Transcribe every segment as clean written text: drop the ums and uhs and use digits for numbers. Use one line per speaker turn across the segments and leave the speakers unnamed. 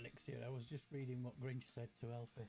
Alex here. I was just reading what Grinch said to Elfie.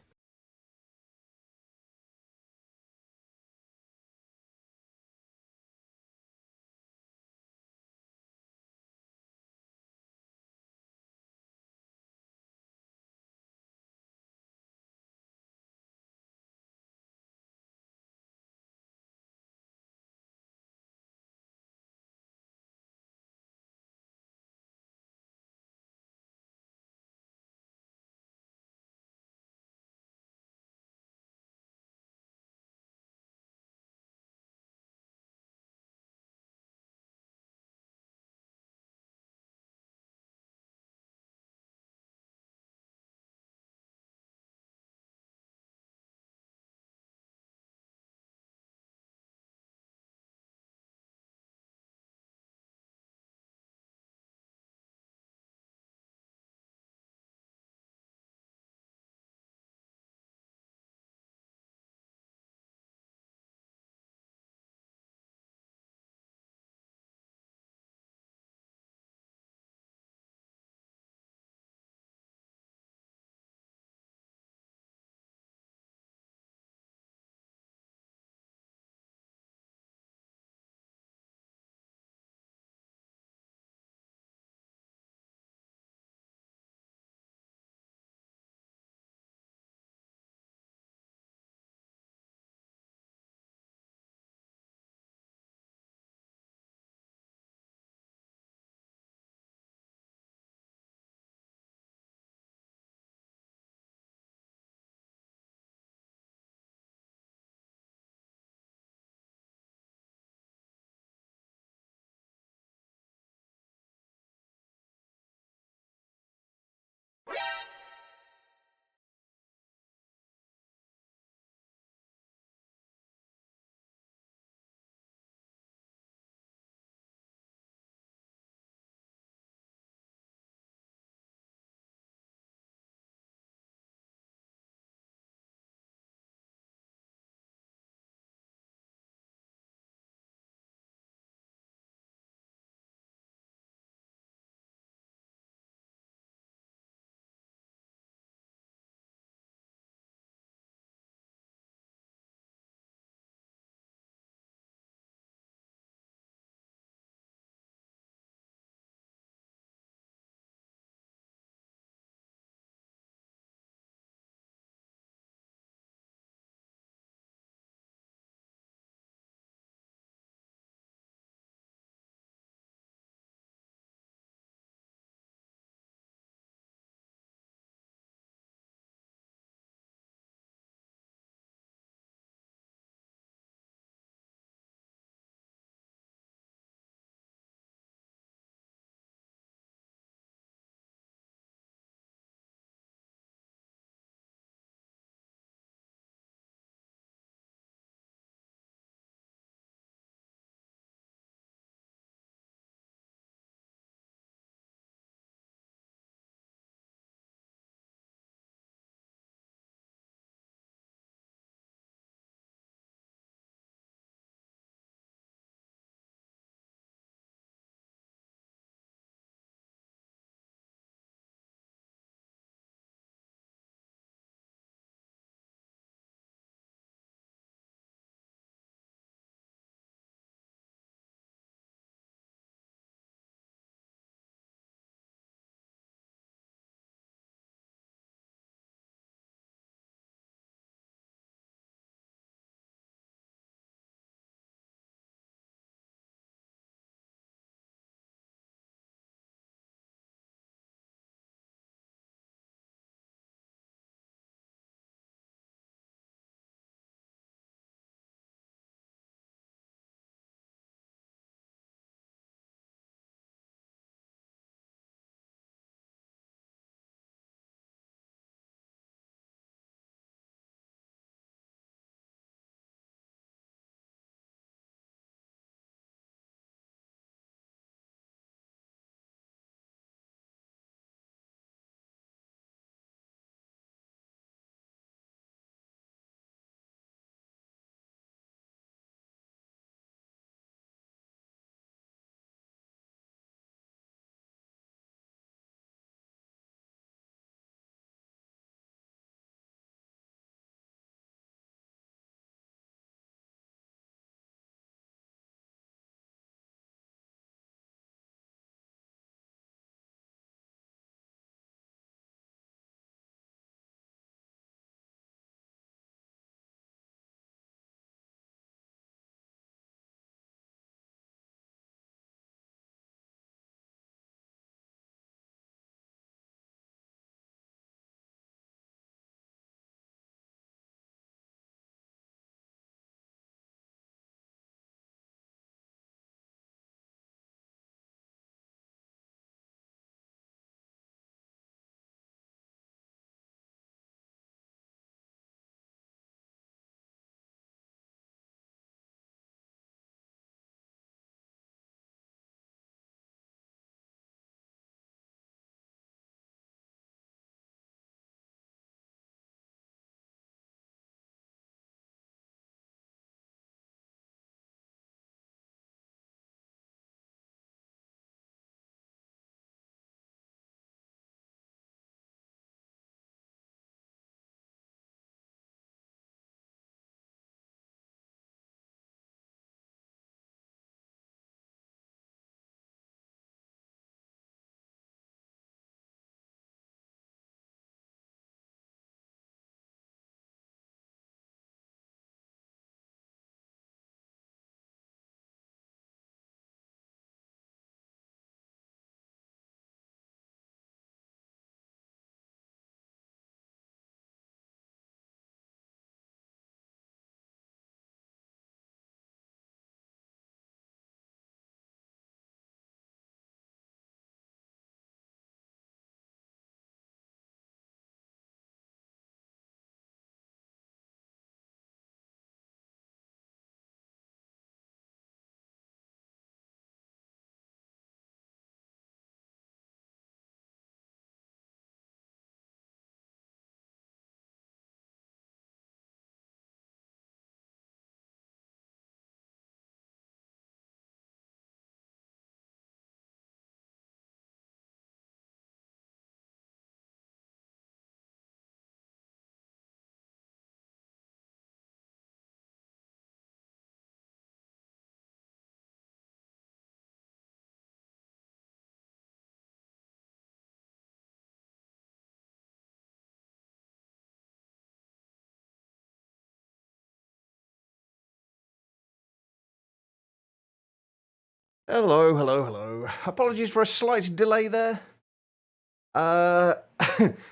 Hello, hello, hello. Apologies for a slight delay there.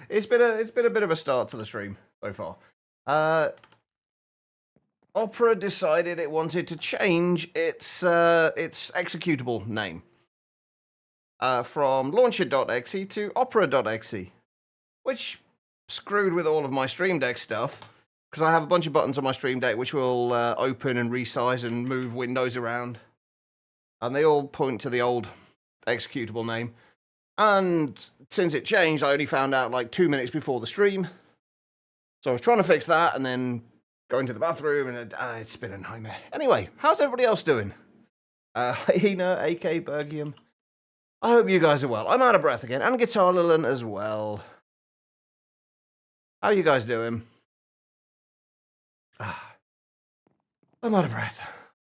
It's been a bit of a start to the stream so far. Opera decided it wanted to change its executable name from launcher.exe to opera.exe, which screwed with all of my Stream Deck stuff because I have a bunch of buttons on my Stream Deck which will open and resize and move windows around, and they all point to the old executable name. And since it changed, I only found out like 2 minutes before the stream. So I was trying to fix that and then going to the bathroom, and it's been a nightmare. Anyway, how's everybody else doing? Hyena, AK Bergium. I hope you guys are well. I'm out of breath again, and Guitar Lilin as well. How are you guys doing? I'm out of breath.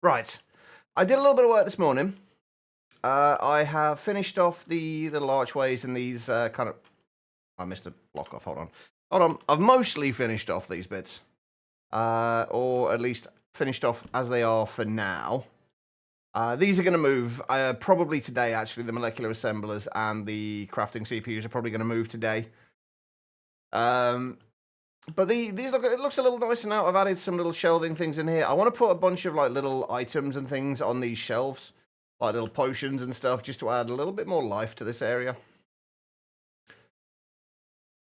Right. I did a little bit of work this morning. I have finished off the little archways and these kind of... I missed a block off. Hold on. I've mostly finished off these bits. Or at least finished off as they are for now. These are going to move probably today, actually. The molecular assemblers and the crafting CPUs are probably going to move today. But these look, it looks a little nicer now. I've added some little shelving things in here. I want to put a bunch of like little items and things on these shelves, like little potions and stuff, just to add a little bit more life to this area.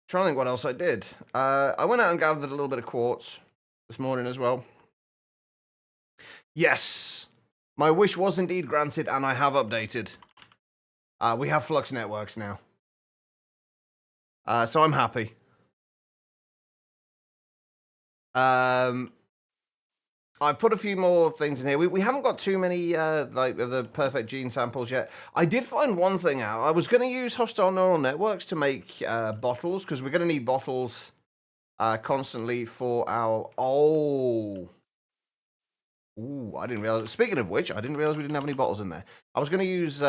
Trying to think what else I did. I went out and gathered a little bit of quartz this morning as well. Yes, my wish was indeed granted, and I have updated. We have Flux networks now. So I'm happy. I've put a few more things in here. We haven't got too many like of the perfect gene samples yet. I did find one thing out. I was going to use hostile neural networks to make bottles, because we're going to need bottles constantly for our... Ooh, I didn't realize. Speaking of which, I didn't realize we didn't have any bottles in there. I was going to use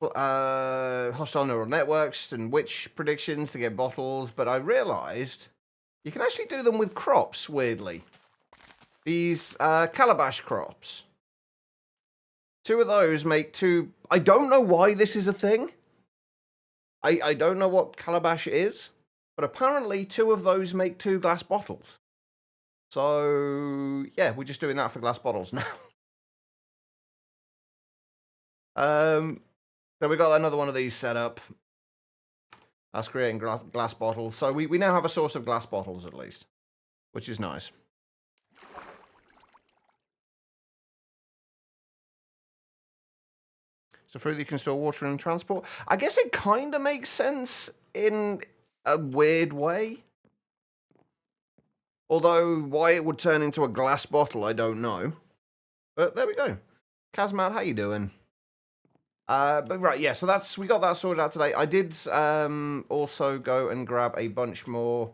hostile neural networks and witch predictions to get bottles, but I realized you can actually do them with crops, weirdly. These calabash crops. 2 of those make 2... I don't know why this is a thing. I don't know what calabash is, but apparently 2 of those make 2 glass bottles. So, yeah, we're just doing that for glass bottles now. So we got another one of these set up. That's creating glass bottles. So we now have a source of glass bottles, at least, which is nice. So fruit you can store water and transport. I guess it kind of makes sense in a weird way. Although why it would turn into a glass bottle, I don't know. But there we go. Kazmat, how you doing? But right, yeah, so we got that sorted out today. I did also go and grab a bunch more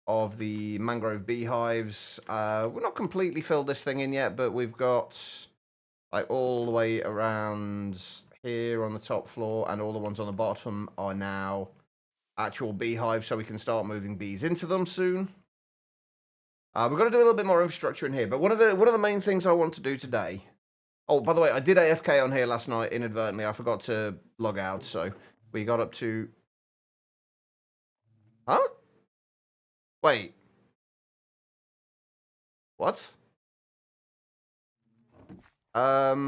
of the mangrove beehives. We're not completely filled this thing in yet, but we've got like all the way around here on the top floor, and all the ones on the bottom are now actual beehives, so we can start moving bees into them soon. We've got to do a little bit more infrastructure in here, but one of the main things I want to do today... Oh, by the way, I did AFK on here last night inadvertently. I forgot to log out, so we got up to... Huh? Wait. What? Oh.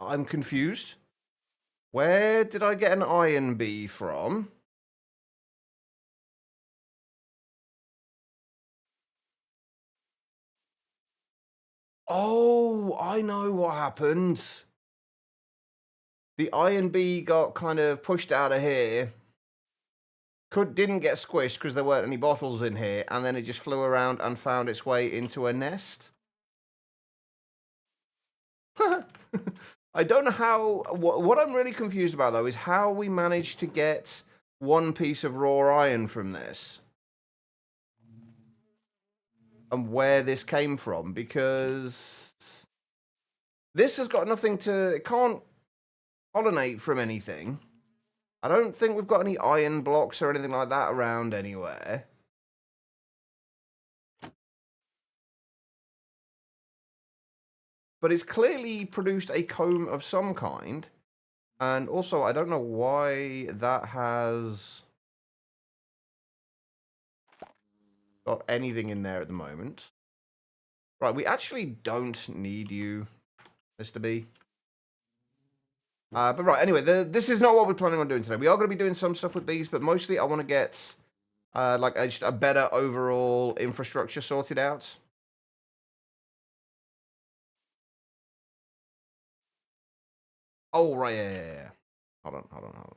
I'm confused. Where did I get an iron bee from? Oh, I know what happened. The iron bee got kind of pushed out of here. Didn't get squished because there weren't any bottles in here, and then it just flew around and found its way into a nest. I don't know how... What I'm really confused about, though, is how we managed to get 1 piece of raw iron from this. And where this came from, because this has got nothing to... It can't pollinate from anything. I don't think we've got any iron blocks or anything like that around anywhere. But it's clearly produced a comb of some kind. And also, I don't know why that has got anything in there at the moment. Right, we actually don't need you, Mr. B. But right, anyway, this is not what we're planning on doing today. We are going to be doing some stuff with these, but mostly I want to get like just a better overall infrastructure sorted out. Oh, right, yeah. Hold on.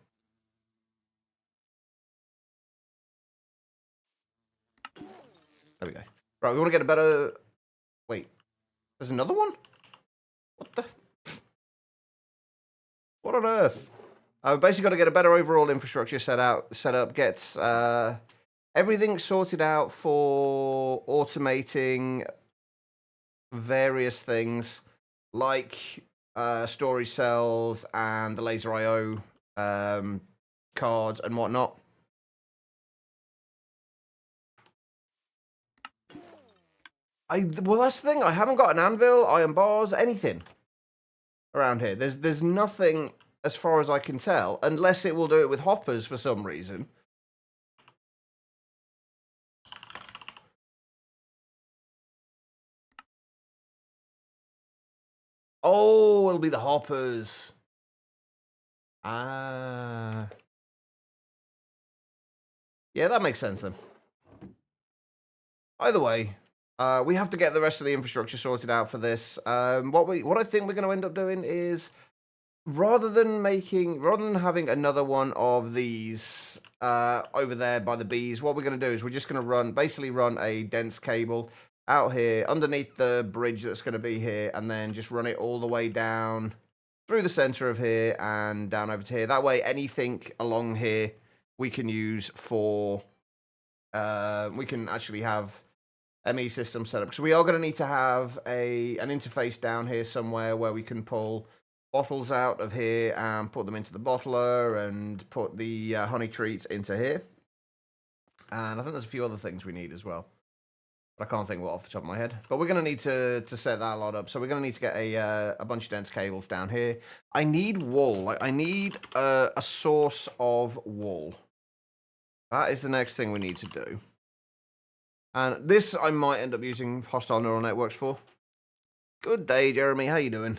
There we go. Right, we want to get a better... Wait, there's another one? What the... What on earth? We've basically got to get a better overall infrastructure set up, get everything sorted out for automating various things like storage cells and the laser IO cards and whatnot. Well, that's the thing. I haven't got an anvil, iron bars, anything around here. There's nothing as far as I can tell, unless it will do it with hoppers for some reason. Oh, it'll be the hoppers. Ah. Yeah, that makes sense then. Either way, we have to get the rest of the infrastructure sorted out for this. What I think we're going to end up doing is, rather than having another one of these over there by the bees, what we're going to do is we're just going to basically run a dense cable out here underneath the bridge that's going to be here, and then just run it all the way down through the center of here and down over to here. That way, anything along here we can use for, we can actually have ME system set up. So we are going to need to have an interface down here somewhere where we can pull bottles out of here and put them into the bottler and put the honey treats into here. And I think there's a few other things we need as well, but I can't think what off the top of my head. But we're going to need to set that lot up. So we're going to need to get a bunch of dense cables down here. I need wool. Like, I need a source of wool. That is the next thing we need to do. And this I might end up using hostile neural networks for. Good day, Jeremy. How you doing?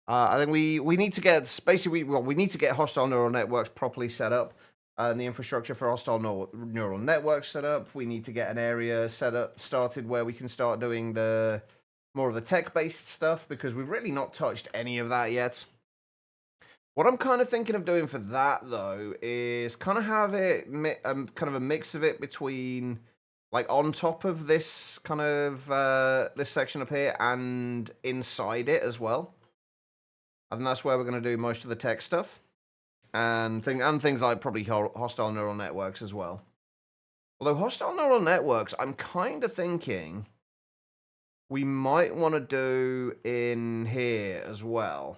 I think we need to get, basically, we need to get hostile neural networks properly set up. And the infrastructure for hostile neural networks set up. We need to get an area started where we can start doing more of the tech-based stuff, because we've really not touched any of that yet. What I'm kind of thinking of doing for that, though, is kind of have it kind of a mix of it between, like, on top of this kind of this section up here and inside it as well. I think that's where we're going to do most of the tech stuff, and things like probably hostile neural networks as well. Although hostile neural networks, I'm kind of thinking we might want to do in here as well.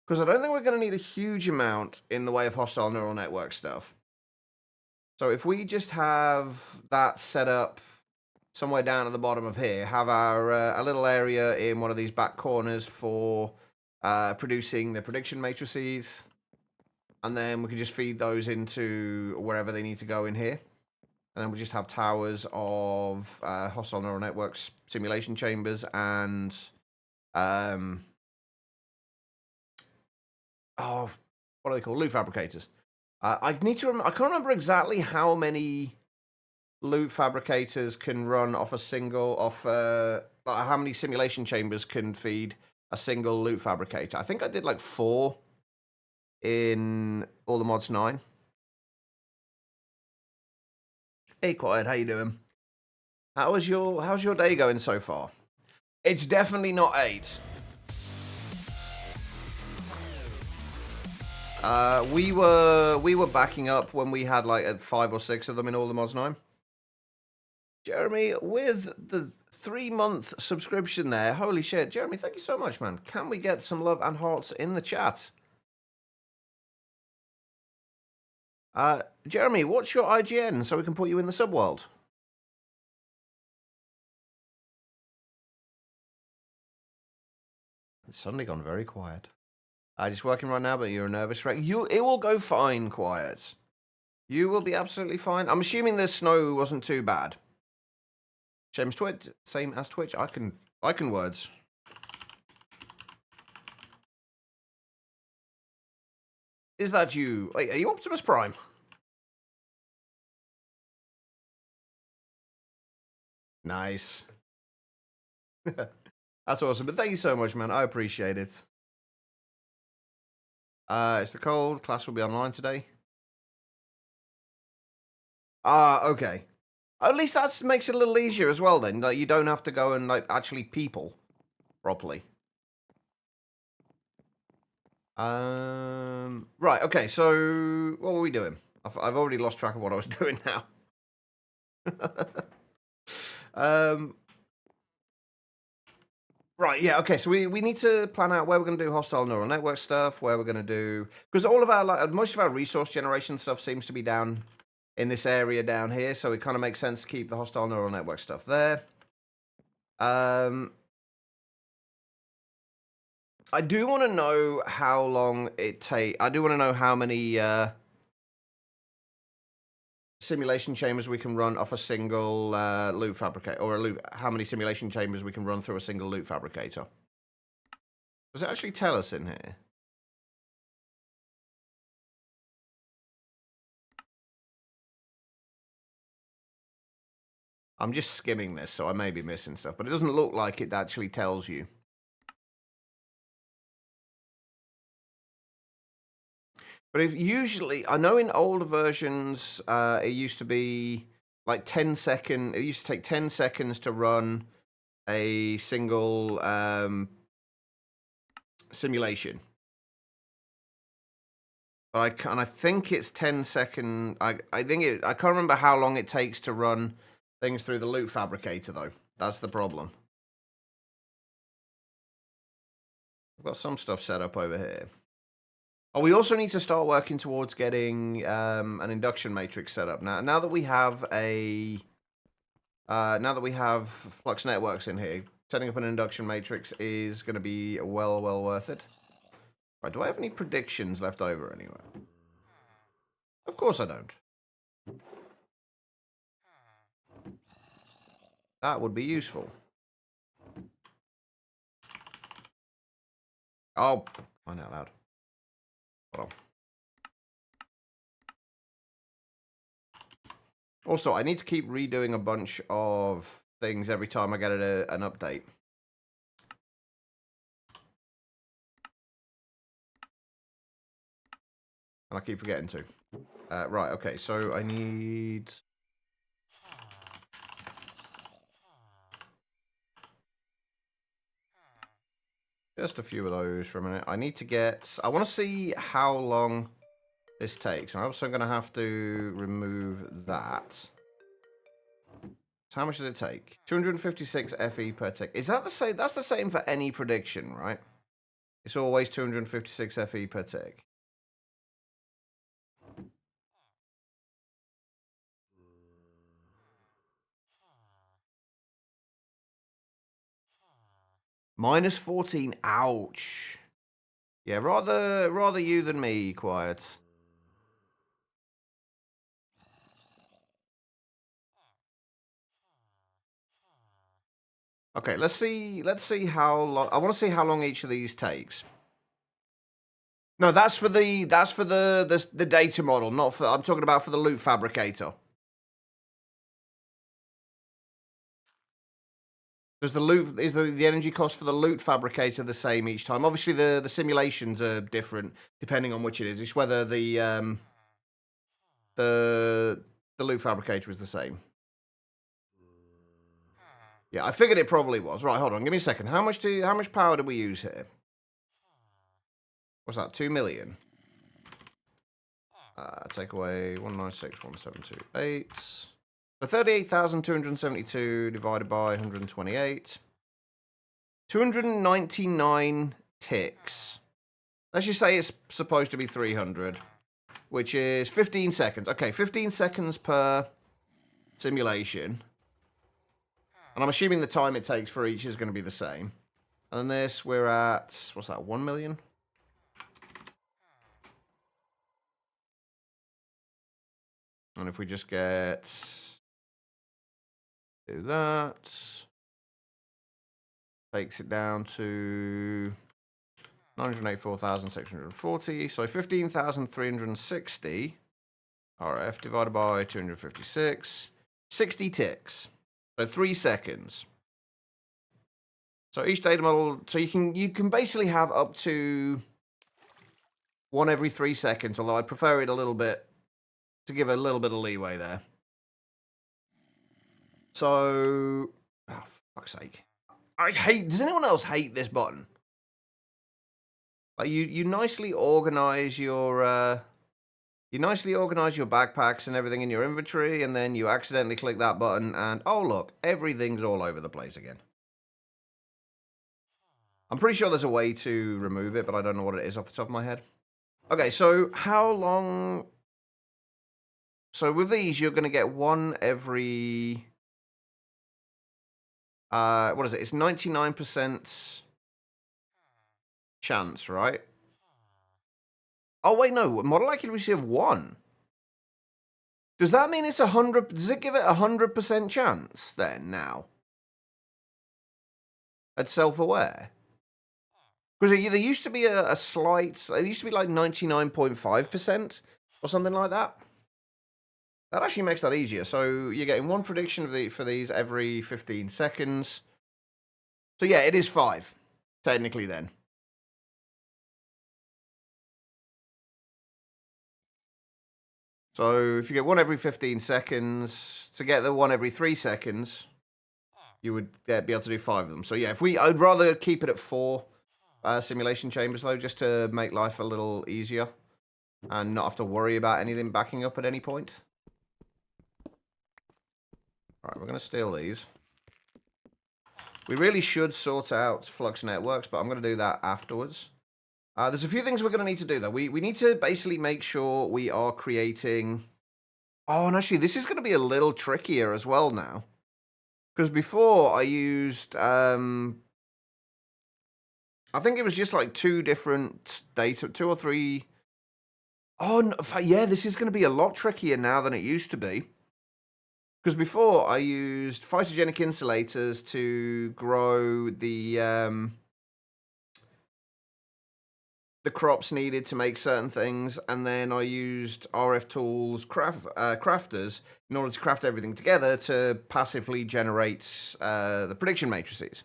Because I don't think we're going to need a huge amount in the way of hostile neural network stuff. So if we just have that set up somewhere down at the bottom of here, have our a little area in one of these back corners for producing the prediction matrices, and then we can just feed those into wherever they need to go in here. And then we just have towers of hostile neural networks, simulation chambers, and what are they called? Loot fabricators. I can't remember exactly how many loot fabricators can run off a single, how many simulation chambers can feed a single loot fabricator. I think I did like 4 in all the mods 9. Hey, Quiet, how you doing? How's your day going so far? It's definitely not 8. We were backing up when we had like 5 or 6 of them in all the mods 9. Jeremy, with the 3-month subscription there, holy shit, Jeremy, thank you so much, man. Can we get some love and hearts in the chat? Jeremy, what's your IGN so we can put you in the subworld? It's suddenly gone very quiet. Just working right now, but you're a nervous wreck. It will go fine, Quiet. You will be absolutely fine. I'm assuming the snow wasn't too bad. Same as Twitch. I can words. Is that you? Wait, are you Optimus Prime? Nice. That's awesome. But thank you so much, man. I appreciate it. It's the cold. Class will be online today. Okay. At least that makes it a little easier as well then. Like, you don't have to go and like actually people properly. Right, okay, so what were we doing? I've already lost track of what I was doing now. Right, yeah, okay, so we need to plan out where we're going to do hostile neural network stuff, where we're going to do... Because all of our, like, most of our resource generation stuff seems to be down in this area down here, so it kind of makes sense to keep the hostile neural network stuff there. I do want to know how long it takes... I do want to know how many... simulation chambers we can run off a single loot fabricator, or how many simulation chambers we can run through a single loot fabricator. Does it actually tell us in here? I'm just skimming this, so I may be missing stuff, but it doesn't look like it actually tells you. But if usually, I know in older versions, it used to be like 10 seconds. It used to take 10 seconds to run a single simulation. But I think it's 10 second. I can't remember how long it takes to run things through the loot fabricator though. That's the problem. I've got some stuff set up over here. Oh, we also need to start working towards getting an induction matrix set up. Now that we have Flux Networks in here, setting up an induction matrix is going to be well worth it. Right, do I have any predictions left over anywhere? Of course I don't. That would be useful. Oh, find out loud. Hold on. Also, I need to keep redoing a bunch of things every time I get an update. And I keep forgetting to. Right, okay, so I need... just a few of those for a minute. I need to get... I want to see how long this takes. I'm also going to have to remove that. So how much does it take? 256 FE per tick. Is that the same? That's the same for any prediction, right? It's always 256 FE per tick. Minus 14. Ouch. Yeah, rather you than me, Quiet. Okay, let's see how long. I want to see how long each of these takes. No, that's for the data model, not for. I'm talking about for the loot fabricator. Does the energy cost for the loot fabricator the same each time? Obviously, the simulations are different depending on which it is. It's whether the loot fabricator is the same. Yeah, I figured it probably was. Right, hold on, give me a second. How much power do we use here? What's that? 2 million. Take away 1961728. So 38,272 divided by 128. 299 ticks. Let's just say it's supposed to be 300. which is 15 seconds. Okay, 15 seconds per simulation. And I'm assuming the time it takes for each is going to be the same. And then this, we're at, what's that, 1 million? And if we just get, do that, takes it down to 984,640. So 15,360 RF divided by 256, 60 ticks. So 3 seconds. So each data model, so you can basically have up to one every 3 seconds, although I prefer it a little bit to give a little bit of leeway there. So, oh, fuck's sake. Does anyone else hate this button? Like you nicely organize your backpacks and everything in your inventory, and then you accidentally click that button and oh look, everything's all over the place again. I'm pretty sure there's a way to remove it, but I don't know what it is off the top of my head. Okay, so how long... So with these, you're going to get one every... what is it? It's 99% chance, right? Oh, wait, no. Model accuracy of 1. Does that mean it's 100... Does it give it 100% chance, then, now? At self-aware? Because there used to be a slight... It used to be like 99.5% or something like that. That actually makes that easier. So you're getting one prediction for these every 15 seconds. So yeah, it is 5, technically then. So if you get one every 15 seconds, to get the one every 3 seconds, you would be able to do 5 of them. So yeah, I'd rather keep it at 4 simulation chambers though, just to make life a little easier and not have to worry about anything backing up at any point. Alright, we're going to steal these. We really should sort out Flux Networks, but I'm going to do that afterwards. There's a few things we're going to need to do, though. We need to basically make sure we are creating... Oh, and actually, this is going to be a little trickier as well now. Because before, I used... I think it was just like 2 different data... 2 or 3... Oh, no, yeah, this is going to be a lot trickier now than it used to be. Because before, I used phytogenic insulators to grow the crops needed to make certain things, and then I used RF tools, crafters, in order to craft everything together to passively generate the prediction matrices.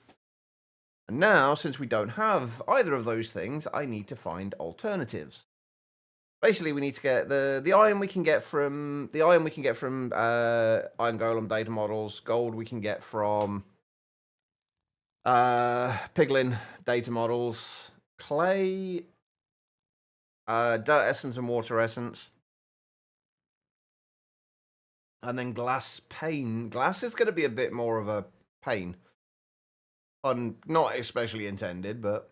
And now, since we don't have either of those things, I need to find alternatives. Basically, we need to get the iron we can get from iron golem data models. Gold we can get from piglin data models. Clay, dirt essence and water essence, and then glass pane. Glass is going to be a bit more of a pain. Not especially intended, but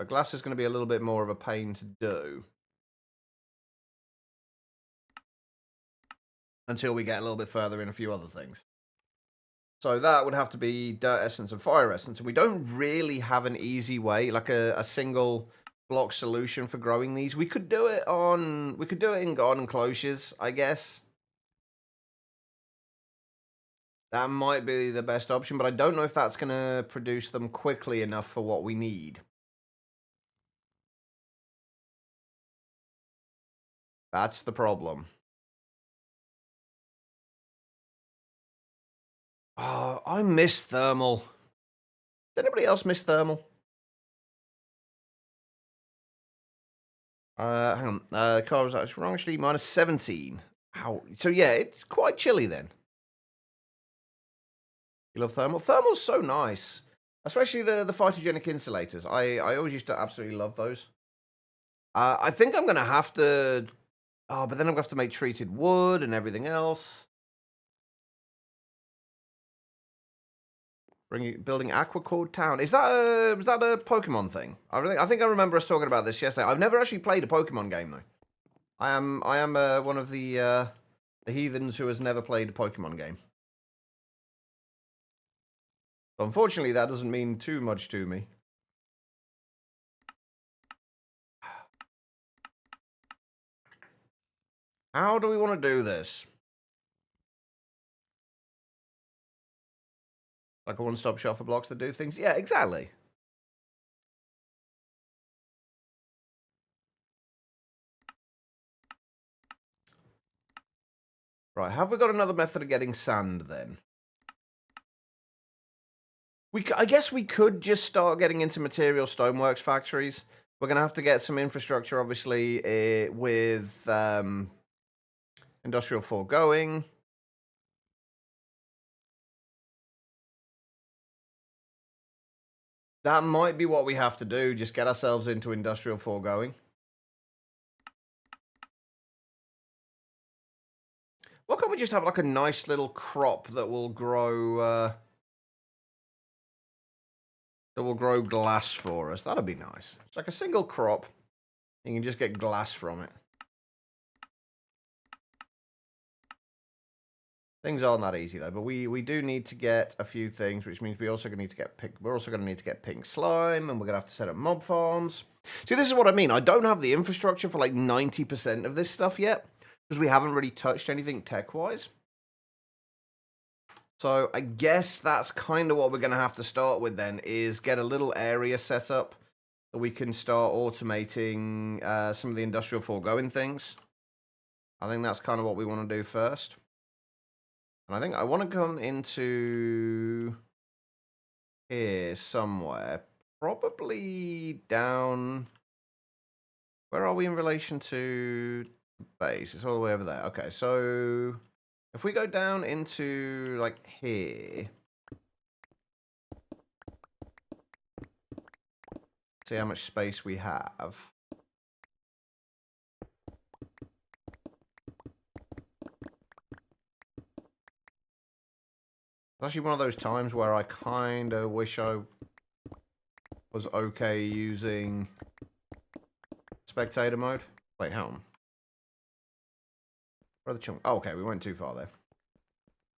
glass is going to be a little bit more of a pain to do. Until we get a little bit further in a few other things. So that would have to be dirt essence and fire essence. And we don't really have an easy way, like a single block solution for growing these. We could do it in garden closures, I guess. That might be the best option, but I don't know if that's going to produce them quickly enough for what we need. That's the problem. Oh, I miss thermal. Does anybody else miss thermal? Hang on. The car was actually wrong, actually. Minus 17. Ow. So yeah, it's quite chilly then. You love thermal? Thermal's so nice. Especially the phytogenic insulators. I always used to absolutely love those. I think I'm going to have to... Oh, but then I'm going to have to make treated wood and everything else. Building Aquacord Town. Was that a Pokemon thing? I think I remember us talking about this yesterday. I've never actually played a Pokemon game, though. I am one of the heathens who has never played a Pokemon game. But unfortunately, that doesn't mean too much to me. How do we want to do this? Like a one-stop shop for blocks that do things? Yeah, exactly. Right, have we got another method of getting sand then? I guess we could just start getting into material stoneworks factories. We're going to have to get some infrastructure, obviously, with Industrial 4 going. That might be what we have to do, just get ourselves into Industrial 4 going. Why can't we just have like a nice little crop that will grow glass for us? That'd be nice. It's like a single crop. You can just get glass from it. Things aren't that easy though, but we do need to get a few things, which means we're also going to need to get pink slime, and we're going to have to set up mob farms. See, this is what I mean. I don't have the infrastructure for like 90% of this stuff yet, because we haven't really touched anything tech-wise. So I guess that's kind of what we're going to have to start with then, is get a little area set up that we can start automating some of the Industrial Foregoing things. I think that's kind of what we want to do first. And I think I want to come into here somewhere. Probably down... Where are we in relation to base? It's all the way over there. Okay, so if we go down into, like, here... See how much space we have. It's actually one of those times where I kind of wish I was okay using spectator mode. Wait, hang on. Where are the chunks? Oh, okay, we went too far there.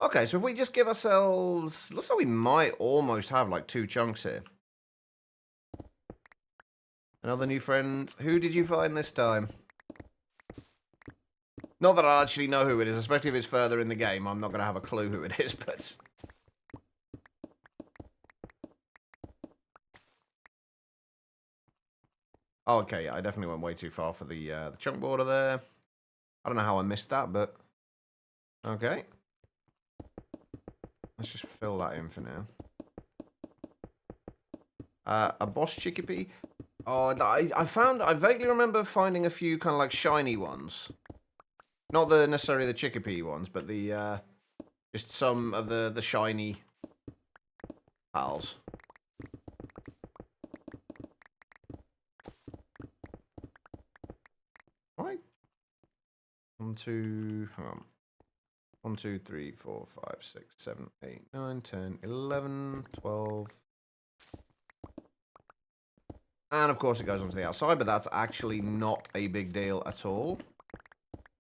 Okay, so if we just give ourselves... Looks like we might almost have like 2 chunks here. Another new friend. Who did you find this time? Not that I actually know who it is, especially if it's further in the game. I'm not going to have a clue who it is, but... Oh, okay, yeah, I definitely went way too far for the chunk border there. I don't know how I missed that, but... Okay. Let's just fill that in for now. A boss chickpea. Oh, I vaguely remember finding a few kind of like shiny ones. Not necessarily the chickpea ones, but the, just some of the shiny pals. Right. 1, 2, hang on. 1, 2, 3, 4, 5, 6, 7, 8, 9, 10, 11, 12. And of course it goes onto the outside, but that's actually not a big deal at all.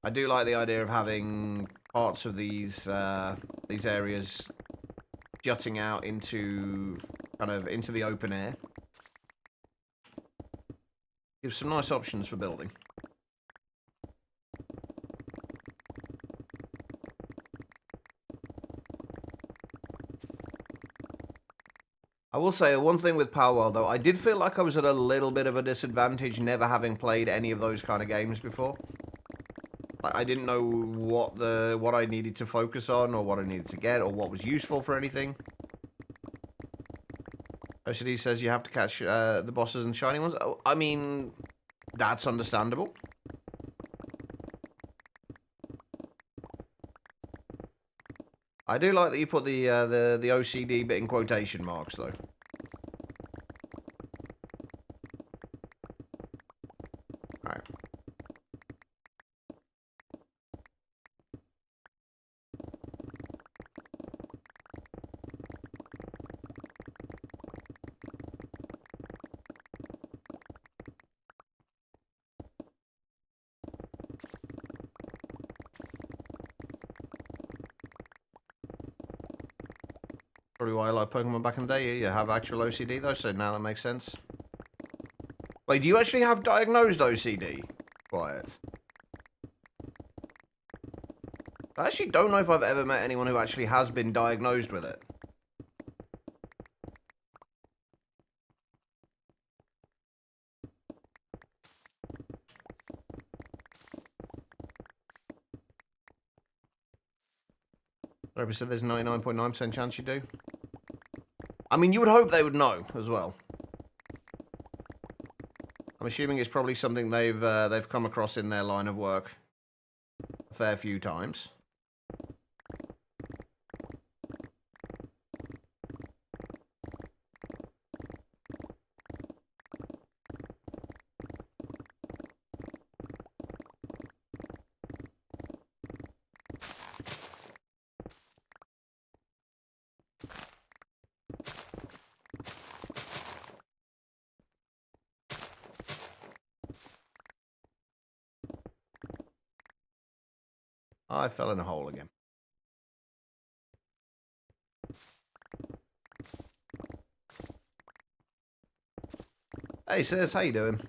I do like the idea of having parts of these areas jutting out into into the open air. Gives some nice options for building. I will say one thing with Palworld though, I did feel like I was at a little bit of a disadvantage never having played any of those kind of games before. Like, I didn't know what I needed to focus on, or what I needed to get, or what was useful for anything. OCD says you have to catch the bosses and shiny ones. Oh, I mean, that's understandable. I do like that you put the OCD bit in quotation marks, though. Alright. Probably why I like Pokemon back in the day. You have actual OCD though, so now that makes sense. Wait, do you actually have diagnosed OCD? Quiet. I actually don't know if I've ever met anyone who actually has been diagnosed with it. Robert said there's 99.9% chance you do. I mean, you would hope they would know as well. I'm assuming it's probably something they've come across in their line of work a fair few times. I fell in a hole again. Hey sis, how you doing?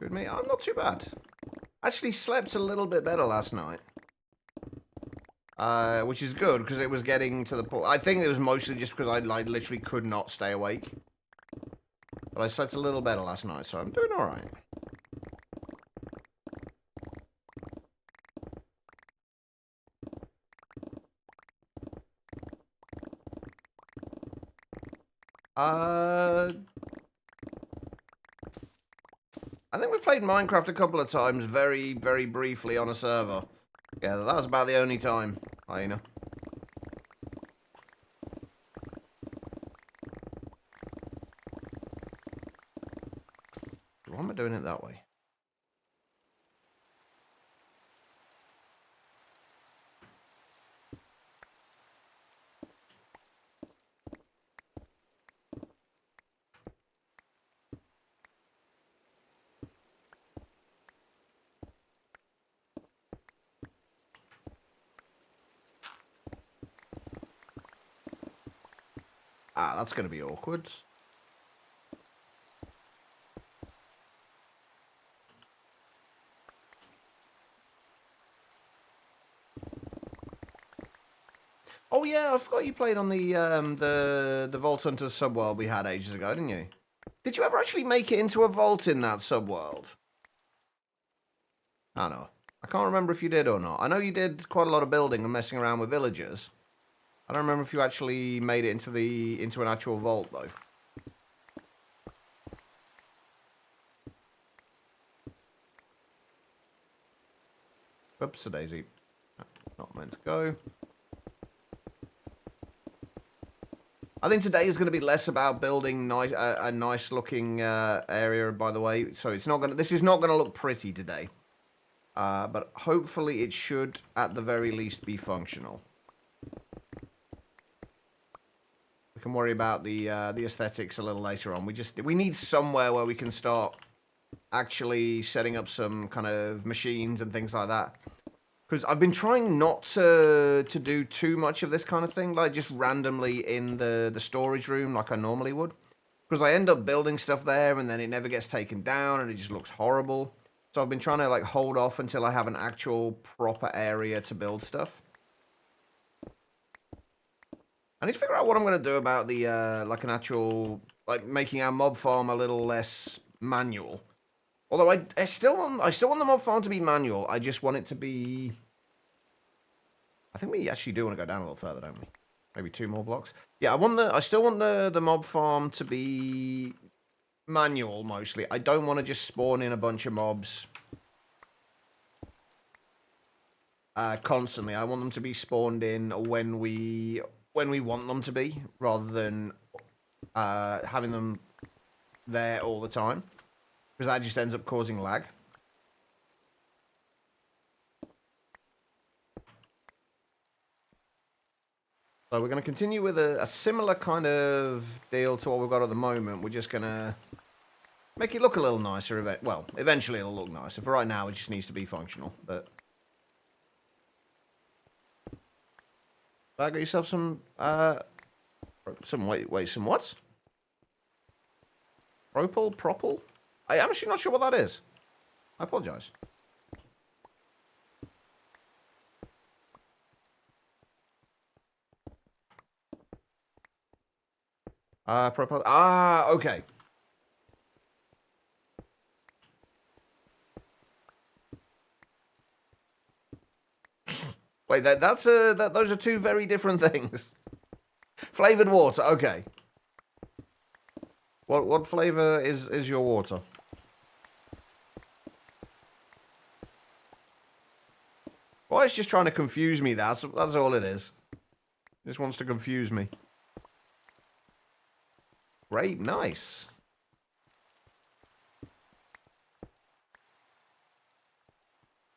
Good me, I'm not too bad. Actually slept a little bit better last night. Which is good, because it was getting to the point... I think it was mostly just because I literally could not stay awake. But I slept a little better last night, so I'm doing alright. I think we've played Minecraft a couple of times, very, very briefly on a server. Yeah, that was about the only time, Hyena. Why am I doing it that way? Ah, that's going to be awkward. Oh yeah, I forgot you played on the Vault Hunter subworld we had ages ago, didn't you? Did you ever actually make it into a vault in that subworld? I don't know. I can't remember if you did or not. I know you did quite a lot of building and messing around with villagers. I don't remember if you actually made it into an actual vault though. Oops, a daisy. Not meant to go. I think today is going to be less about building a nice looking area, by the way. So it's not going to, this is not going to look pretty today. But hopefully it should, at the very least, be functional. We can worry about the aesthetics a little later on. We need somewhere where we can start actually setting up some kind of machines and things like that. Because I've been trying not to do too much of this kind of thing, like just randomly in the storage room like I normally would. Because I end up building stuff there and then it never gets taken down and it just looks horrible. So I've been trying to like hold off until I have an actual proper area to build stuff. I need to figure out what I'm going to do about the, like an actual, like making our mob farm a little less manual. Although I still want the mob farm to be manual. I just want it to be... I think we actually do want to go down a little further, don't we? Maybe 2 more blocks. Yeah, I still want the mob farm to be manual mostly. I don't want to just spawn in a bunch of mobs constantly. I want them to be spawned in when we want them to be, rather than having them there all the time, because that just ends up causing lag. So we're going to continue with a similar kind of deal to what we've got at the moment. We're just going to make it look a little nicer. Well, eventually it'll look nicer. For right now, it just needs to be functional. But got yourself some some what? Propel? I'm actually not sure what that is. I apologize. Propel. Okay. Wait, those are two very different things. Flavored water. Okay. What flavor is your water? Well, it's just trying to confuse me. That's all it is. It just wants to confuse me. Grape, nice.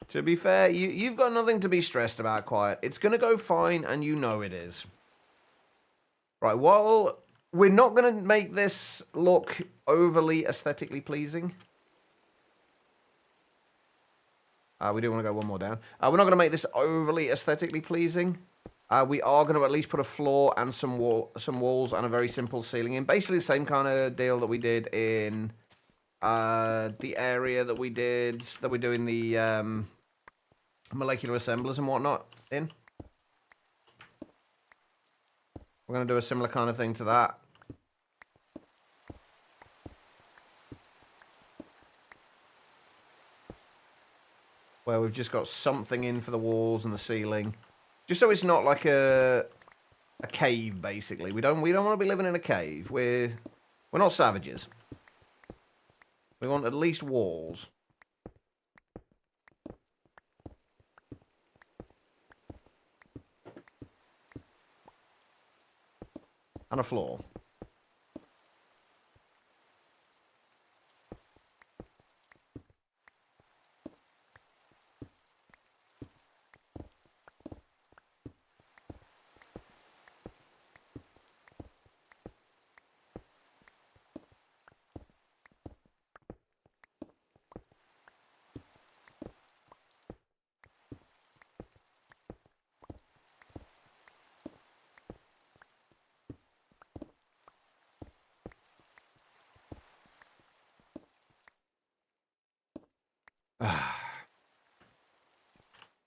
To be fair, you've got nothing to be stressed about, Quiet. It's going to go fine, and you know it is. Right, well, we're not going to make this look overly aesthetically pleasing. We do want to go one more down. We're not going to make this overly aesthetically pleasing. We are going to at least put a floor and some walls and a very simple ceiling in. Basically the same kind of deal that we did in the area that we're doing the molecular assemblers and whatnot in. We're going to do a similar kind of thing to that. Where we've just got something in for the walls and the ceiling. Just so it's not like a cave, basically. We don't want to be living in a cave. We're not savages. We want at least walls. And a floor.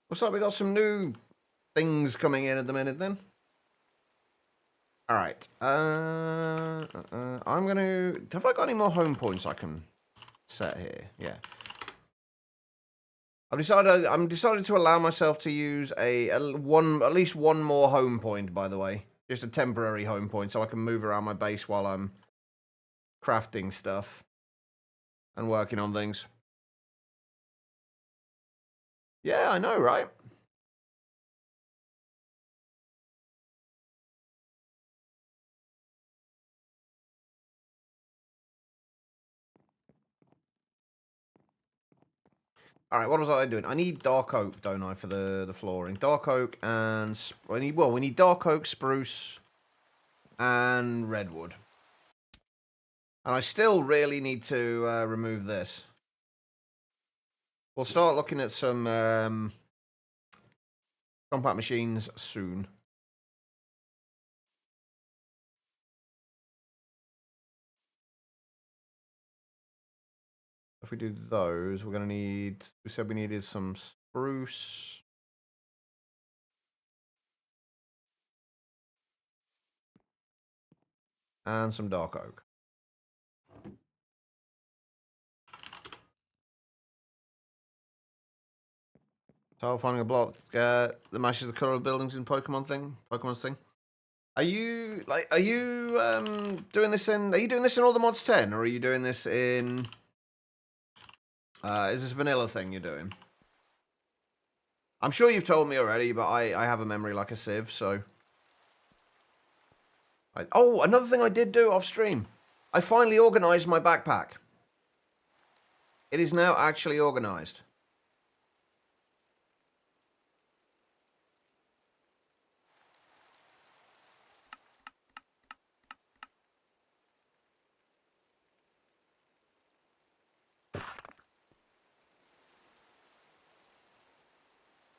Looks like we got some new things coming in at the minute then. Alright. I'm gonna... Have I got any more home points I can set here? Yeah. I'm decided to allow myself to use at least one more home point, by the way. Just a temporary home point so I can move around my base while I'm crafting stuff and working on things. Yeah, I know, right? Alright, what was I doing? I need dark oak, don't I, for the flooring. Dark oak and... we need dark oak, spruce, and redwood. And I still really need to remove this. We'll start looking at some compact machines soon. If we do those, we're going to need... We said we needed some spruce. And some dark oak. So finding a block that matches the color of buildings in Pokemon's thing. Are you doing this in? Are you doing this in all the mods 10, or are you doing this in? Is this a vanilla thing you're doing? I'm sure you've told me already, but I have a memory like a sieve, so... Oh, another thing I did do off stream. I finally organised my backpack. It is now actually organised.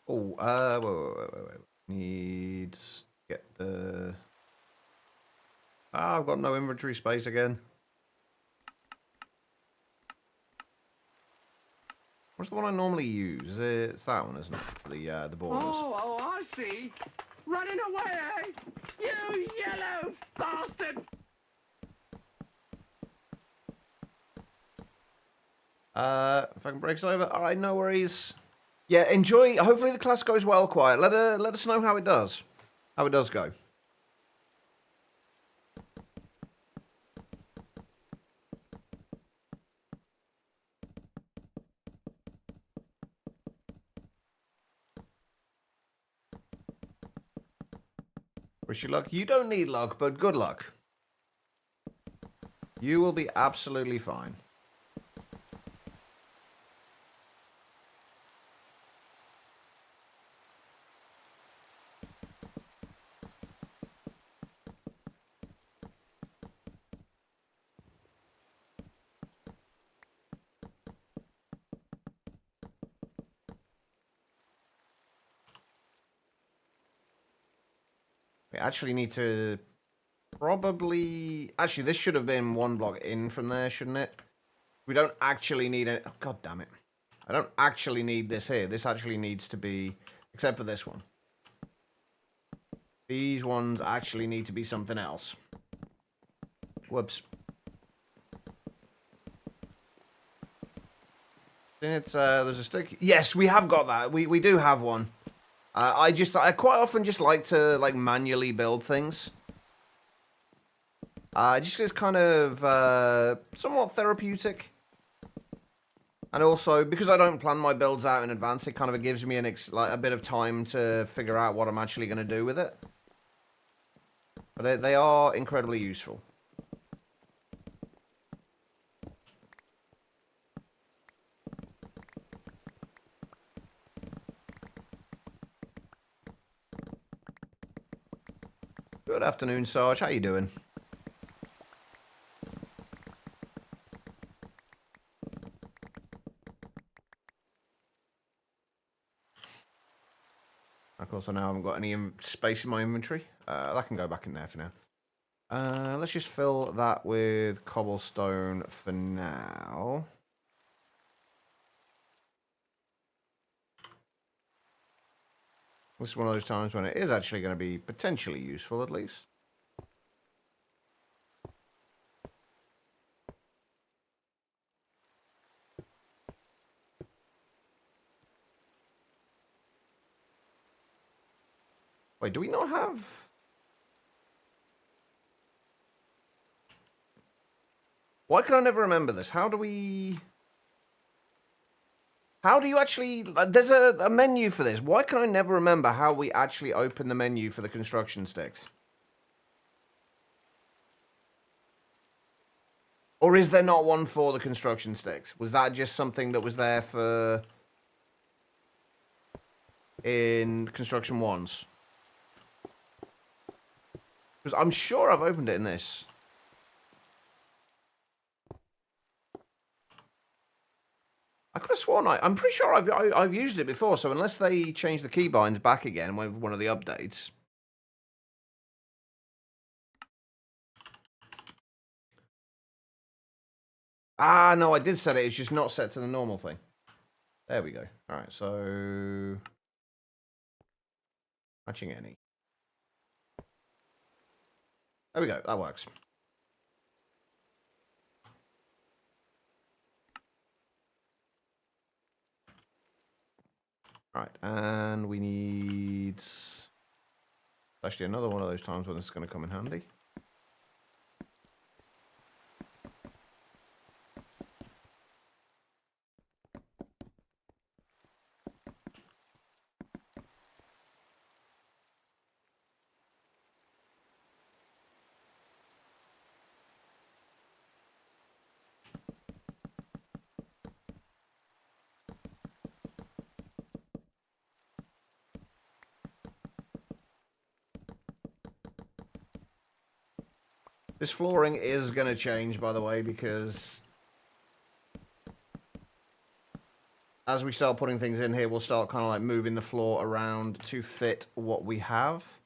Oh, wait. Needs to get the... Ah, I've got no inventory space again. What's the one I normally use? It's that one, isn't it? For the borders.
Oh, I see. Running away, eh? You yellow bastard!
If I can break this over. Alright, no worries. Yeah, enjoy. Hopefully the class goes well, Quiet. Let us know how it does. How it does go. Wish you luck. You don't need luck, but good luck. You will be absolutely fine. We actually need to probably... Actually, this should have been one block in from there, shouldn't it? We don't actually need it. Oh, God damn it. I don't actually need this here. This actually needs to be... Except for this one. These ones actually need to be something else. Whoops. It's, there's a stick. Yes, we have got that. We do have one. I quite often just like to, like, manually build things. Just is kind of, somewhat therapeutic. And also, because I don't plan my builds out in advance, it kind of gives me a bit of time to figure out what I'm actually going to do with it. But they are incredibly useful. Good afternoon, Sarge. How you doing? Of course, I now haven't got any space in my inventory. That can go back in there for now. Let's just fill that with cobblestone for now. This is one of those times when it is actually going to be potentially useful, at least. Wait, do we not have... Why can I never remember this? How do we... How do you actually... There's a menu for this. Why can I never remember how we actually open the menu for the construction sticks? Or is there not one for the construction sticks? Was that just something that was there for... in construction ones? Because I'm sure I've opened it in this. I could have sworn I'm pretty sure I've used it before, so unless they change the keybinds back again with one of the updates. Ah, no, I did set it. It's just not set to the normal thing. There we go. All right, so... Matching any. There we go. That works. All right, and we need... Actually, another one of those times when this is going to come in handy. This flooring is going to change, by the way, because as we start putting things in here, we'll start kind of like moving the floor around to fit what we have.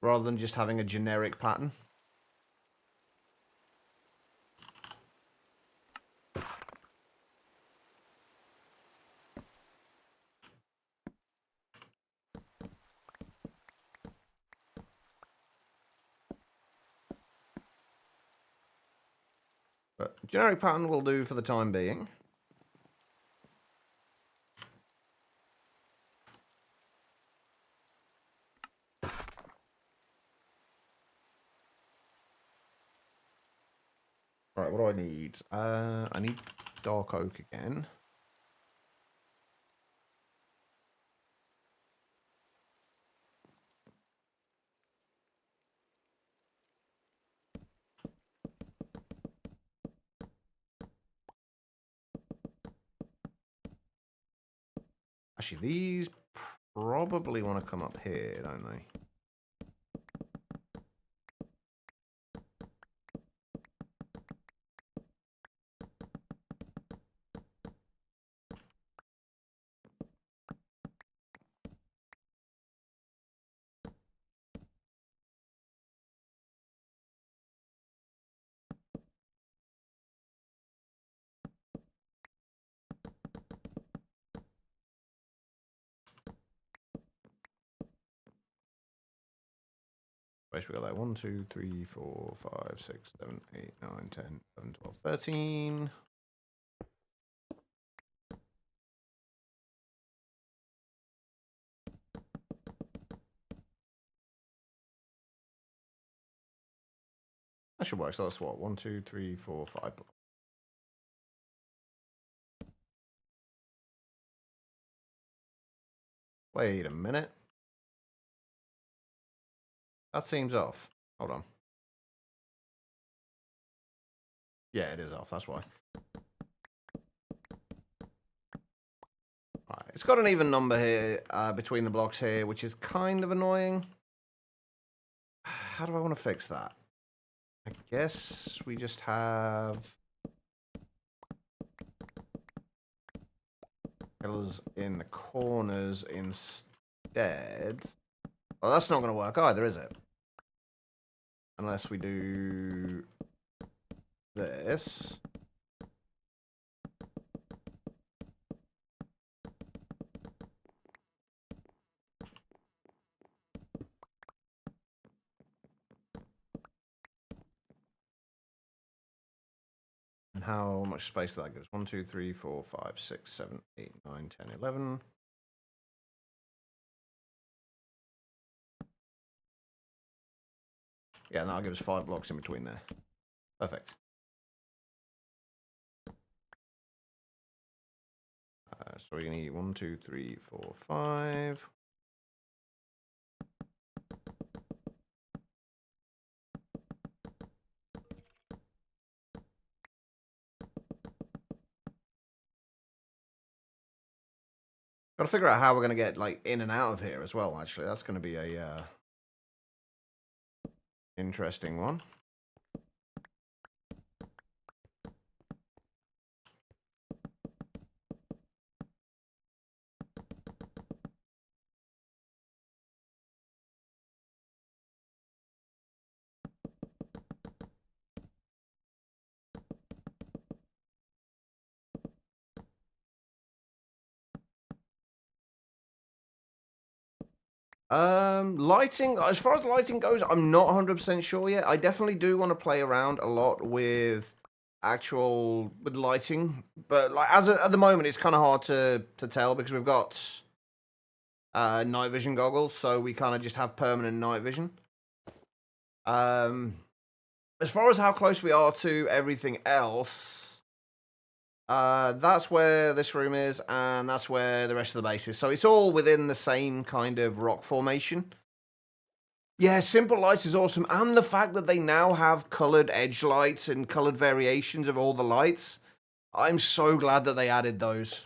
Rather than just having a generic pattern. But generic pattern will do for the time being. Alright, what do I need? I need dark oak again. Actually, these probably want to come up here, don't they? Basically, we got that 1, 2, 3, 4, 5, 6, 7, 8, 9, 10, 11, 12, 13. That should work. So that's what? 1, 2, 3, 4, 5. Wait a minute. That seems off. Hold on. Yeah, it is off. That's why. Right. It's got an even number here between the blocks here, which is kind of annoying. How do I want to fix that? I guess we just have pillars in the corners instead. Well, that's not going to work either, is it? Unless we do this. And how much space that gives? 1, 2, 3, 4, 5, 6, 7, 8, 9, 10, 11. Yeah, and that'll give us 5 blocks in between there. Perfect. So we need 1, 2, 3, 4, 5. Got to figure out how we're going to get like in and out of here as well. Actually, that's going to be a interesting one. Lighting, as far as lighting goes, I'm not 100% sure yet. I definitely do want to play around a lot with with lighting, but like at the moment, it's kind of hard to tell because we've got night vision goggles, so we kind of just have permanent night vision. As far as how close we are to everything else, that's where this room is, and that's where the rest of the base is. So it's all within the same kind of rock formation. Yeah, simple lights is awesome. And the fact that they now have colored edge lights and colored variations of all the lights. I'm so glad that they added those.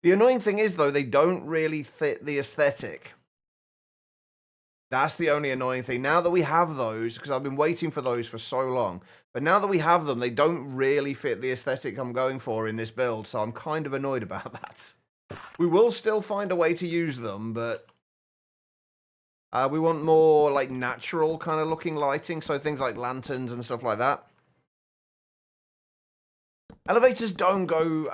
The annoying thing is, though, they don't really fit the aesthetic. That's the only annoying thing. Now that we have those, because I've been waiting for those for so long, but now that we have them, they don't really fit the aesthetic I'm going for in this build, so I'm kind of annoyed about that. We will still find a way to use them, but we want more like natural kind of looking lighting, so things like lanterns and stuff like that. Elevators don't go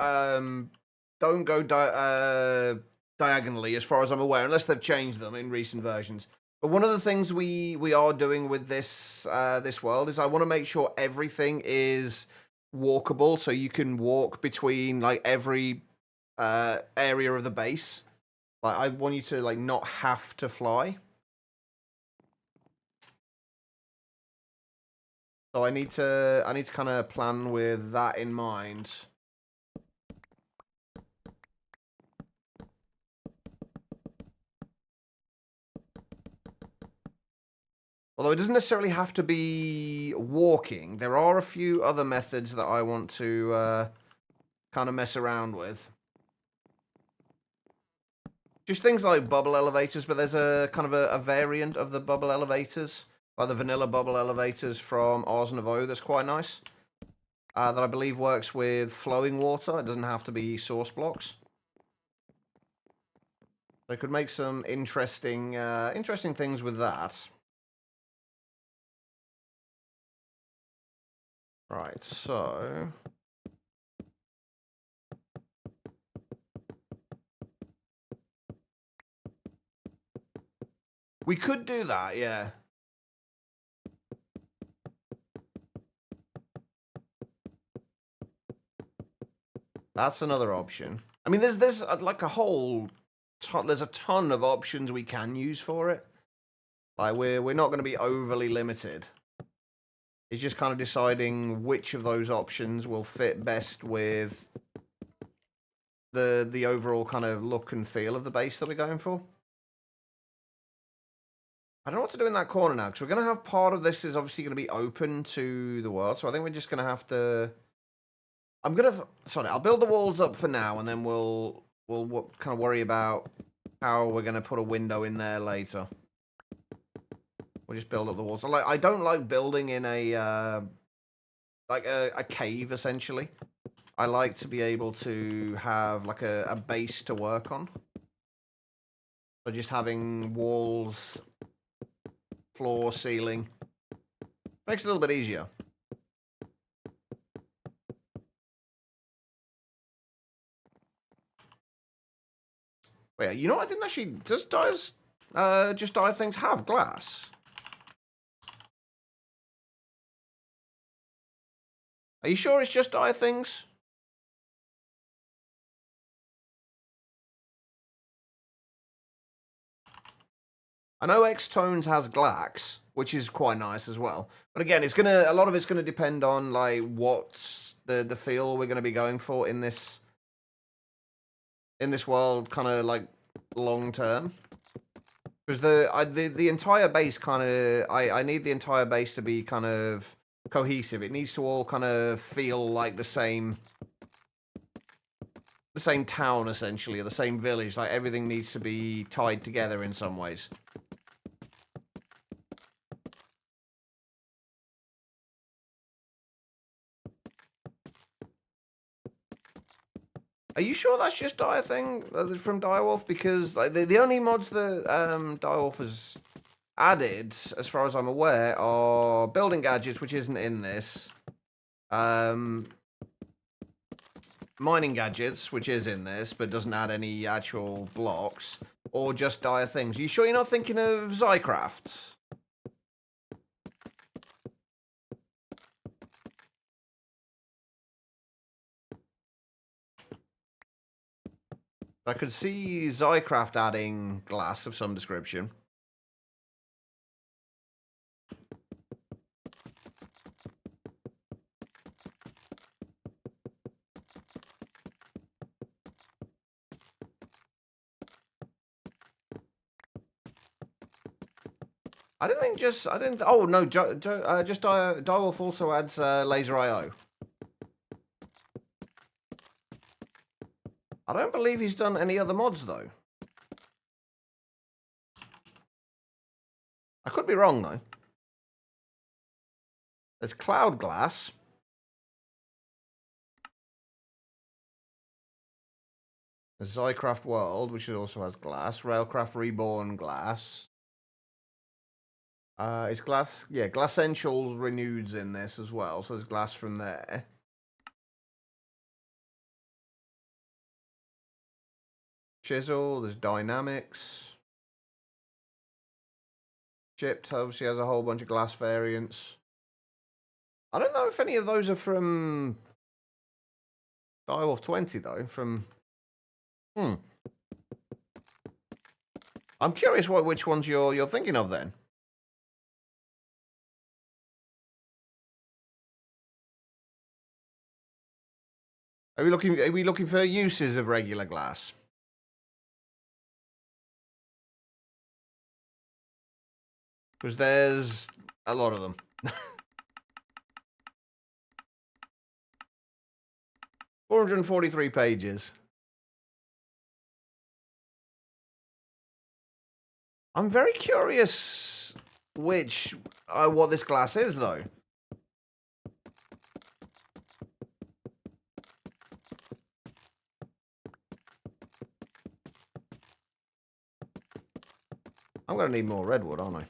diagonally, as far as I'm aware, unless they've changed them in recent versions. But one of the things we are doing with this this world is I want to make sure everything is walkable, so you can walk between like every area of the base. Like I want you to like not have to fly. So I need to kind of plan with that in mind. Although it doesn't necessarily have to be walking. There are a few other methods that I want to kind of mess around with. Just things like bubble elevators, but there's a kind of a variant of the bubble elevators, like the vanilla bubble elevators from Ars Nouveau that's quite nice. That I believe works with flowing water. It doesn't have to be source blocks. They could make some interesting things with that. Right, so we could do that, yeah. That's another option. I mean, there's like a whole there's a ton of options we can use for it. Like we're not going to be overly limited. It's just kind of deciding which of those options will fit best with the overall kind of look and feel of the base that we're going for. I don't know what to do in that corner now, because we're going to have part of this is obviously going to be open to the world, so I think we're just going to have to... I'll build the walls up for now, and then we'll kind of worry about how we're going to put a window in there later. We'll just build up the walls. I don't like building in a cave, essentially. I like to be able to have like a base to work on. So just having walls, floor, ceiling makes it a little bit easier. Wait, you know what? I didn't actually... Does Just Die Things have glass? Are you sure it's Just Die Things? I know X-Tones has glax, which is quite nice as well. But again, a lot of it's gonna depend on like what's the feel we're gonna be going for in this world, kind of like long term. Because the entire base kind of I need the entire base to be kind of cohesive. It needs to all kind of feel like the same town, essentially, or the same village. Like everything needs to be tied together in some ways. Are you sure that's just Dire Thing from Direwolf? Because like, the only mods that Direwolf has added, as far as I'm aware, are building gadgets, which isn't in this. Mining gadgets, which is in this, but doesn't add any actual blocks, or just Dire Things. Are you sure you're not thinking of Zycraft? I could see Zycraft adding glass of some description. Oh no, just Direwolf also adds laser IO. I don't believe he's done any other mods, though. I could be wrong, though. There's Cloud Glass. There's Zycraft World, which also has glass. Railcraft Reborn glass. Is glass... Yeah, Glassentials Renewed's in this as well, so there's glass from there. Chisel, there's Dynamics. Chipped obviously has a whole bunch of glass variants. I don't know if any of those are from Direwolf 20, though. From... I'm curious which ones you're thinking of, then. Are we looking for uses of regular glass? Because there's a lot of them. 443 pages. I'm very curious what this glass is, though. I'm going to need more redwood, aren't I?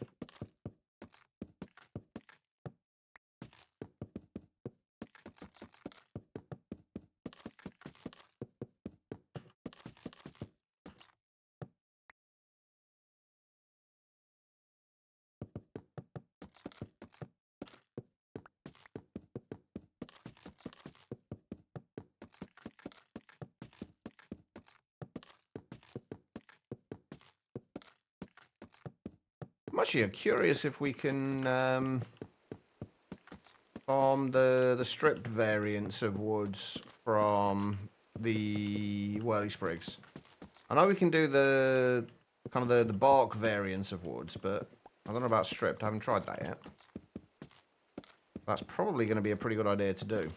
I'm actually curious if we can farm the stripped variants of woods from the whirly sprigs. I know we can do the kind of the bark variants of woods, but I don't know about stripped. I haven't tried that yet. That's probably going to be a pretty good idea to do.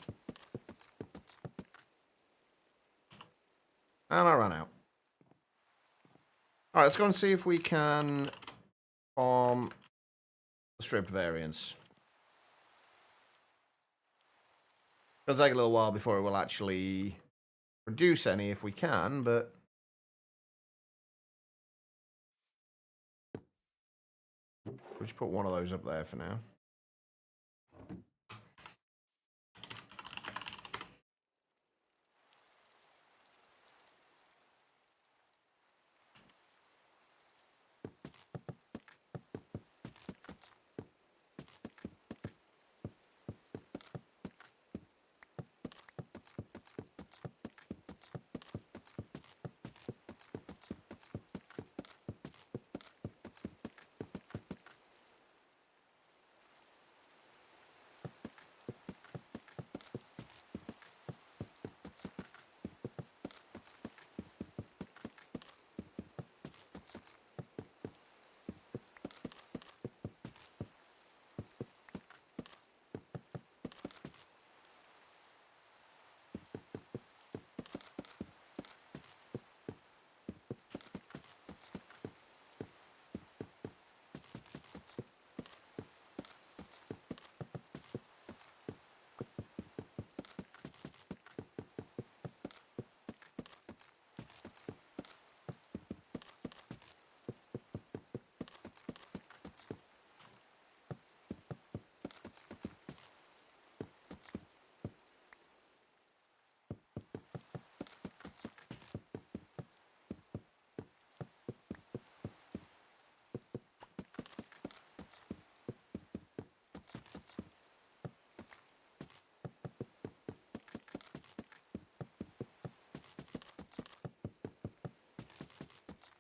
And I ran out. Alright, let's go and see if we can farm the stripped variants. It'll take a little while before it will actually produce any if we can, but... we'll just put one of those up there for now.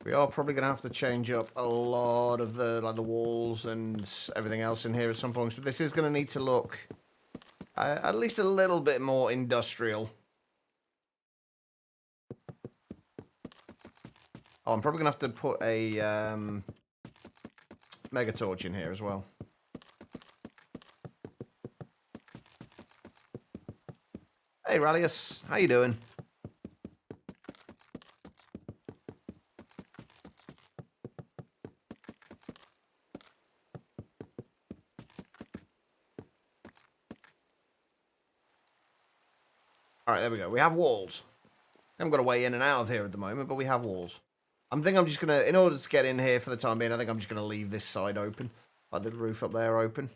We are probably going to have to change up a lot of the walls and everything else in here at some point. But this is going to need to look at least a little bit more industrial. Oh, I'm probably going to have to put a mega torch in here as well. Hey, Rallius. How you doing? Alright, there we go. We have walls. I haven't got a way in and out of here at the moment, but we have walls. I think I'm just going to, in order to get in here for the time being, I think I'm just going to leave this side open. Like the roof up there open.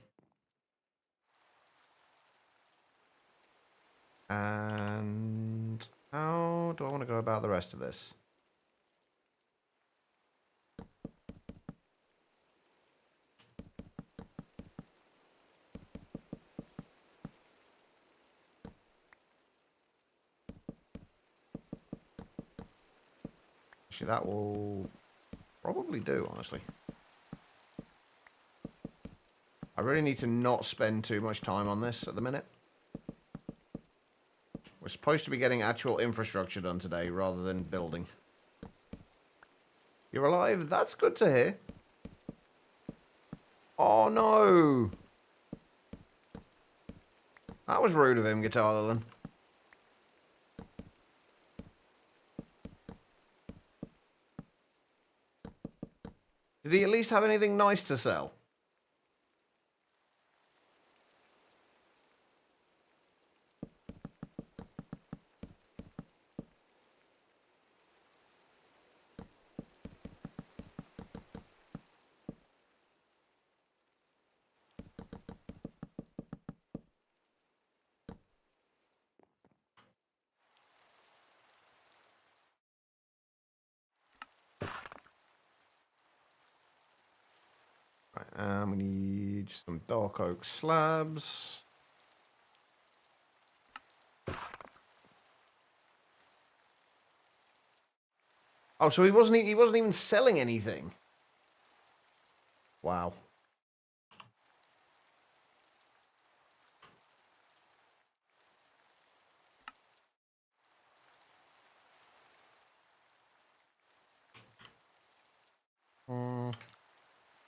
And how do I want to go about the rest of this? Actually, that will probably do, honestly. I really need to not spend too much time on this at the minute. We're supposed to be getting actual infrastructure done today rather than building. You're alive? That's good to hear. Oh, no. That was rude of him, Guitar Lilin. Did he at least have anything nice to sell? Right, we need some dark oak slabs. Oh, so he wasn't even selling anything. Wow.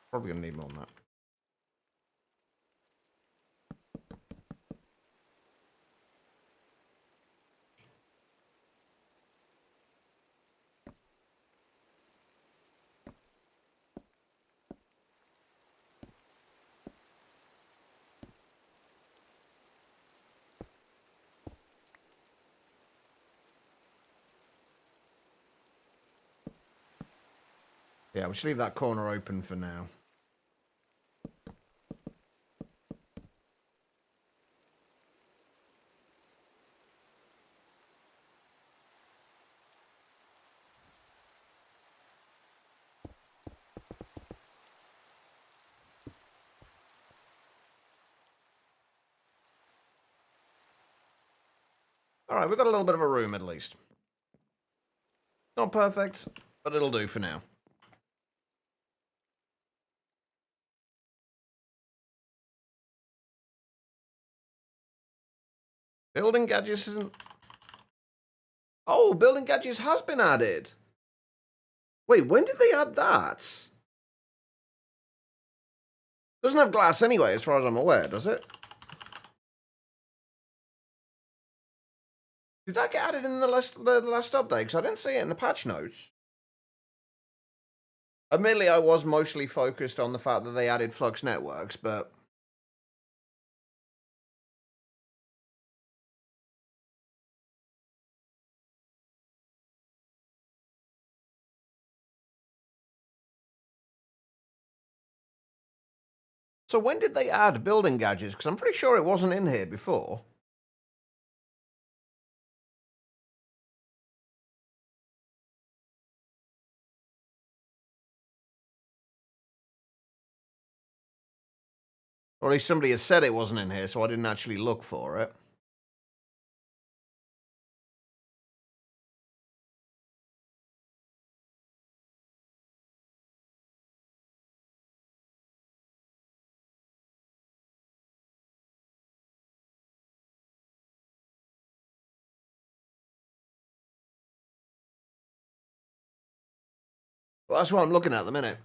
Probably gonna need more than that. Yeah, we should leave that corner open for now. Alright, we've got a little bit of a room at least. Not perfect, but it'll do for now. Building gadgets isn't... Oh, building gadgets has been added. Wait, when did they add that? Doesn't have glass anyway, as far as I'm aware, does it? Did that get added in the last update? Because I didn't see it in the patch notes. Admittedly, I was mostly focused on the fact that they added Flux Networks, but... So when did they add building gadgets? Because I'm pretty sure it wasn't in here before. Or at least somebody has said it wasn't in here, so I didn't actually look for it. Well, that's what I'm looking at the minute.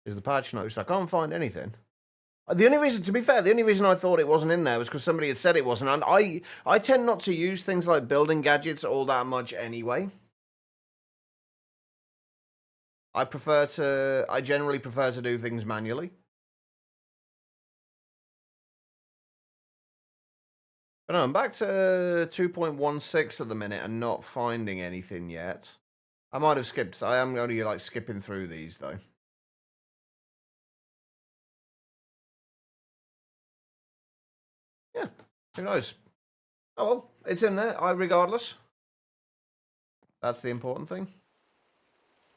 Is the patch notes. I can't find anything. The only reason, to be fair, the only reason I thought it wasn't in there was because somebody had said it wasn't. And I tend not to use things like building gadgets all that much anyway. I generally prefer to do things manually. But no, I'm back to 2.16 at the minute and not finding anything yet. I might have skipped. I am only like skipping through these though. Yeah, who knows? Oh well, it's in there. Regardless. That's the important thing.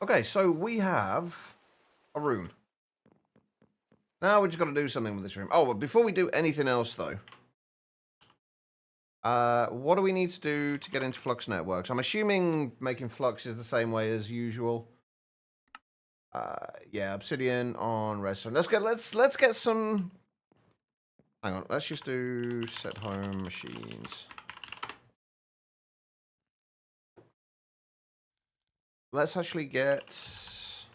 Okay, so we have a room. Now we just got to do something with this room. Oh, but before we do anything else though, what do we need to do to get into Flux Networks? I'm assuming making Flux is the same way as usual. Yeah, Obsidian on Redstone. Let's get some. Hang on, let's just do set home machines. Let's actually get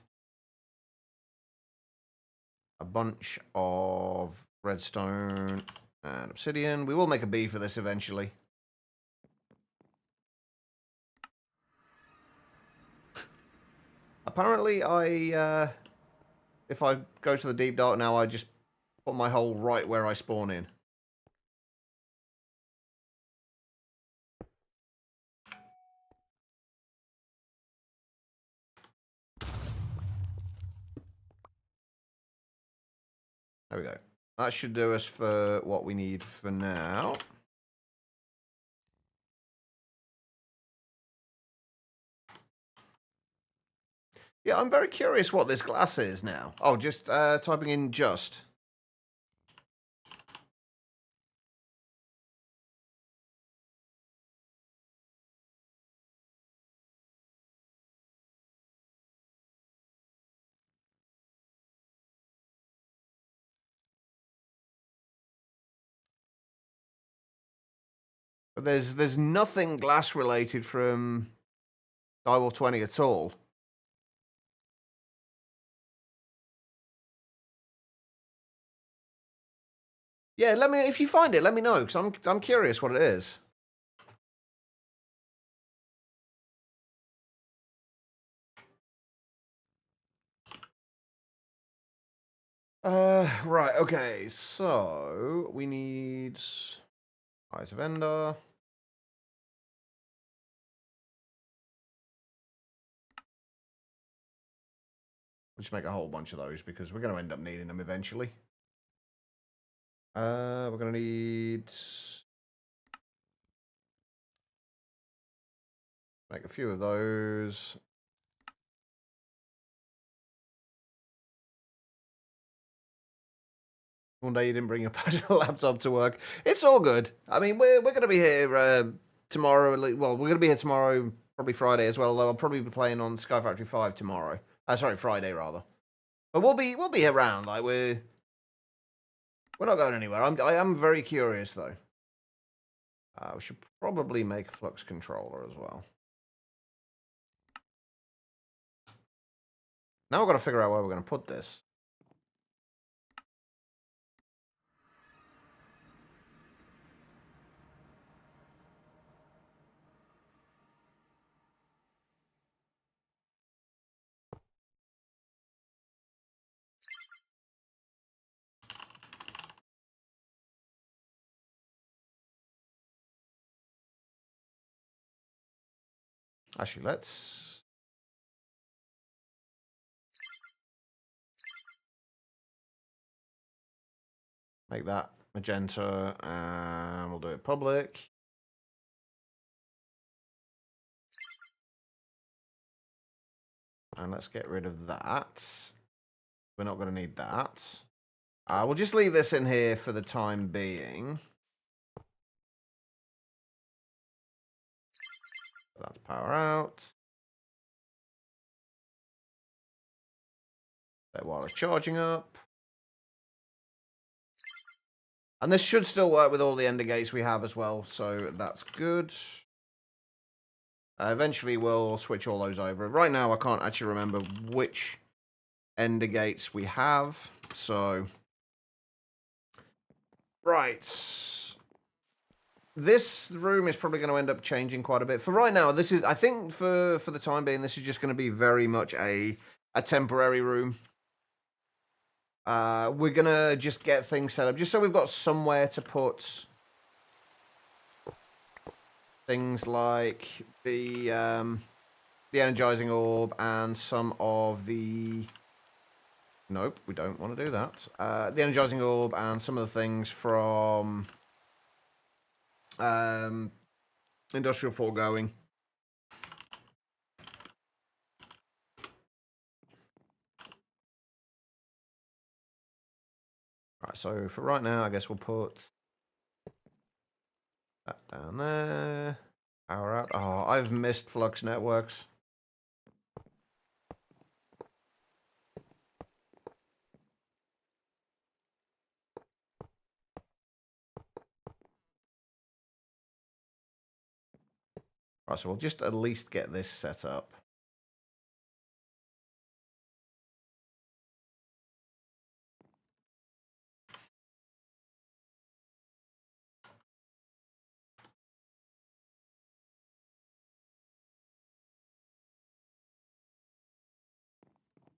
a bunch of redstone and obsidian. We will make a bee for this eventually. Apparently, if I go to the deep dark now, I just put my hole right where I spawn in. There we go. That should do us for what we need for now. Yeah, I'm very curious what this glass is now. Oh, just typing in just. But there's nothing glass related from Direwolf 20 at all. Yeah, if you find it, let me know, because I'm curious what it is. Right, okay, so we need Eyes of Ender. We'll just make a whole bunch of those because we're going to end up needing them eventually. We're going to need make a few of those. One day you didn't bring your personal laptop to work. It's all good. I mean, we're going to be here tomorrow. Well, we're going to be here tomorrow, probably Friday as well. Although I'll probably be playing on Sky Factory 5 tomorrow. Sorry, Friday rather. But we'll be around. Like we're not going anywhere. I am very curious though. We should probably make a flux controller as well. Now we've got to figure out where we're going to put this. Actually, let's make that magenta, and we'll do it public. And let's get rid of that. We're not going to need that. We'll just leave this in here for the time being. That's power out. That while it's charging up. And this should still work with all the ender gates we have as well, so that's good. Eventually we'll switch all those over. Right now I can't actually remember which ender gates we have, so... Right. This room is probably going to end up changing quite a bit. For right now, this is, I think for the time being, this is just going to be very much a temporary room. We're going to just get things set up, just so we've got somewhere to put things like the energizing orb and some of the... Nope, we don't want to do that. The energizing orb and some of the things from industrial foregoing. Right, so for right now, I guess we'll put that down there. Power out. Oh, I've missed Flux Networks. Right, so we'll just at least get this set up.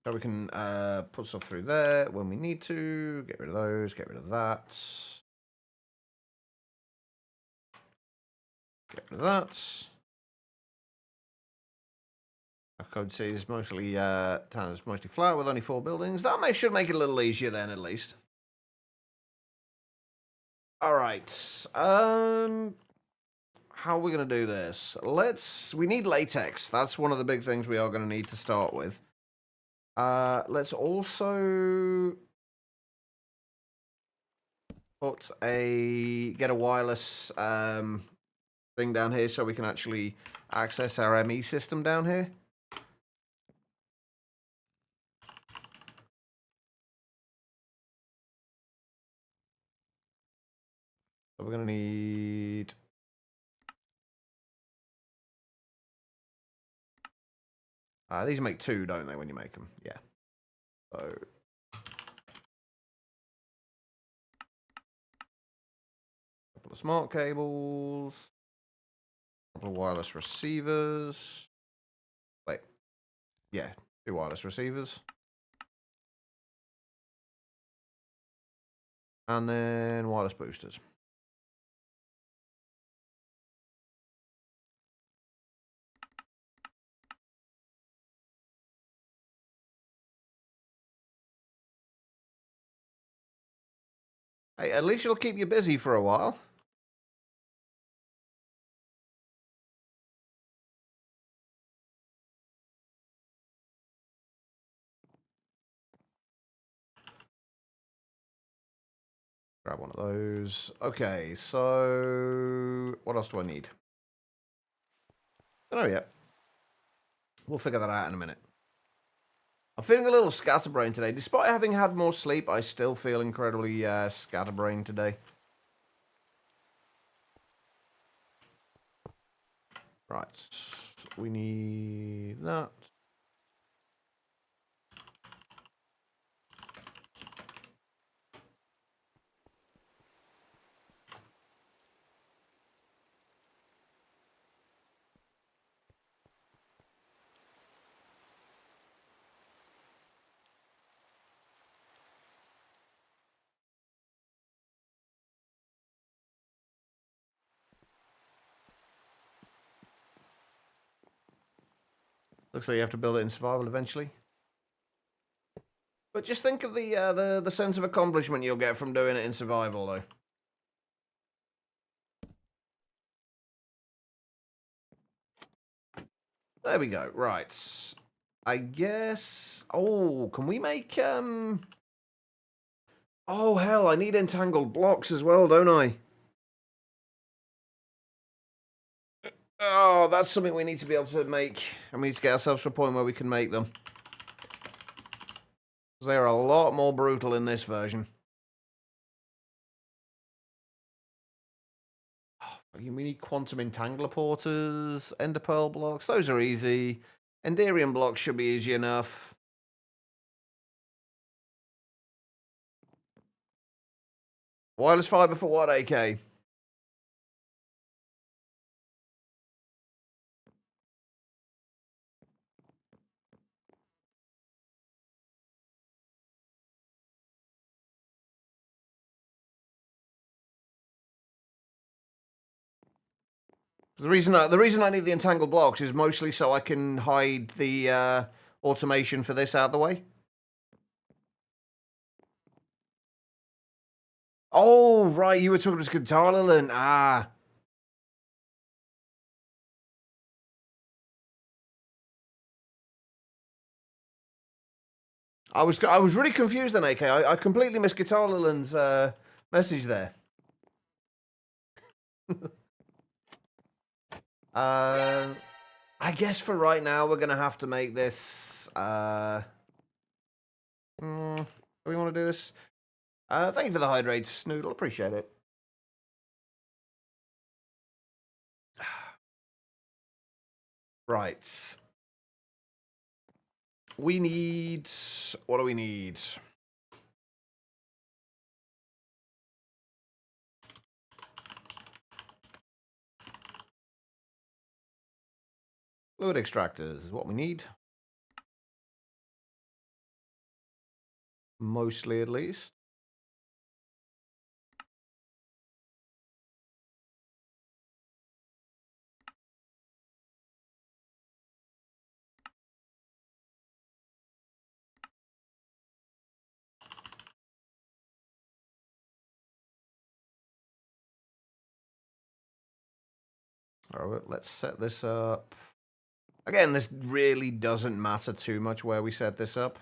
So we can put stuff through there when we need to. Get rid of those, get rid of that. Get rid of that. Our code says mostly town is mostly flat with only 4 buildings. That should make it a little easier then, at least. All right. How are we gonna do this? We need latex. That's one of the big things we are gonna need to start with. Let's also get a wireless thing down here so we can actually access our ME system down here. So we're gonna need these make 2, don't they, when you make them? Yeah. So couple of smart cables, couple of wireless receivers. Wait. Yeah, 2 wireless receivers. And then wireless boosters. Hey, at least it'll keep you busy for a while. Grab one of those. Okay, so what else do I need? I don't know yet. We'll figure that out in a minute. I'm feeling a little scatterbrained today. Despite having had more sleep, I still feel incredibly scatterbrained today. Right. We need that. Looks like you have to build it in survival eventually. But just think of the sense of accomplishment you'll get from doing it in survival, though. There we go. Right. I guess... Oh, can we make... Oh, hell, I need entangled blocks as well, don't I? Oh, that's something we need to be able to make. And we need to get ourselves to a point where we can make them. Because they are a lot more brutal in this version. We need quantum entangler porters, ender pearl blocks. Those are easy. Enderium blocks should be easy enough. Wireless fiber for what, AK? The reason I need the entangled blocks is mostly so I can hide the automation for this out of the way. Oh, right, you were talking to Guitar Lilin. Ah. I was really confused then, AK. I completely missed Guitar Lilin's message there. I guess for right now we're gonna have to make this. Do we want to do this? Thank you for the hydrates, Noodle. Appreciate it. Right. We need. What do we need? Fluid extractors is what we need. Mostly, at least. All right, let's set this up. Again, this really doesn't matter too much where we set this up.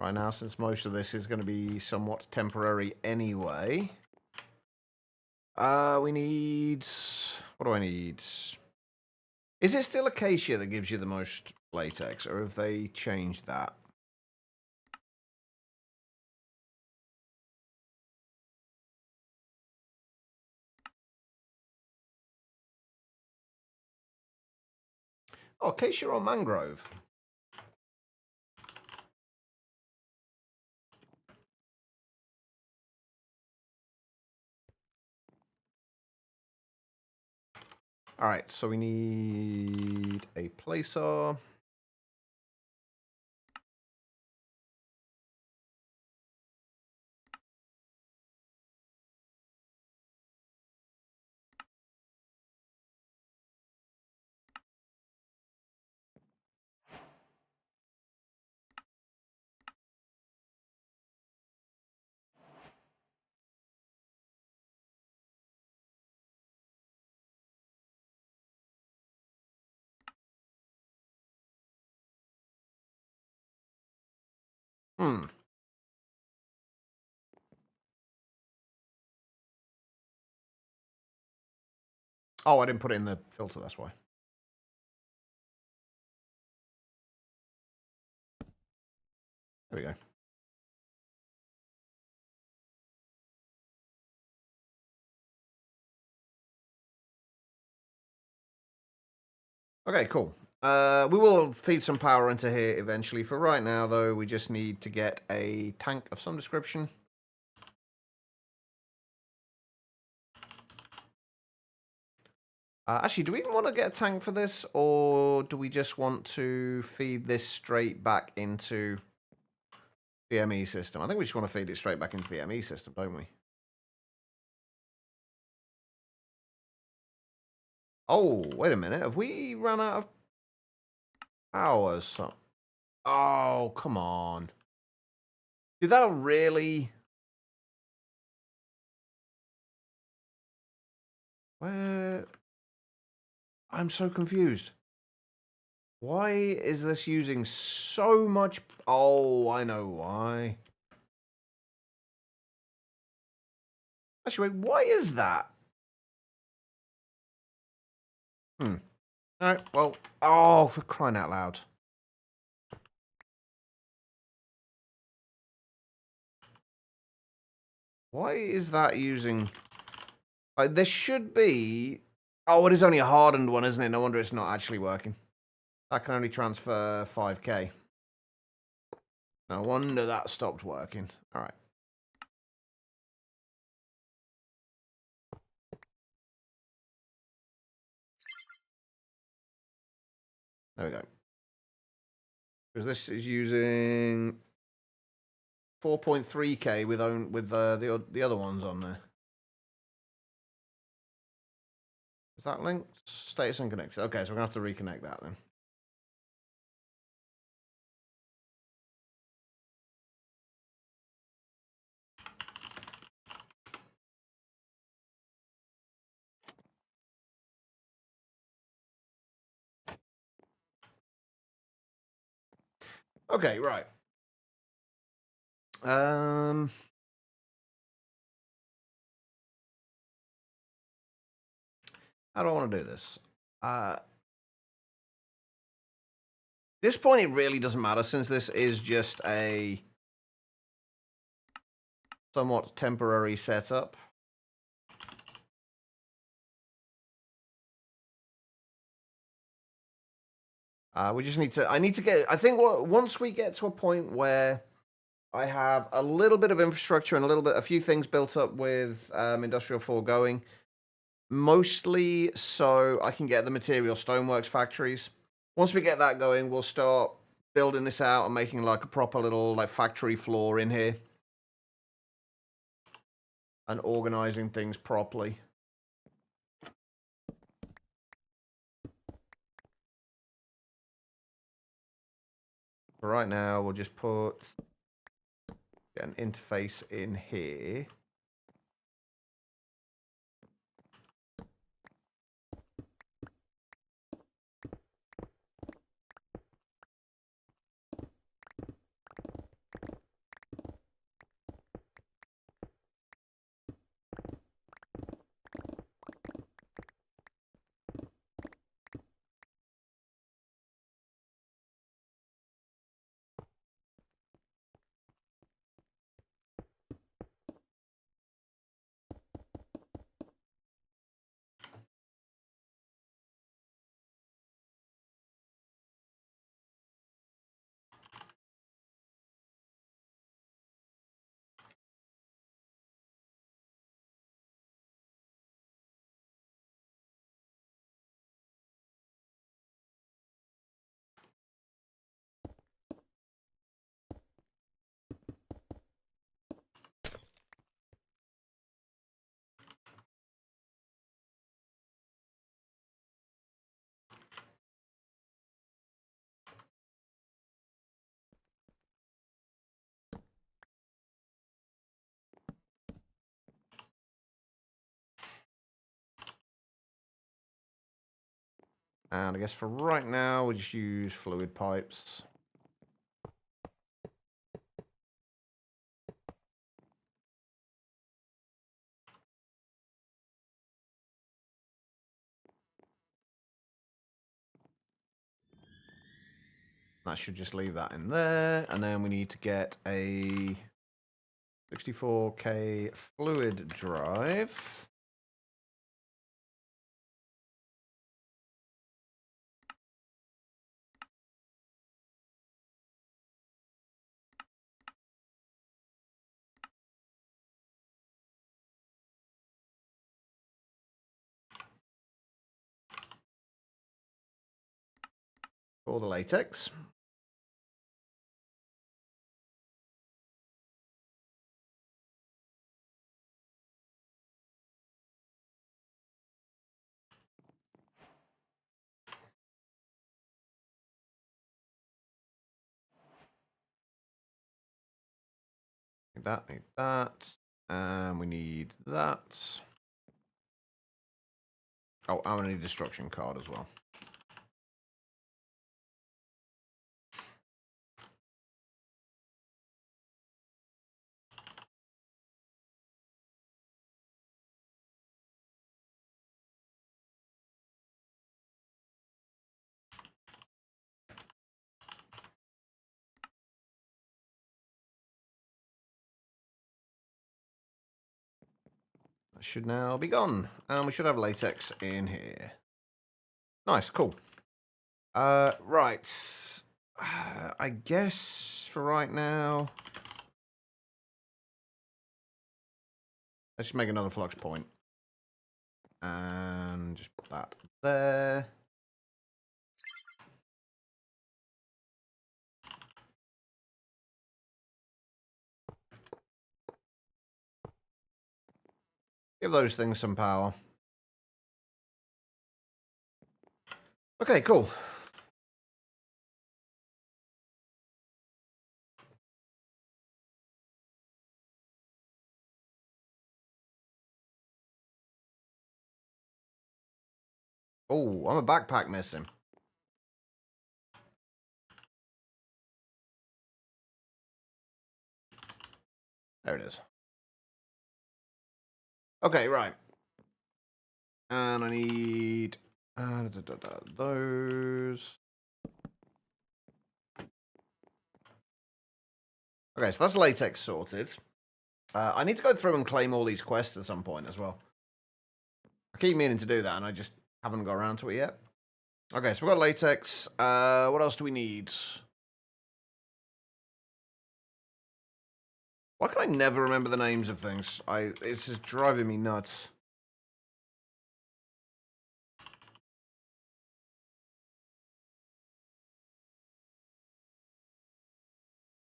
Right now, since most of this is going to be somewhat temporary anyway, we need... What do I need? Is it still acacia that gives you the most latex, or have they changed that? Oh, acacia or mangrove? Alright, so we need a placer. Oh, I didn't put it in the filter, that's why. There we go. Okay, cool. We will feed some power into here eventually. For right now, though, we just need to get a tank of some description. Actually, do we even want to get a tank for this, or do we just want to feed this straight back into the ME system? I think we just want to feed it straight back into the ME system, don't we? Oh, wait a minute. Have we run out of hours? Oh, come on. Did that really... Where... I'm so confused. Why is this using so much... Oh, I know why. Actually, wait, why is that? Alright, well... Oh, for crying out loud. Why is that using... there should be... Oh, it is only a hardened one, isn't it? No wonder it's not actually working. That can only transfer 5k. No wonder that stopped working. Alright. There we go. Because this is using 4.3K with the other ones on there. Is that linked? Status unconnected. Okay, so we're gonna have to reconnect that then. Okay, right. How do I want to do this? This point, it really doesn't matter since this is just a somewhat temporary setup. We just need to. I need to get. I think once we get to a point where I have a little bit of infrastructure and a few things built up with Industrial 4 going, mostly so I can get the material stoneworks factories. Once we get that going, we'll start building this out and making like a proper little like factory floor in here and organizing things properly. For right now, we'll just put an interface in here. And I guess for right now, we'll just use fluid pipes. That should just leave that in there. And then we need to get a 64K fluid drive. For the latex. Need that. And we need that. Oh, and we need a destruction card as well. That should now be gone. And we should have latex in here. Nice, cool. Right. I guess for right now, let's just make another flux point. And just put that there. Give those things some power. Okay, cool. Oh, I'm a backpack missing. There it is. Okay, right. And I need those. Okay, so that's latex sorted. I need to go through and claim all these quests at some point as well. I keep meaning to do that, and I just haven't got around to it yet. Okay, so we've got latex. What else do we need? Why can I never remember the names of things? It's just driving me nuts.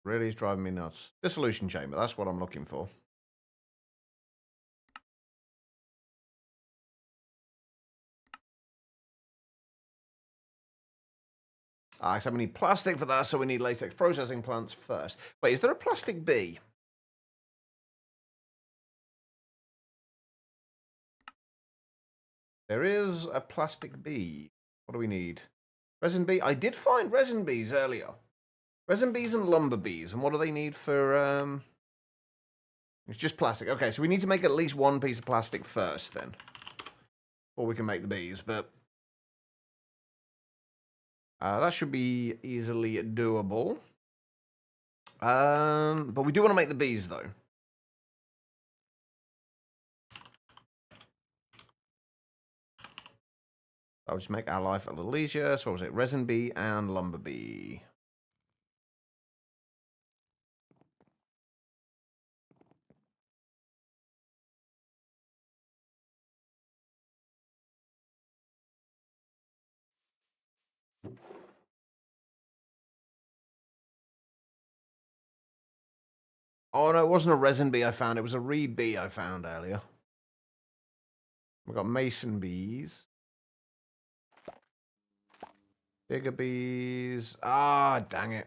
Really is driving me nuts. Dissolution chamber, that's what I'm looking for. Except we need plastic for that, so we need latex processing plants first. Wait, is there a plastic bee? There is a plastic bee. What do we need? Resin bee? I did find resin bees earlier. Resin bees and lumber bees. And what do they need for, It's just plastic. Okay, so we need to make at least one piece of plastic first, then. Before we can make the bees, but... that should be easily doable. But we do want to make the bees, though. I'll just make our life a little easier. So what was it? Resin bee and lumber bee. Oh, no, it wasn't a resin bee I found. It was a reed bee I found earlier. We've got mason bees. Digger bees. Ah, dang it.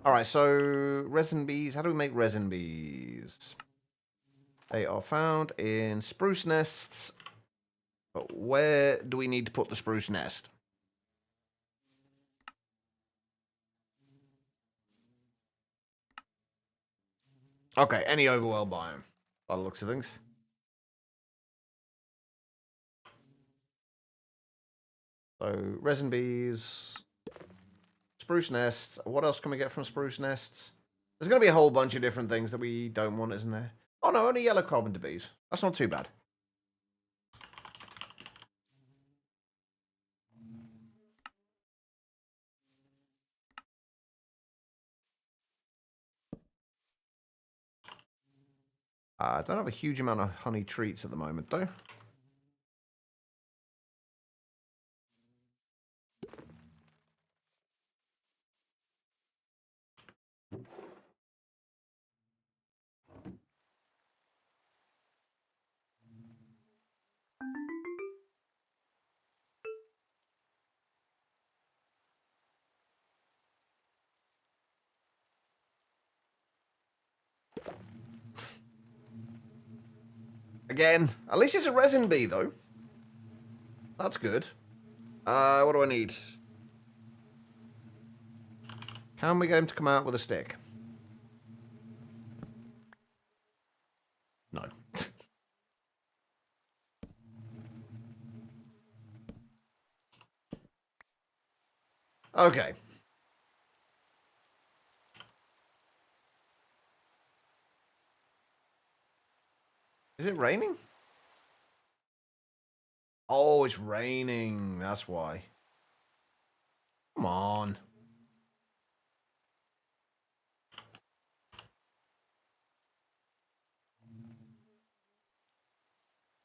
Alright, so resin bees. How do we make resin bees? They are found in spruce nests. But where do we need to put the spruce nest? Okay, any overworld biome, by the looks of things. So, resin bees, spruce nests. What else can we get from spruce nests? There's going to be a whole bunch of different things that we don't want, isn't there? Oh no, only yellow carpenter bees. That's not too bad. I don't have a huge amount of honey treats at the moment, though. Again, at least it's a resin bee, though. That's good. What do I need? Can we get him to come out with a stick? No. Okay. Is it raining? Oh, it's raining. That's why. Come on.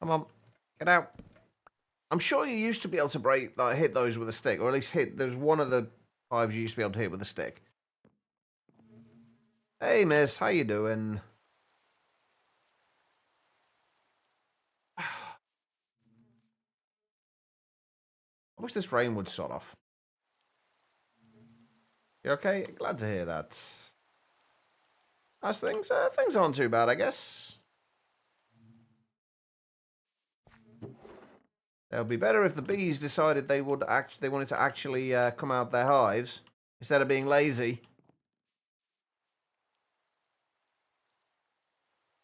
Come on. Get out. I'm sure you used to be able to hit those with a stick, or at least there's one of the hives you used to be able to hit with a stick. Hey, miss, how you doing? I wish this rain would sod off. You okay? Glad to hear that. How's things? Things aren't too bad, I guess. It'll be better if the bees decided they wanted to actually come out their hives instead of being lazy.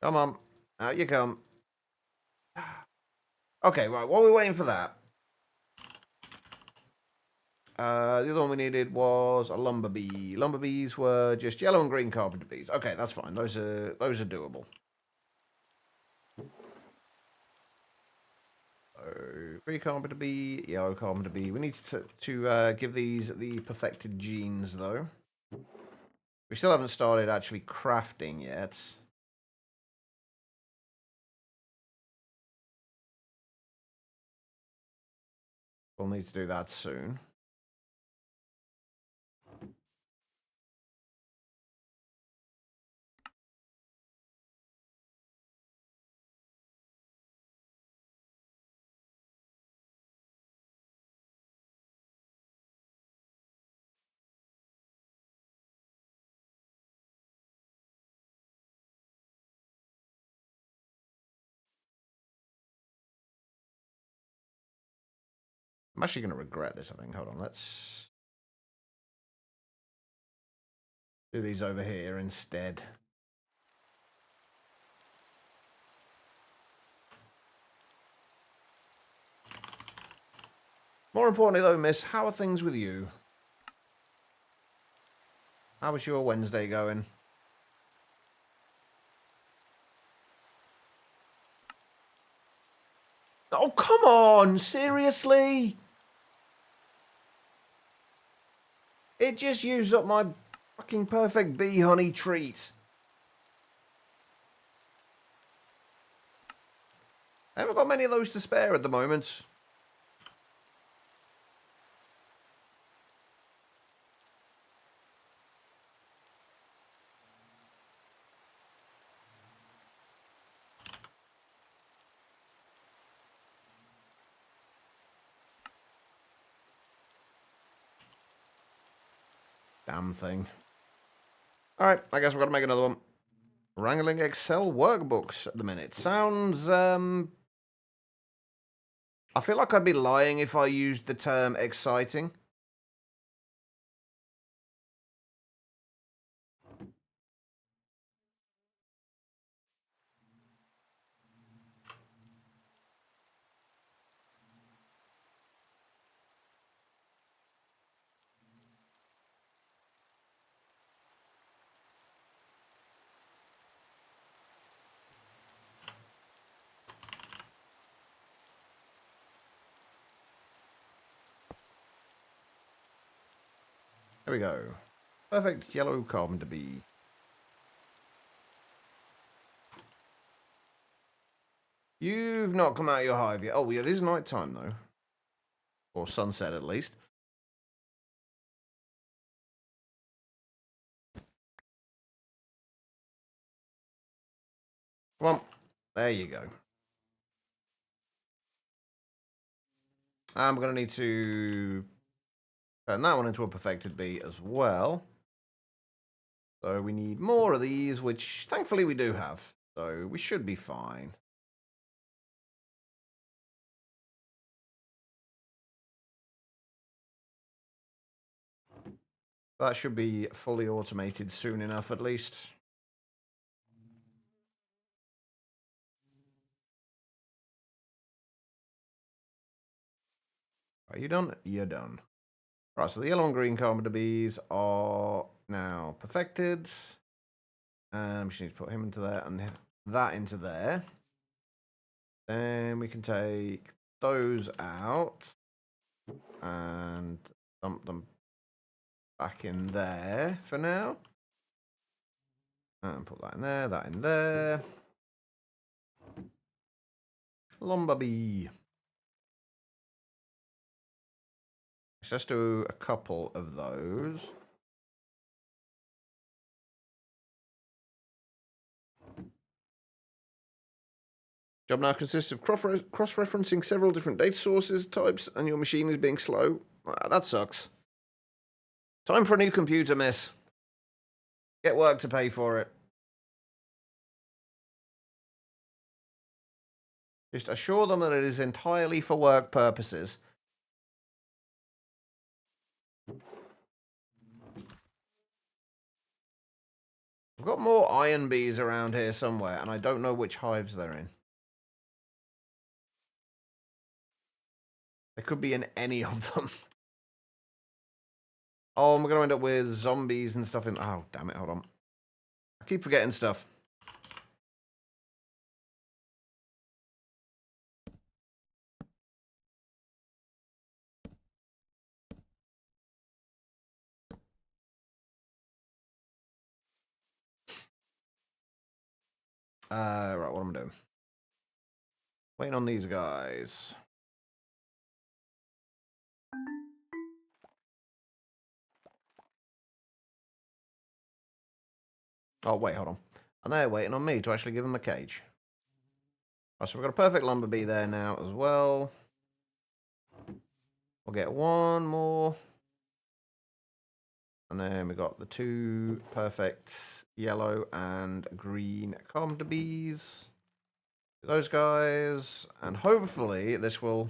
Come on, out you come. Okay, right. While we're waiting for that, the other one we needed was a lumber bee. Lumber bees were just yellow and green carpenter bees. Okay, that's fine. Those are doable. Green carpenter bee, yellow carpenter bee. We need to give these the perfected genes, though. We still haven't started actually crafting yet. We'll need to do that soon. I'm actually going to regret this, I think. Hold on, let's do these over here instead. More importantly, though, miss, how are things with you? How was your Wednesday going? Oh, come on! Seriously? It just used up my fucking perfect bee honey treat. I haven't got many of those to spare at the moment. Damn thing. Alright, I guess we've got to make another one. Wrangling Excel workbooks at the minute. Sounds, I feel like I'd be lying if I used the term exciting. There we go. Perfect yellow carpenter bee. You've not come out of your hive yet. Oh, yeah, it is night time, though. Or sunset, at least. Come on. There you go. And we're going to need to turn that one into a perfected bee as well. So we need more of these, which thankfully we do have. So we should be fine. That should be fully automated soon enough, at least. Are you done? You're done. Right, so the yellow and green carpenter bees are now perfected. We just need to put him into there and that into there. Then we can take those out and dump them back in there for now. And put that in there, that in there. Lumber bee. Let's just do a couple of those. Job now consists of cross-referencing several different data sources, types, and your machine is being slow. That sucks. Time for a new computer, miss. Get work to pay for it. Just assure them that it is entirely for work purposes. I've got more iron bees around here somewhere, and I don't know which hives they're in. They could be in any of them. Oh, we're going to end up with zombies and stuff in... Oh, damn it, hold on. I keep forgetting stuff. Right, what am I doing? Waiting on these guys. Oh, wait, hold on. And they're waiting on me to actually give them a cage. Oh, so we've got a perfect lumber bee there now as well. We'll get one more. And then we got the two perfect yellow and green commoner bees. Those guys. And hopefully this will...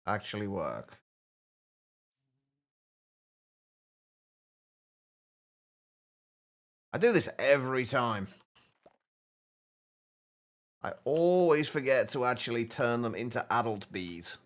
actually work. I do this every time. I always forget to actually turn them into adult bees.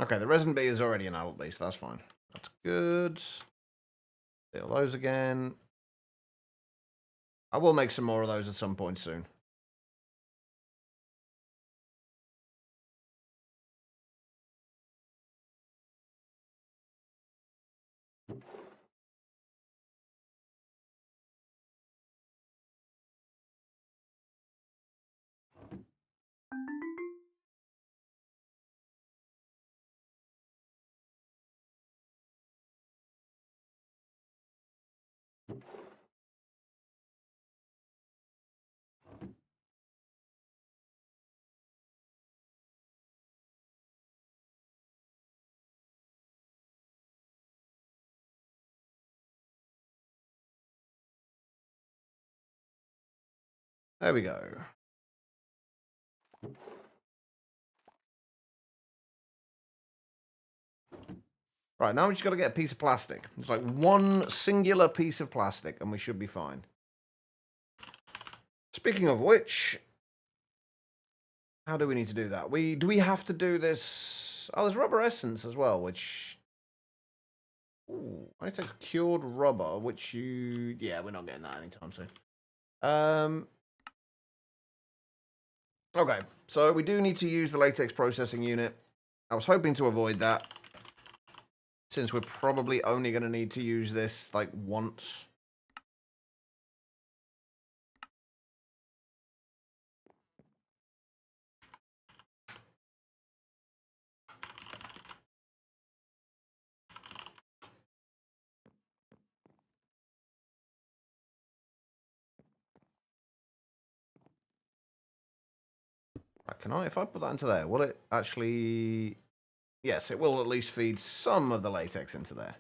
Okay, the resin bee is already an adult bee, so that's fine. That's good. Deal those again. I will make some more of those at some point soon. There we go. Right, now we just got to get a piece of plastic. It's like one singular piece of plastic, and we should be fine. Speaking of which, how do we need to do that? Do we have to do this? Oh, there's rubber essence as well, which... Ooh, I need to take cured rubber, which you... Yeah, we're not getting that anytime soon. Okay, so we do need to use the latex processing unit. I was hoping to avoid that, since we're probably only going to need to use this, like, once. Right, can I, if I put that into there, will it actually... Yes, it will at least feed some of the latex into there.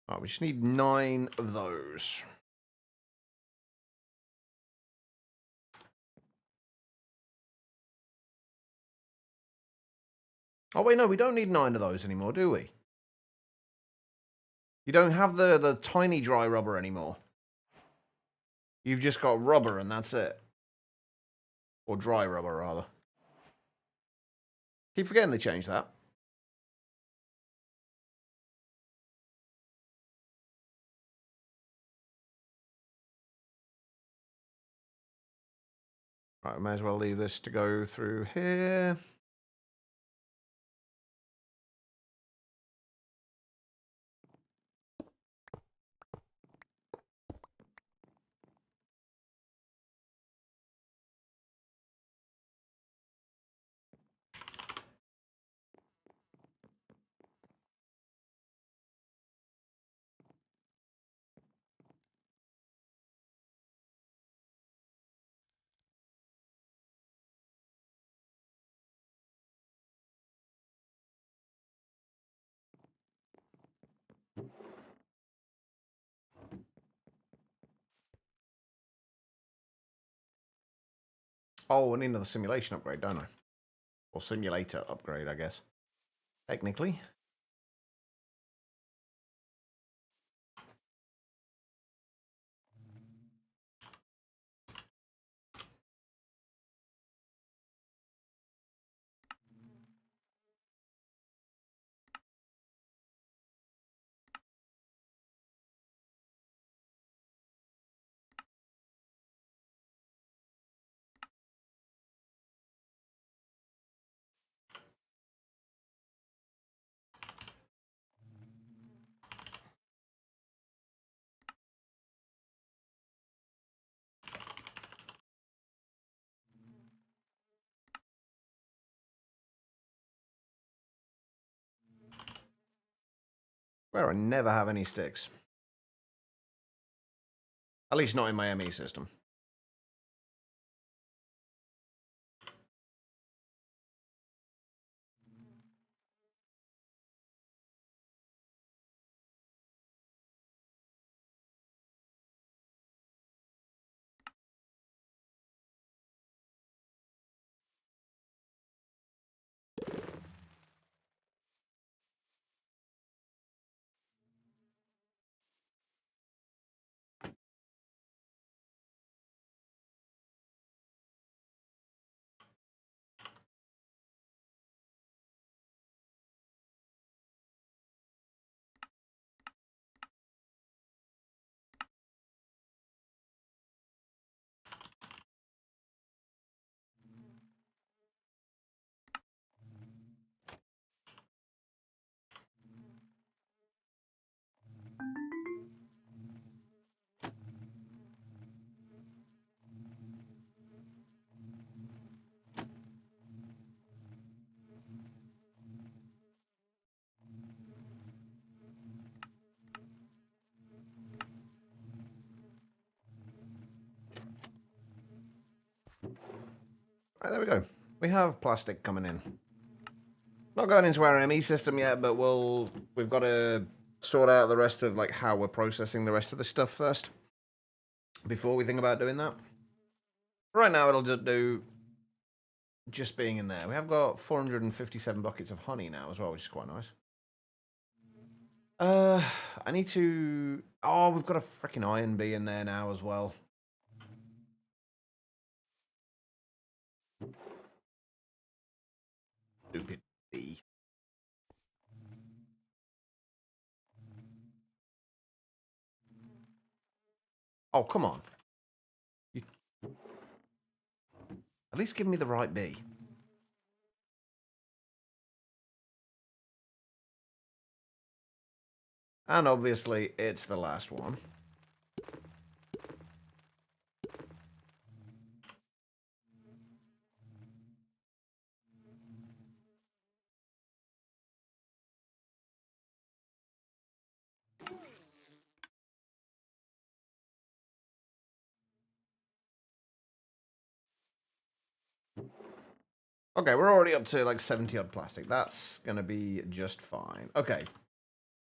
Alright, we just need 9 of those. Oh, wait, no, we don't need 9 of those anymore, do we? You don't have the tiny dry rubber anymore. You've just got rubber and that's it. Or dry rubber, rather. Keep forgetting they changed that. Right, we may as well leave this to go through here. Oh, I need another simulation upgrade, don't I? Or simulator upgrade, I guess. Technically. Where I never have any sticks. At least not in my ME system. Right, there we go. We have plastic coming in. Not going into our ME system yet, but we've got to sort out the rest of like how we're processing the rest of the stuff first before we think about doing that. Right now it'll just do just being in there. We have got 457 buckets of honey now as well, which is quite nice. I need to... Oh, we've got a freaking iron bee in there now as well. Stupid bee. Oh, come on. You... At least give me the right bee. And obviously, it's the last one. Okay, we're already up to like 70 odd plastic. That's going to be just fine. Okay.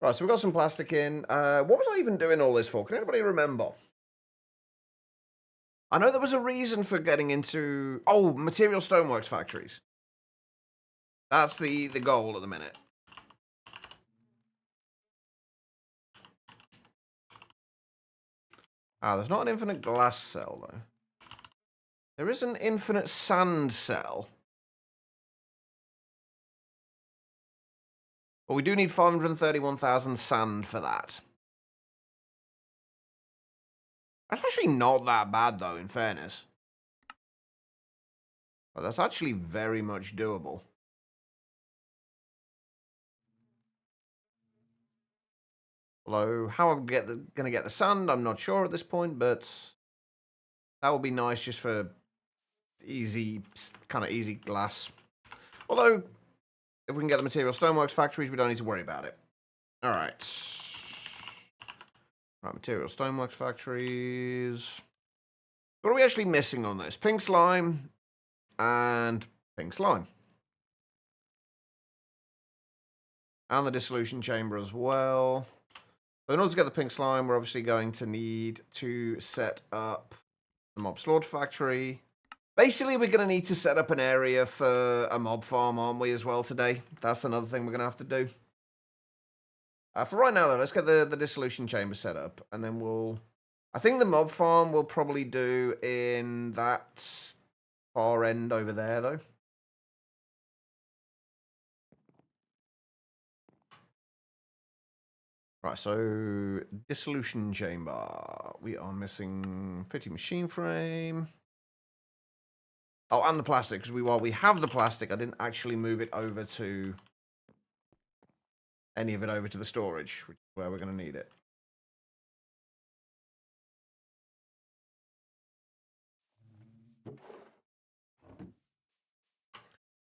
Right, so we've got some plastic in. What was I even doing all this for? Can anybody remember? I know there was a reason for getting into... Oh, material stoneworks factories. That's the goal at the minute. Ah, there's not an infinite glass cell, though. There is an infinite sand cell. But we do need 531,000 sand for that. That's actually not that bad, though, in fairness. But that's actually very much doable. Although, how I'm going to get the sand, I'm not sure at this point, but that would be nice just for kind of easy glass. Although, if we can get the material stoneworks factories, we don't need to worry about it. Alright. Right, material stoneworks factories. What are we actually missing on this? Pink slime and pink slime. And the dissolution chamber as well. So in order to get the pink slime, we're obviously going to need to set up the mob slaughter factory. Basically, we're going to need to set up an area for a mob farm, aren't we, as well today? That's another thing we're going to have to do. For right now, though, let's get the dissolution chamber set up. And then we'll... I think the mob farm we'll probably do in that far end over there, though. Right, so dissolution chamber. We are missing pretty machine frame. Oh, and the plastic, because while we have the plastic, I didn't actually move it over to... any of it over to the storage, which is where we're going to need it.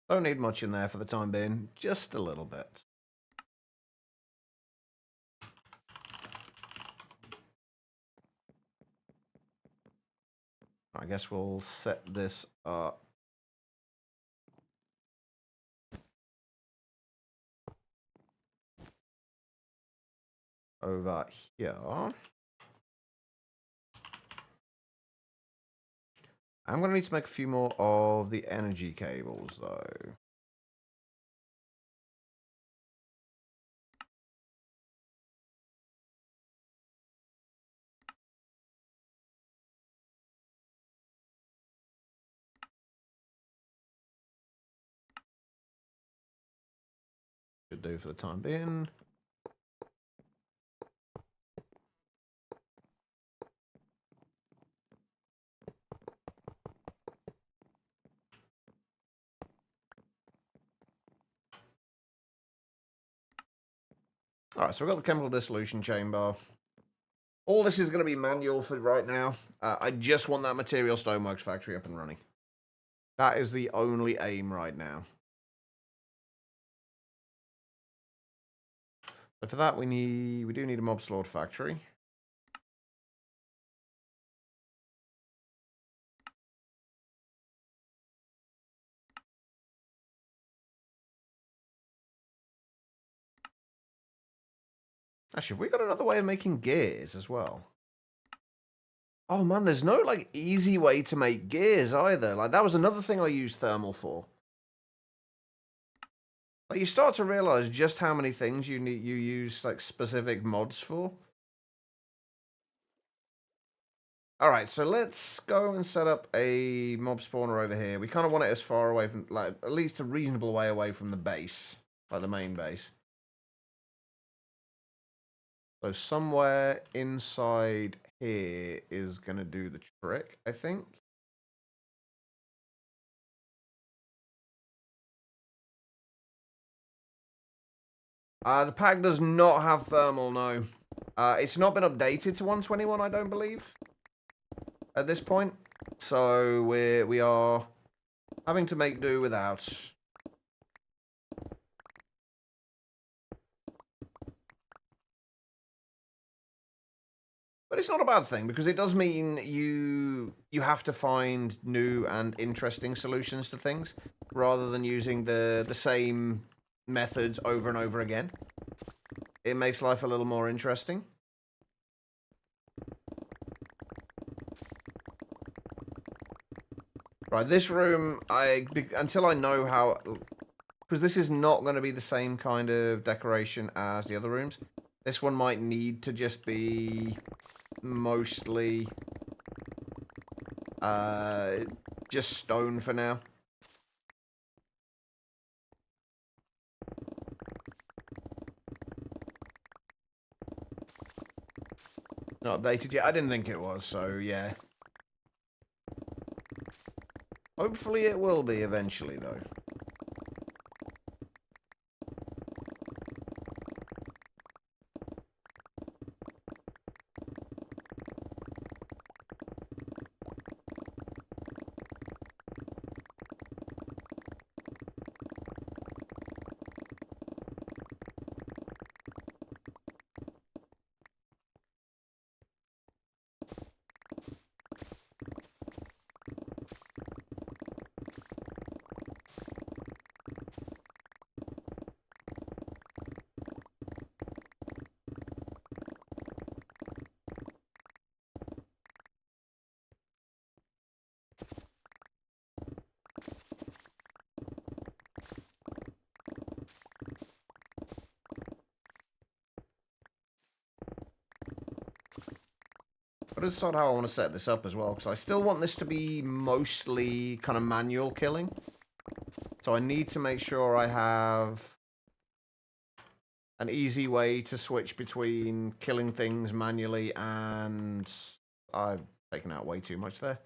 Don't need much in there for the time being, just a little bit. I guess we'll set this up. Over here. I'm going to need to make a few more of the energy cables, though. Should do for the time being. Alright, so we've got the chemical dissolution chamber. All this is going to be manual for right now. I just want that material stoneworks factory up and running. That is the only aim right now. So for that, we do need a mob slaughter factory. Actually, have we got another way of making gears as well? Oh man, there's no like easy way to make gears either. Like that was another thing I used thermal for. Like you start to realize just how many things you use like specific mods for. Alright, so let's go and set up a mob spawner over here. We kind of want it as far away from, like, at least a reasonable way away from the base. Like the main base. So somewhere inside here is going to do the trick, I think. The pack does not have thermal, no. It's not been updated to 121, I don't believe, at this point. So we are having to make do without. But it's not a bad thing, because it does mean you have to find new and interesting solutions to things, rather than using the same methods over and over again. it makes life a little more interesting. Right, this room, until I know how, because this is not going to be the same kind of decoration as the other rooms. This one might need to just be mostly just stone for now. Not updated yet. I didn't think it was, so yeah. Hopefully it will be eventually, though. But decide how I want to set this up as well, because I still want this to be mostly kind of manual killing. So I need to make sure I have an easy way to switch between killing things manually and... I've taken out way too much there.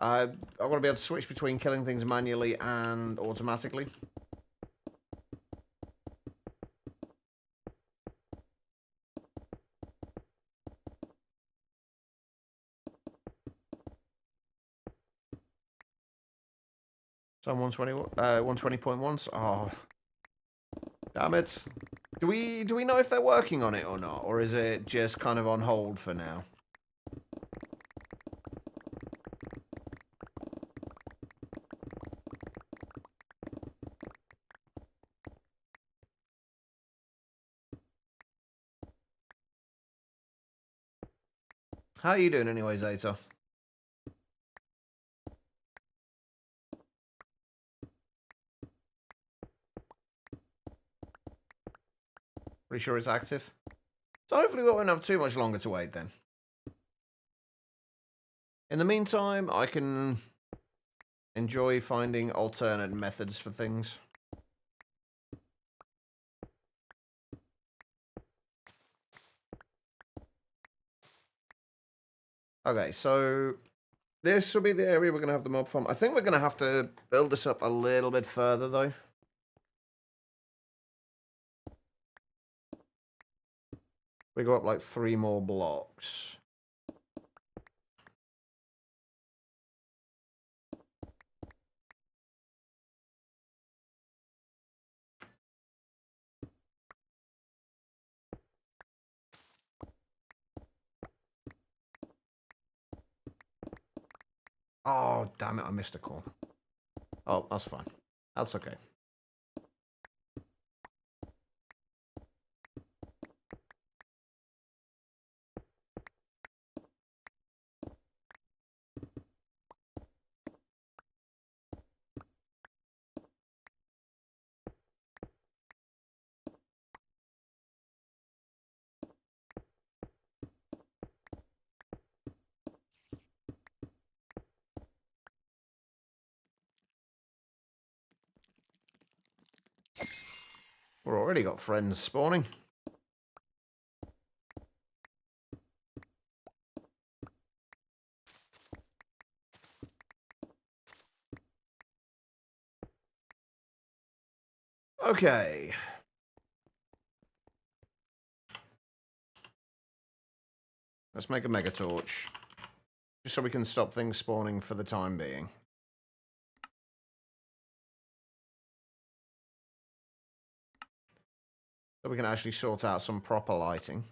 I want to be able to switch between killing things manually and automatically. So I'm 120.1. Oh, damn it. Do we know if they're working on it or not? Or is it just kind of on hold for now? How are you doing anyway, Zeta? Pretty sure it's active. So hopefully we won't have too much longer to wait then. In the meantime, I can enjoy finding alternate methods for things. Okay, so this will be the area we're going to have the mob farm. I think we're going to have to build this up a little bit further, though. We go up like 3 more blocks. Oh, damn it, I missed a corner. Oh, that's fine. That's okay. We've already got friends spawning. Okay. Let's make a mega torch. Just so we can stop things spawning for the time being. So we can actually sort out some proper lighting.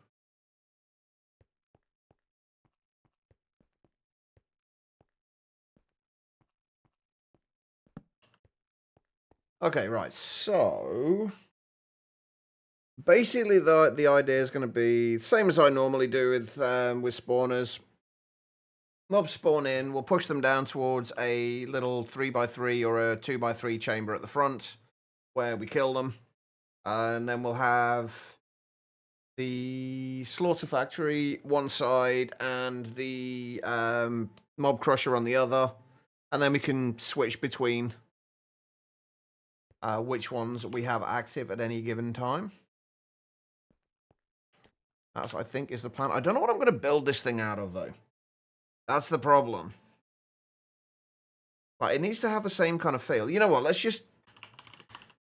Okay, right, so... Basically, the idea is going to be the same as I normally do with spawners. Mobs spawn in, we'll push them down towards a little 3x3 or a 2x3 chamber at the front, where we kill them. And then we'll have the slaughter factory one side and the mob crusher on the other. And then we can switch between which ones we have active at any given time. That's, I think, is the plan. I don't know what I'm going to build this thing out of, though. That's the problem. Like, it needs to have the same kind of feel. You know what? Let's just...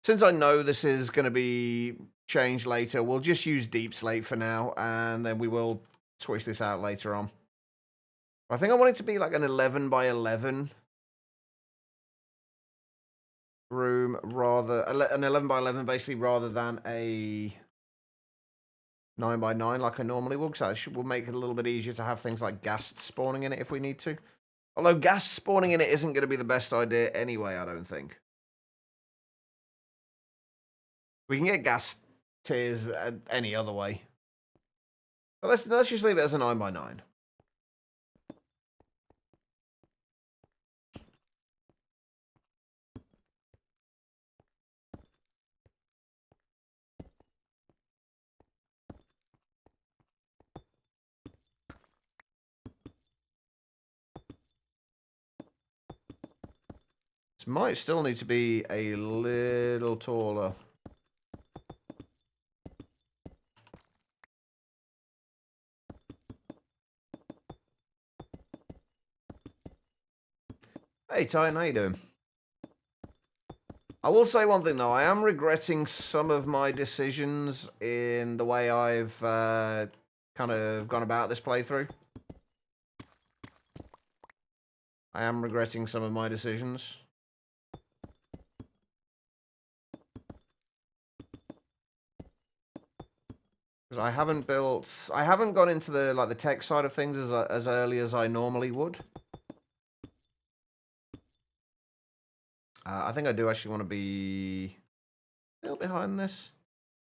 Since I know this is going to be changed later, we'll just use Deep Slate for now, and then we will switch this out later on. I think I want it to be like an 11 by 11 room, rather... An 11 by 11, basically, rather than a 9 by 9 like I normally would, because that will make it a little bit easier to have things like ghast spawning in it if we need to. Although ghast spawning in it isn't going to be the best idea anyway, I don't think. We can get ghast tiers any other way. But let's just leave it as a 9 by 9. This might still need to be a little taller. Hey, Titan, how you doing? I will say one thing, though. I am regretting some of my decisions in the way I've kind of gone about this playthrough. I am regretting some of my decisions. Because I haven't gone into the tech side of things as early as I normally would. I think I do actually want to be a little behind this.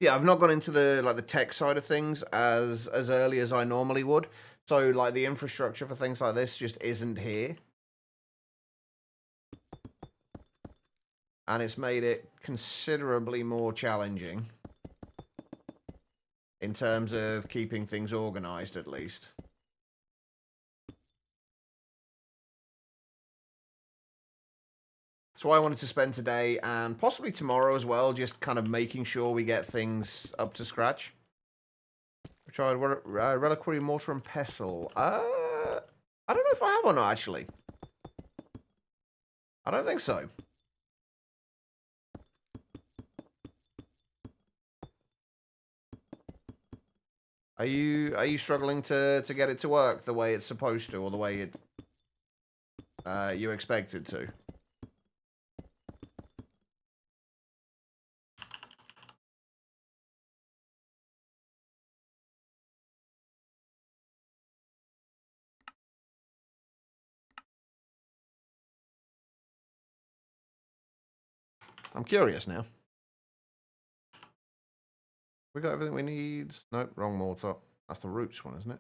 Yeah, I've not gone into the tech side of things as early as I normally would. So like the infrastructure for things like this just isn't here. And it's made it considerably more challenging in terms of keeping things organized, at least. So I wanted to spend today and possibly tomorrow as well, just kind of making sure we get things up to scratch. We tried Reliquary Mortar and Pestle. I don't know if I have or not, actually. I don't think so. Are you struggling to get it to work the way it's supposed to, or the way it you expect it to? I'm curious now. We got everything we need. Nope, wrong mortar. That's the roots one, isn't it?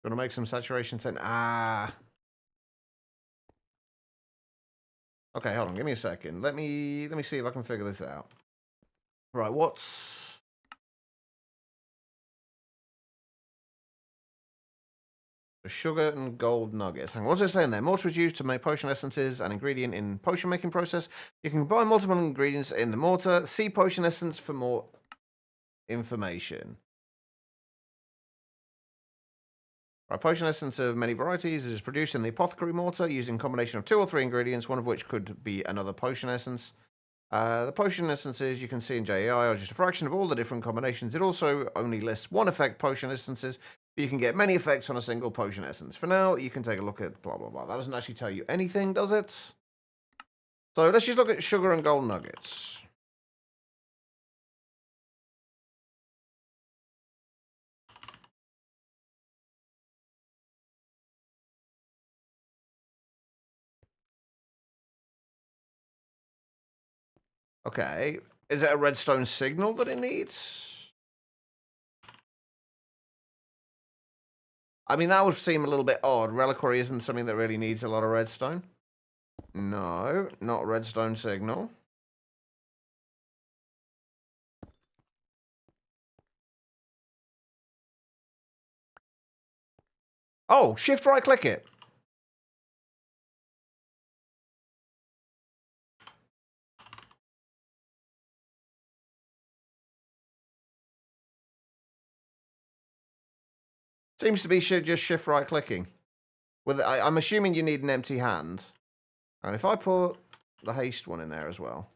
Gonna make some saturation 10. Ah. Okay, hold on. Give me a second. Let me see if I can figure this out. Right, what's... the sugar and gold nuggets. Hang on, what's it saying there? Mortar is used to make potion essences, an ingredient in potion making process. You can combine multiple ingredients in the mortar. See potion essence for more information. Right, potion essence of many varieties is produced in the apothecary mortar using a combination of 2 or 3 ingredients, one of which could be another potion essence. The potion essences you can see in JEI are just a fraction of all the different combinations. It also only lists 1 effect potion essences, but you can get many effects on a single potion essence. For now, you can take a look at blah, blah, blah. That doesn't actually tell you anything, does it? So let's just look at sugar and gold nuggets. Okay. Is it a redstone signal that it needs? I mean, that would seem a little bit odd. Reliquary isn't something that really needs a lot of redstone. No, not redstone signal. Oh, shift right click it. Seems to be just shift right clicking. With I'm assuming you need an empty hand. And if I put the haste one in there as well.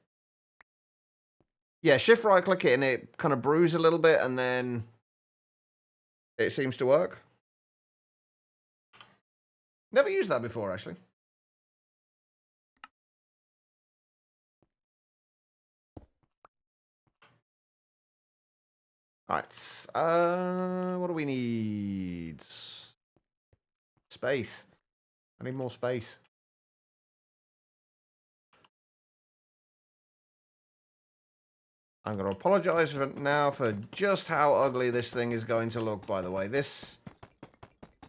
Yeah, shift right click it and it kind of brews a little bit and then it seems to work. Never used that before, actually. Alright. What do we need? Space. I need more space. I'm going to apologize now for just how ugly this thing is going to look, by the way.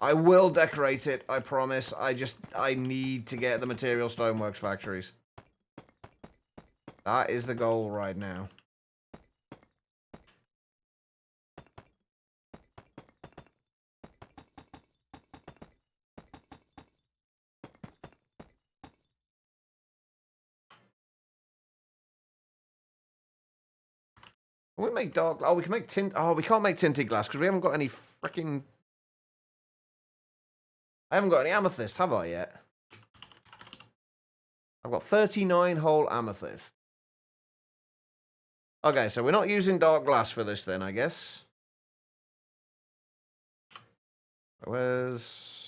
I will decorate it, I promise. I need to get the material stoneworks factories. That is the goal right now. Can we make dark... Oh, we can make tint... Oh, we can't make tinted glass because we haven't got any freaking... I haven't got any amethyst, have I, yet? I've got 39 whole amethyst. Okay, so we're not using dark glass for this then, I guess. Where's...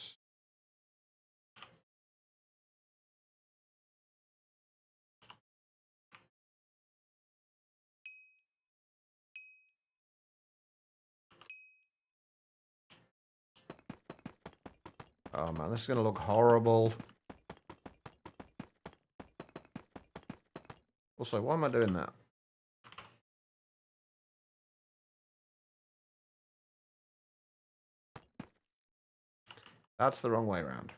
Oh, man, this is going to look horrible. Also, why am I doing that? That's the wrong way around.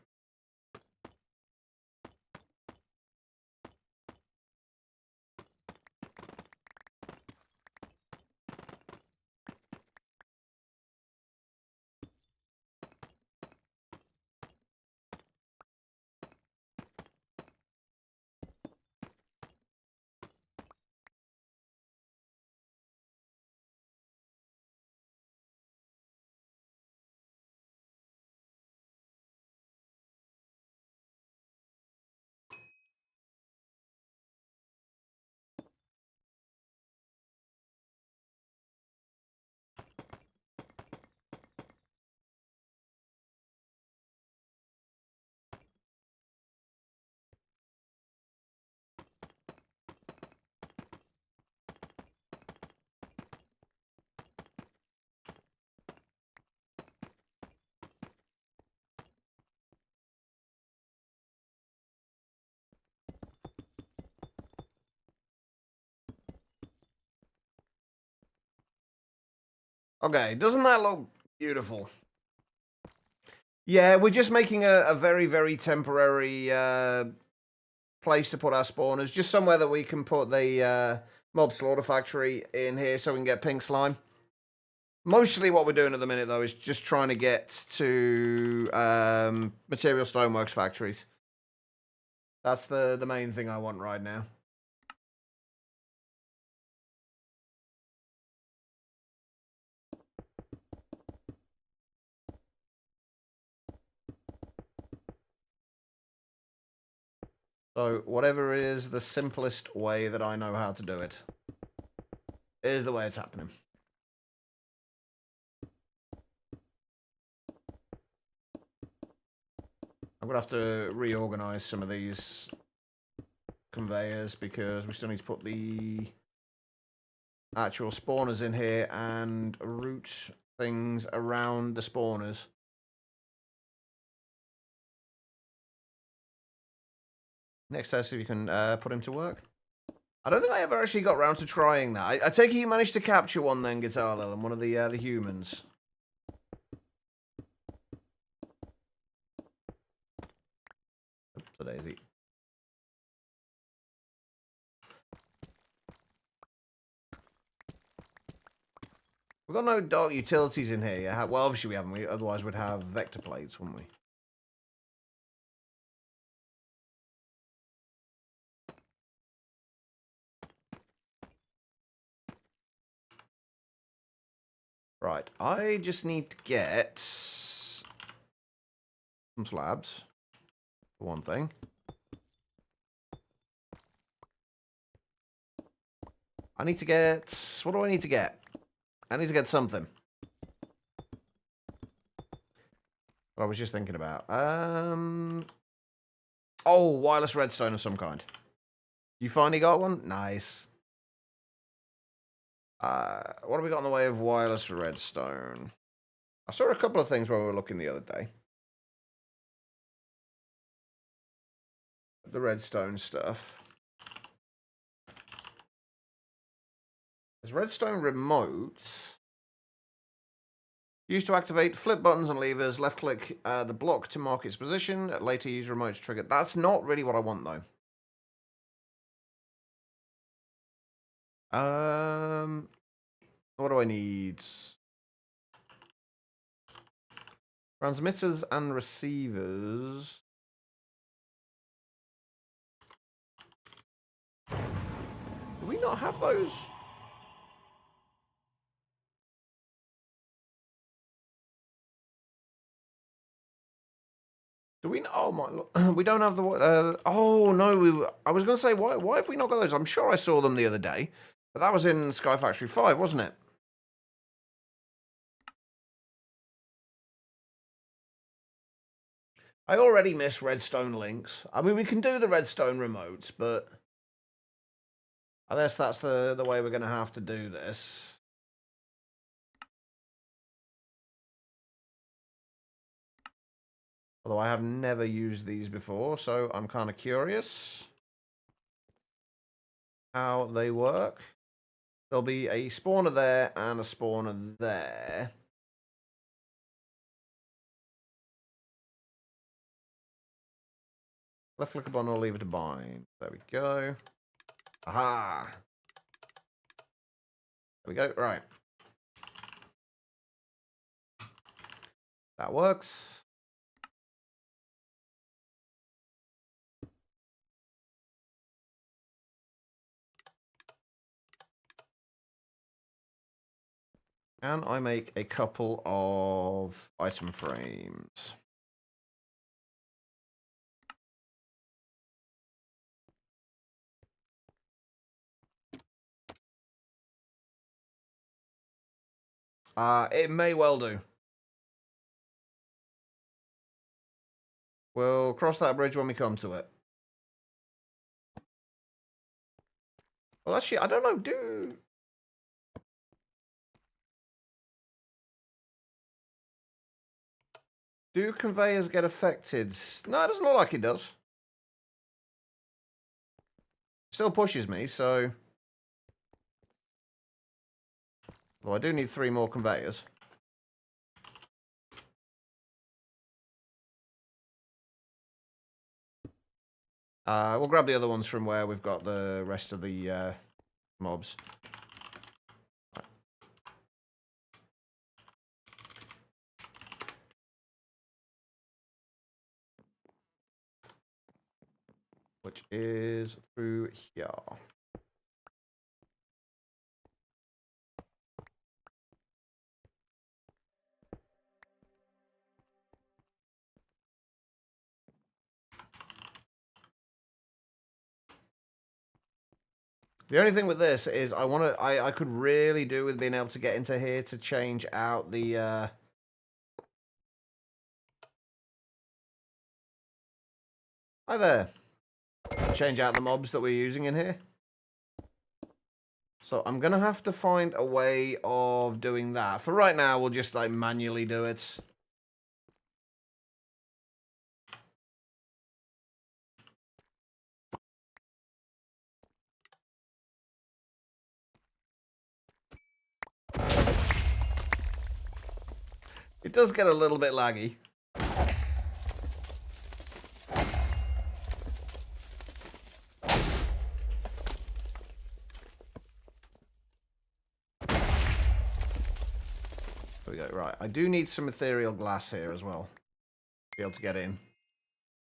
Okay, doesn't that look beautiful? Yeah, we're just making a very, very temporary place to put our spawners. Just somewhere that we can put the mob slaughter factory in here so we can get pink slime. Mostly what we're doing at the minute, though, is just trying to get to material stoneworks factories. That's the main thing I want right now. So, whatever is the simplest way that I know how to do it is the way it's happening. I'm going to have to reorganize some of these conveyors because we still need to put the actual spawners in here and route things around the spawners. Next test, if you can put him to work. I don't think I ever actually got around to trying that. I take it you managed to capture one then, Guitar Lil, and one of the humans. Oops, a daisy. We've got no dark utilities in here yet. Well, obviously we haven't. Otherwise we'd have vector plates, wouldn't we? Right, I just need to get some slabs, for one thing. I need to get... What do I need to get? I need to get something. What I was just thinking about. Oh, wireless redstone of some kind. You finally got one? Nice. What have we got in the way of wireless redstone? I saw a couple of things when we were looking the other day. The redstone stuff. There's redstone remote. Used to activate, flip buttons and levers, left click the block to mark its position, later use remote to trigger. That's not really what I want though. What do I need? Transmitters and receivers. Do we not have those? Do we? Oh my! We don't have the. Oh no! I was going to say why have we not got those? I'm sure I saw them the other day, but that was in Sky Factory 5, wasn't it? I already miss redstone links. I mean, we can do the redstone remotes, but I guess that's the way we're going to have to do this. Although I have never used these before, so I'm kind of curious how they work. There'll be a spawner there and a spawner there. Left click a bundle, leave it to bind. There we go. Aha! There we go. Right. That works. And I make a couple of item frames. It may well do. We'll cross that bridge when we come to it. Well, actually, I don't know. Do conveyors get affected? No, it doesn't look like it does. Still pushes me, so... Well, I do need 3 more conveyors. We'll grab the other ones from where we've got the rest of the mobs. Which is through here. The only thing with this is I could really do with being able to get into here to change out the Hi there. change out the mobs that we're using in here. So I'm going to have to find a way of doing that. For right now, we'll just like manually do it. It does get a little bit laggy. There we go. Right, I do need some ethereal glass here as well to be able to get in.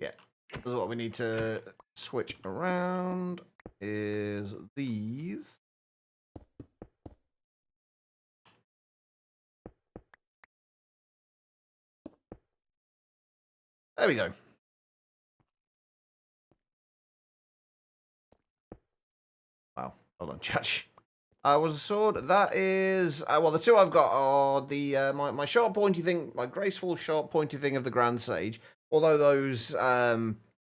Yeah, this is what we need to switch around. Is these. There we go. Wow, hold on, chat. Was a sword. That is well, the two I've got are the my sharp pointy thing, my graceful sharp pointy thing of the Grand Sage. Although those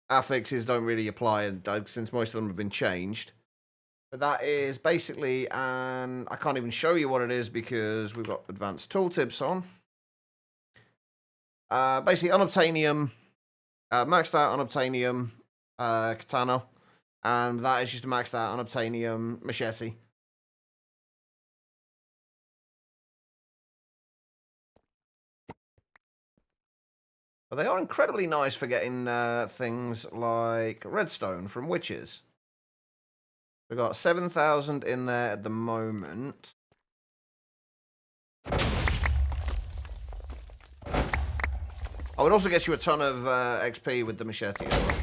affixes don't really apply since most of them have been changed. But that is basically I can't even show you what it is because we've got advanced tooltips on. Basically, unobtainium, maxed out unobtainium katana, and that is just a maxed out unobtainium machete. But they are incredibly nice for getting things like redstone from witches. We've got 7,000 in there at the moment. Oh, it also gets you a ton of XP with the machete as well.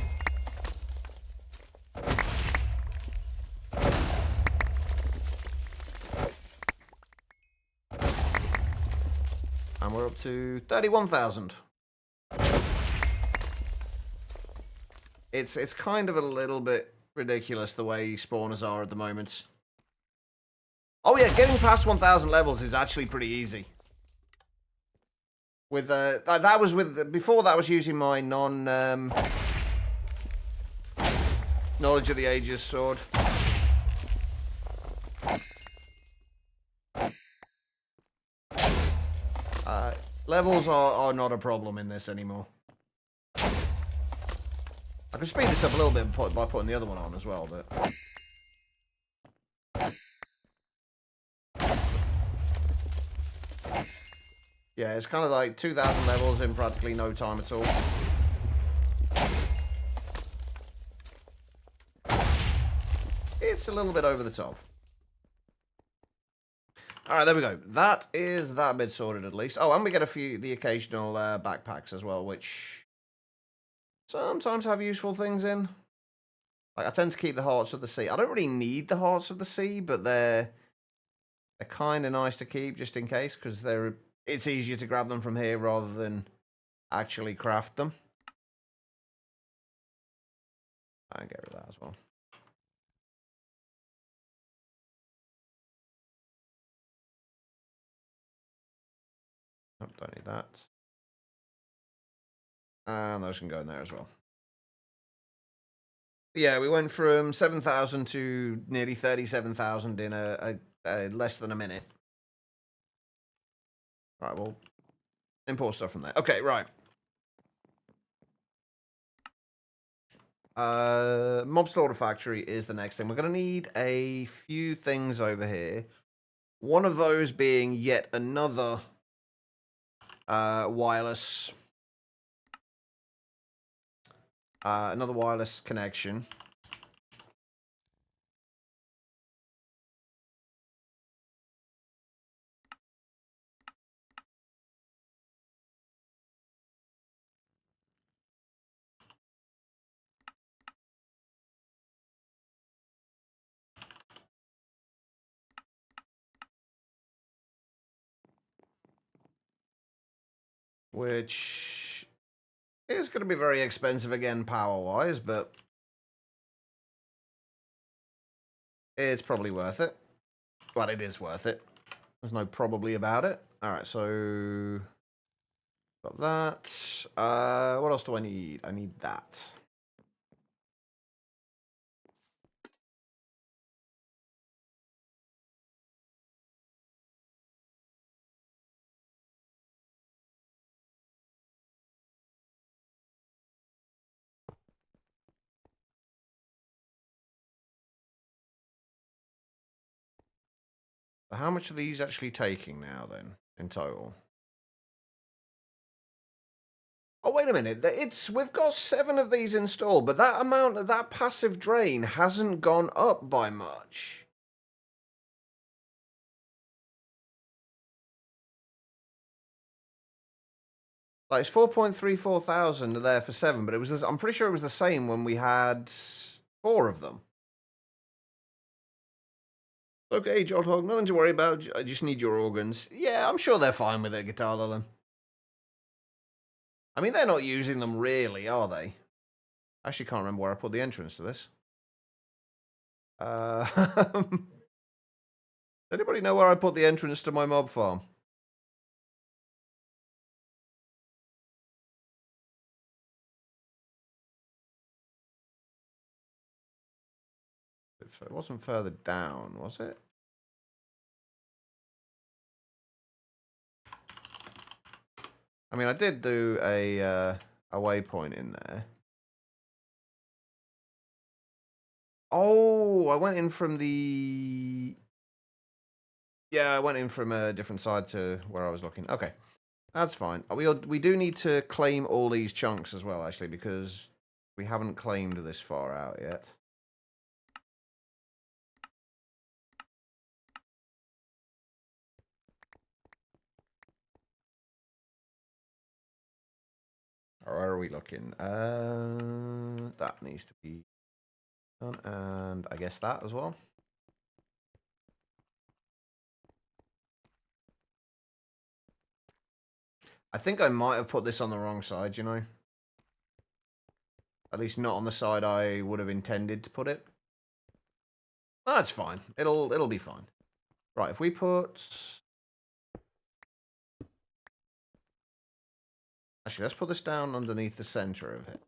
And we're up to 31,000. It's kind of a little bit ridiculous the way spawners are at the moment. Oh yeah, getting past 1,000 levels is actually pretty easy. With that was with before that was using my knowledge of the ages sword. Levels are not a problem in this anymore. I can speed this up a little bit by putting the other one on as well, but... yeah, it's kind of like 2,000 levels in practically no time at all. It's a little bit over the top. Alright, there we go. That is that bit sorted at least. Oh, and we get the occasional backpacks as well, which sometimes have useful things in. Like, I tend to keep the Hearts of the Sea. I don't really need the Hearts of the Sea, but they're kind of nice to keep just in case, because it's easier to grab them from here rather than actually craft them. I can get rid of that as well. Nope, don't need that. And those can go in there as well. Yeah, we went from 7,000 to nearly 37,000 in a less than a minute. Right, we'll import stuff from there. Okay, right. Mob Slaughter Factory is the next thing. We're going to need a few things over here. One of those being yet another wireless connection. Which is going to be very expensive again, power-wise, but it's probably worth it. Well, it is worth it. There's no probably about it. All right, so got that. What else do I need? I need that. So how much are these actually taking now then, in total? Oh, wait a minute. We've got 7 of these installed, but that amount of that passive drain hasn't gone up by much. Like, it's 4.34 thousand there for 7, but it was I'm pretty sure it was the same when we had 4 of them. Okay, Jolthog, nothing to worry about. I just need your organs. Yeah, I'm sure they're fine with it, Guitar Lilin. I mean, they're not using them really, are they? I actually can't remember where I put the entrance to this. Anybody know where I put the entrance to my mob farm? It wasn't further down, was it? I mean, I did do a waypoint in there. Oh, I went in from the... Yeah, I went in from a different side to where I was looking. Okay, that's fine. We do need to claim all these chunks as well, actually, because we haven't claimed this far out yet. Or where are we looking? That needs to be done, and I guess that as well. I think I might have put this on the wrong side, you know? At least not on the side I would have intended to put it. That's fine. It'll be fine. Right, if we put... Actually, let's put this down underneath the center of it.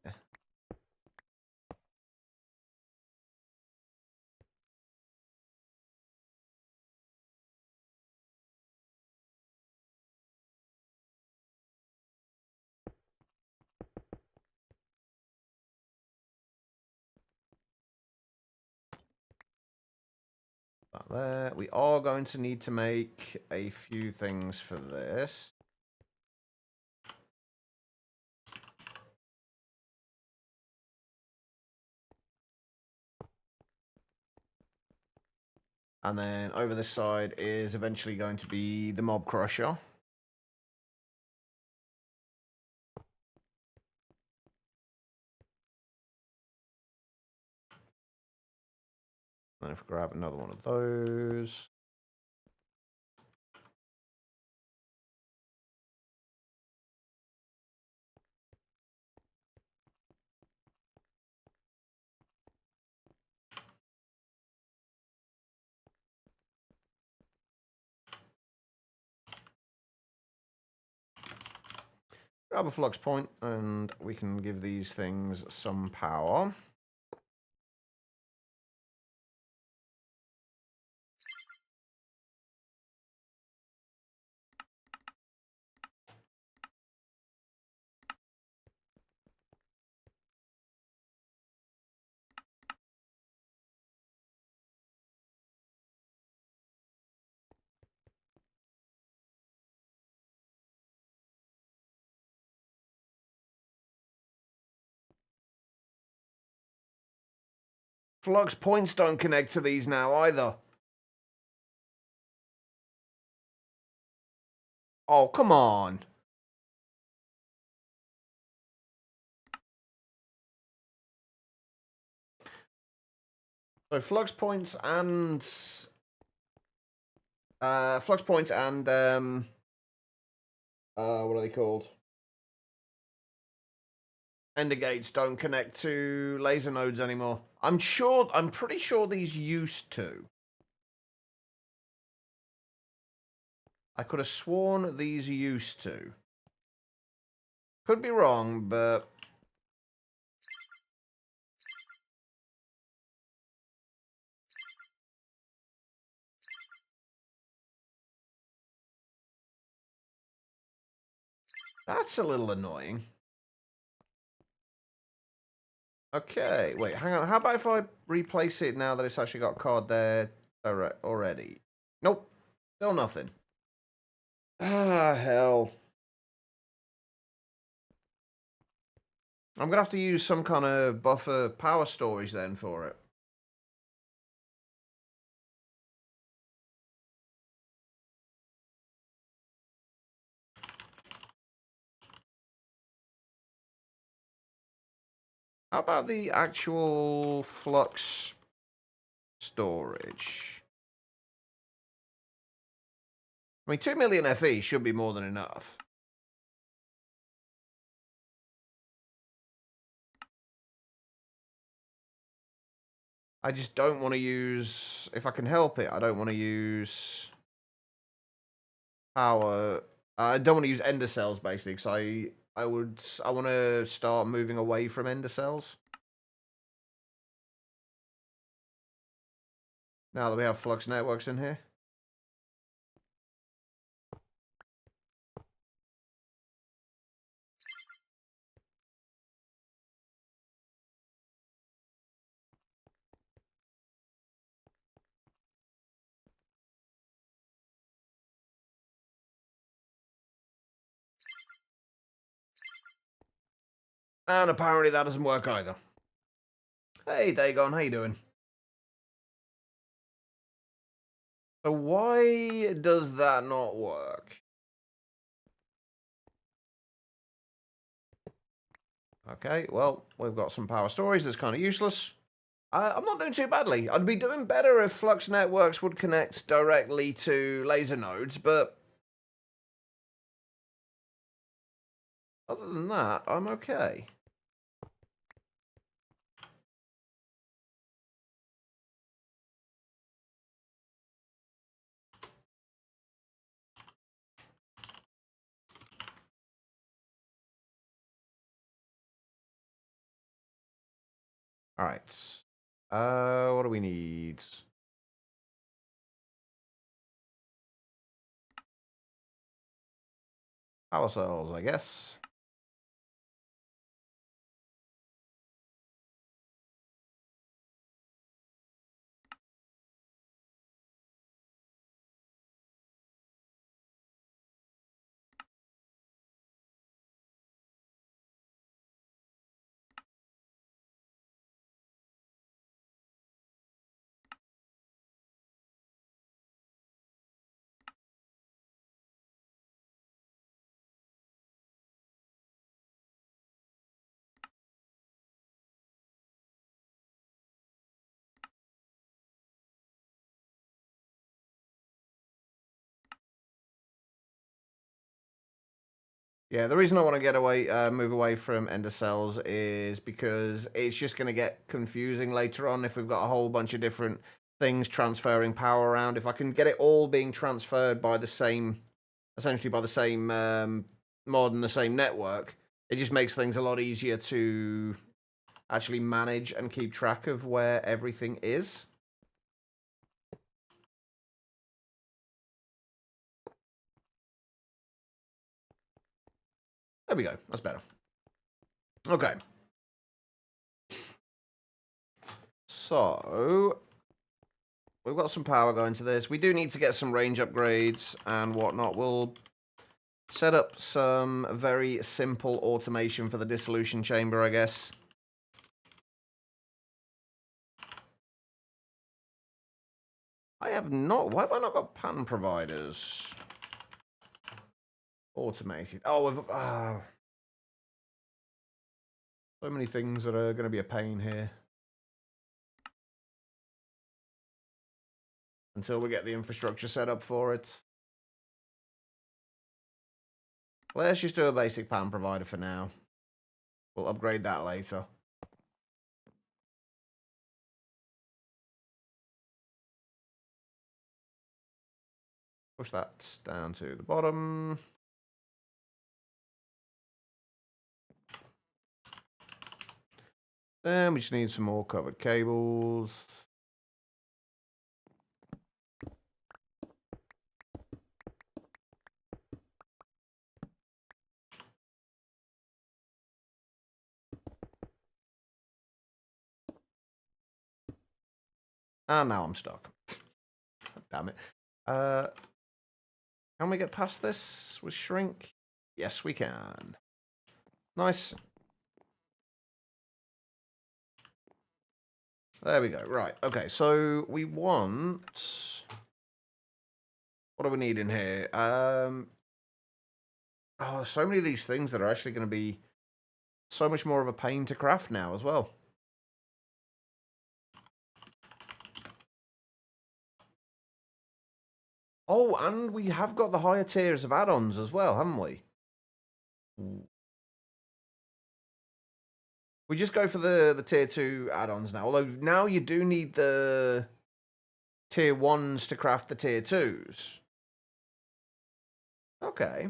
That there. We are going to need to make a few things for this. And then over this side is eventually going to be the mob crusher. And if we grab another one of those. Grab a flux point, and we can give these things some power. Flux points don't connect to these now either. Oh, come on. So flux points and what are they called? Ender gates don't connect to laser nodes anymore. I'm pretty sure these used to. I could have sworn these used to. Could be wrong, but... That's a little annoying. Okay, wait, hang on. How about if I replace it now that it's actually got card there already? Nope. Still nothing. Ah, hell. I'm going to have to use some kind of buffer power storage then for it. How about the actual flux storage? I mean, 2 million FE should be more than enough. I just don't want to use, if I can help it, I don't want to use power. I don't want to use ender cells, basically, because I want to start moving away from ender cells. Now that we have flux networks in here. And apparently that doesn't work either. Hey, Dagon, how you doing? So why does that not work? Okay, well, we've got some power storage that's kind of useless. I'm not doing too badly. I'd be doing better if Flux Networks would connect directly to laser nodes, but other than that, I'm okay. All right. What do we need? Power cells, I guess. Yeah, the reason I want to get away, move away from ender cells is because it's just going to get confusing later on if we've got a whole bunch of different things transferring power around. If I can get it all being transferred by the same, essentially by the same mod and the same network, it just makes things a lot easier to actually manage and keep track of where everything is. There we go. That's better. Okay. So, we've got some power going to this. We do need to get some range upgrades and whatnot. We'll set up some very simple automation for the dissolution chamber, I guess. I have not... Why have I not got pattern providers? Automated. Oh, we've... so many things that are going to be a pain here. Until we get the infrastructure set up for it. Let's just do a basic pattern provider for now. We'll upgrade that later. Push that down to the bottom. Then we just need some more covered cables. And now I'm stuck. Damn it. Can we get past this with shrink? Yes, we can. Nice. There we go. Right. Okay. So we want. What do we need in here? Oh, so many of these things that are actually going to be so much more of a pain to craft now as well. Oh, and we have got the higher tiers of add-ons as well, haven't we? We just go for the tier 2 add-ons now. Although now you do need the tier 1s to craft the tier 2s. Okay.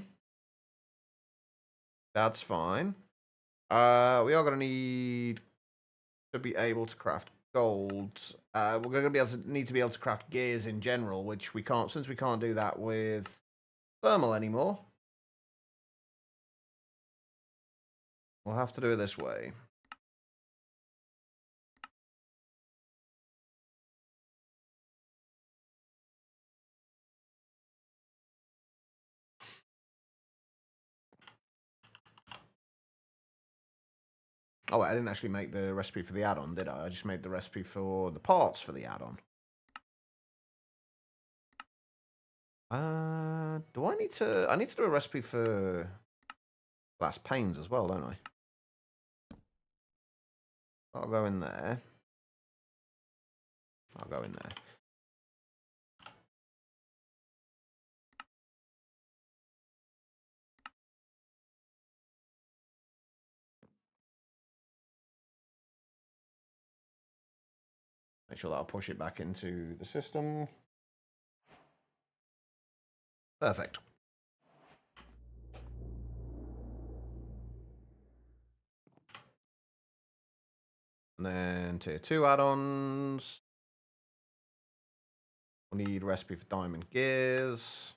That's fine. We are going to need to be able to craft gold. We're going to need to be able to craft gears in general, which we can't, since we can't do that with thermal anymore. We'll have to do it this way. Oh, wait, I didn't actually make the recipe for the add-on, did I? I just made the recipe for the parts for the add-on. Do I need to... I need to do a recipe for glass panes as well, don't I? I'll go in there. I'll go in there. Make sure that I'll push it back into the system. Perfect. And then tier 2 add-ons. We'll need recipe for diamond gears.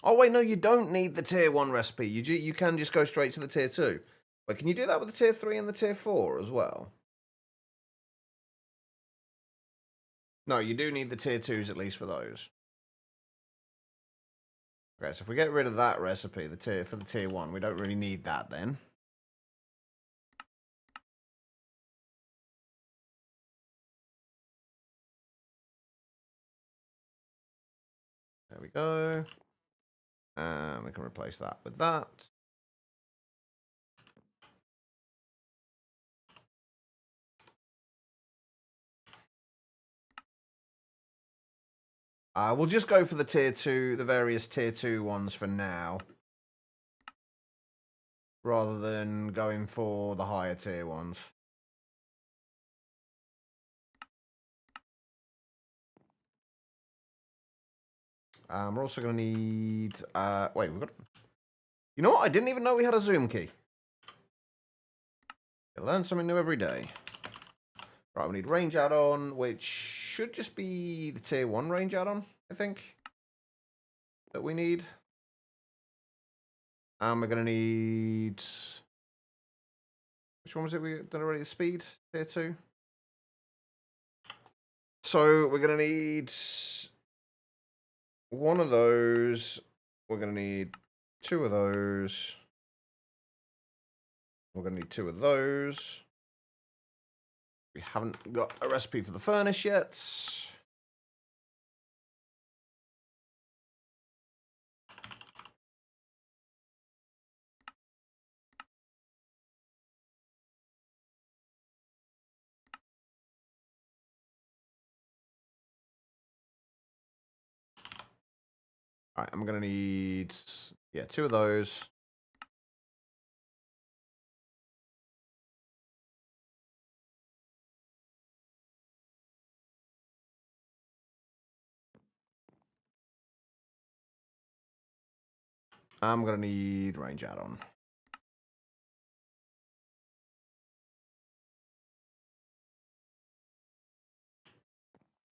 Oh, wait, no, you don't need the tier 1 recipe. You can just go straight to the tier 2. But can you do that with the tier 3 and the tier 4 as well? No, you do need the tier 2s at least for those. Okay, so if we get rid of that recipe, for the tier 1, we don't really need that then. There we go. And we can replace that with that. We'll just go for the tier 2, the various tier 2 ones for now. Rather than going for the higher tier ones. We're also going to need... wait, we've got... You know what? I didn't even know we had a zoom key. You learn something new every day. Right, we need range add-on, which should just be the tier 1 range add-on, I think. That we need. And we're going to need... Which one was it we did already? Speed, tier 2. So we're going to need... one of those. We're going to need 2 of those. We're going to need 2 of those. We haven't got a recipe for the furnace yet. All right, I'm going to need, 2 of those. I'm going to need range add-on.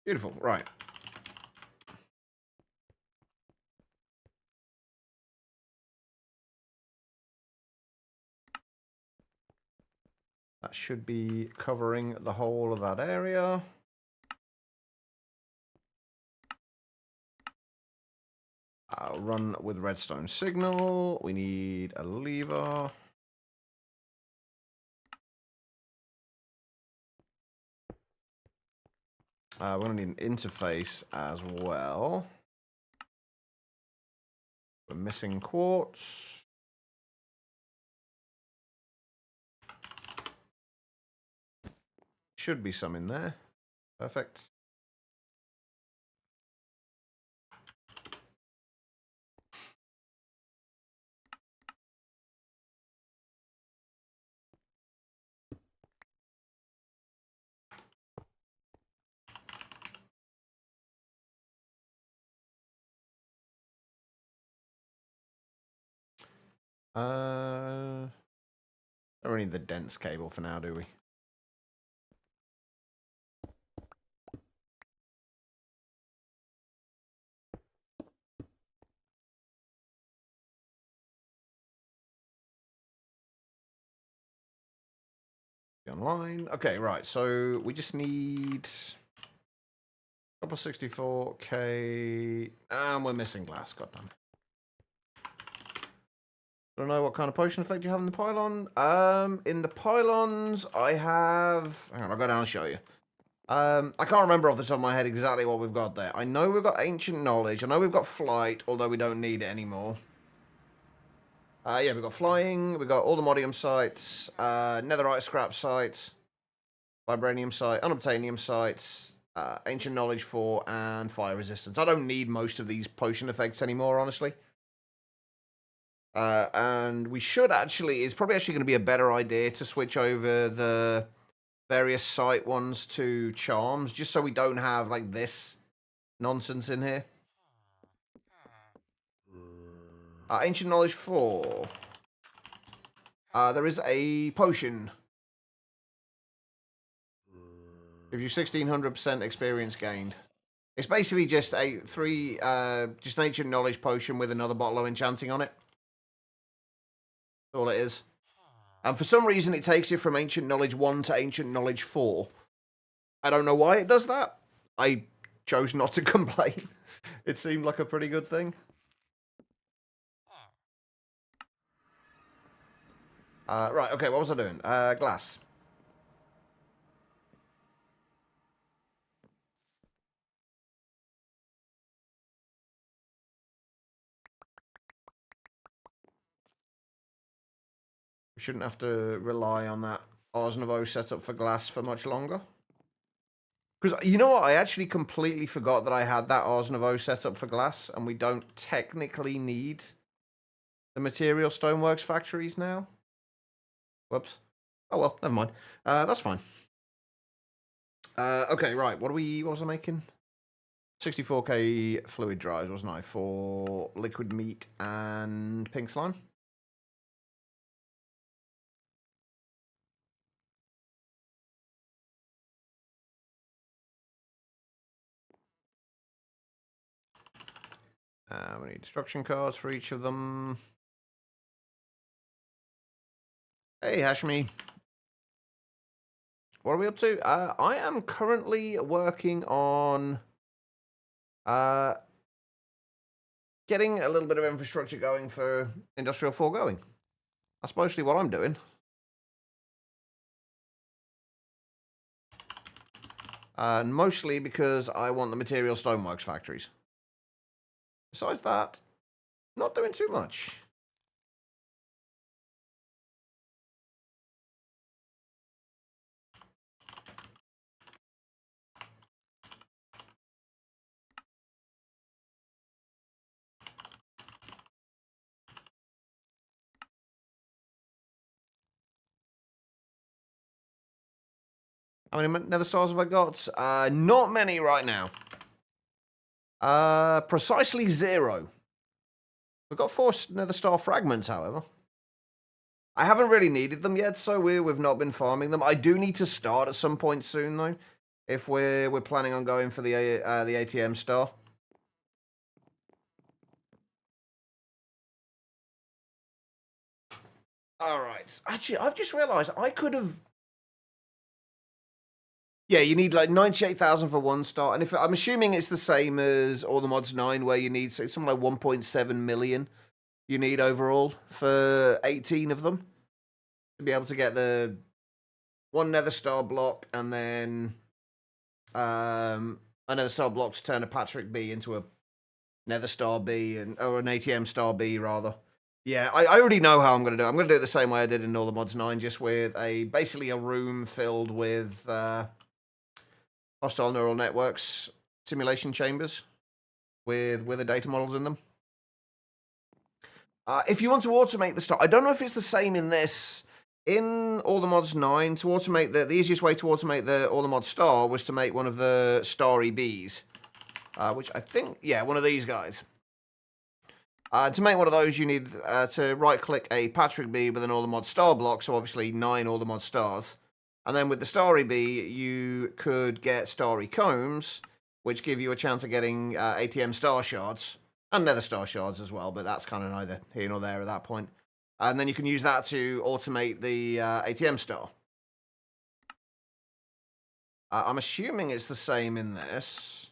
Beautiful, right. That should be covering the whole of that area. I'll run with redstone signal. We need a lever. We're going to need an interface as well. We're missing quartz. Should be some in there. Perfect. Don't really need the dense cable for now, do we? Online. Okay, right. So we just need couple 64k, and we're missing glass. Goddamn. Don't know what kind of potion effect you have in the pylon. In the pylons, I have. Hang on, I'll go down and show you. I can't remember off the top of my head exactly what we've got there. I know we've got ancient knowledge. I know we've got flight, although we don't need it anymore. Yeah, we've got flying. We've got all the modium sites, netherite scrap sites, vibranium site, unobtainium sites, ancient knowledge 4, and fire resistance. I don't need most of these potion effects anymore, honestly. And we should actually, it's probably actually going to be a better idea to switch over the various site ones to charms, just so we don't have like this nonsense in here. Ancient knowledge 4. There is a potion. Gives you 1600% experience gained. It's basically just a just an ancient knowledge potion with another bottle of enchanting on it. That's all it is. And for some reason, it takes you from ancient knowledge 1 to ancient knowledge 4. I don't know why it does that. I chose not to complain. It seemed like a pretty good thing. Right, okay, what was I doing? Glass. We shouldn't have to rely on that Ars Nouveau setup for glass for much longer. Because, you know what, I actually completely forgot that I had that Ars Nouveau setup for glass, and we don't technically need the material stoneworks factories now. Whoops. Oh well, never mind. That's fine. Okay, right, what was I making? 64k fluid drives, wasn't I, for liquid meat and pink slime? We need destruction cards for each of them. Hey, Hashmi. What are we up to? I am currently working on getting a little bit of infrastructure going for Industrial 4 going. That's mostly what I'm doing. And mostly because I want the material stoneworks factories. Besides that, not doing too much. How many nether stars have I got? Not many right now. Precisely 0. We've got 4 nether star fragments, however. I haven't really needed them yet, so we've not been farming them. I do need to start at some point soon, though, if we're planning on going for the ATM star. All right. Actually, I've just realised I could have Yeah, you need like 98,000 for 1 star. And if I'm assuming it's the same as All the Mods 9, where you need something like 1.7 million you need overall for 18 of them to be able to get the 1 Nether Star block and then another Star block to turn a Patrick B into a Nether Star B, or an ATM Star B, rather. Yeah, I already know how I'm going to do it. I'm going to do it the same way I did in All the Mods 9, just with basically a room filled with hostile neural networks simulation chambers with the data models in them. If you want to automate the star, I don't know if it's the same in this. In All the Mods 9, to automate the easiest way to automate the All the Mods star was to make one of the starry bees, which I think, yeah, one of these guys. To make one of those, you need to right-click a Patrick bee with an All the Mods star block, so obviously 9 All the Mods stars. And then with the starry bee, you could get starry combs, which give you a chance of getting ATM star shards, and nether star shards as well, but that's kind of neither here nor there at that point. And then you can use that to automate the ATM star. I'm assuming it's the same in this.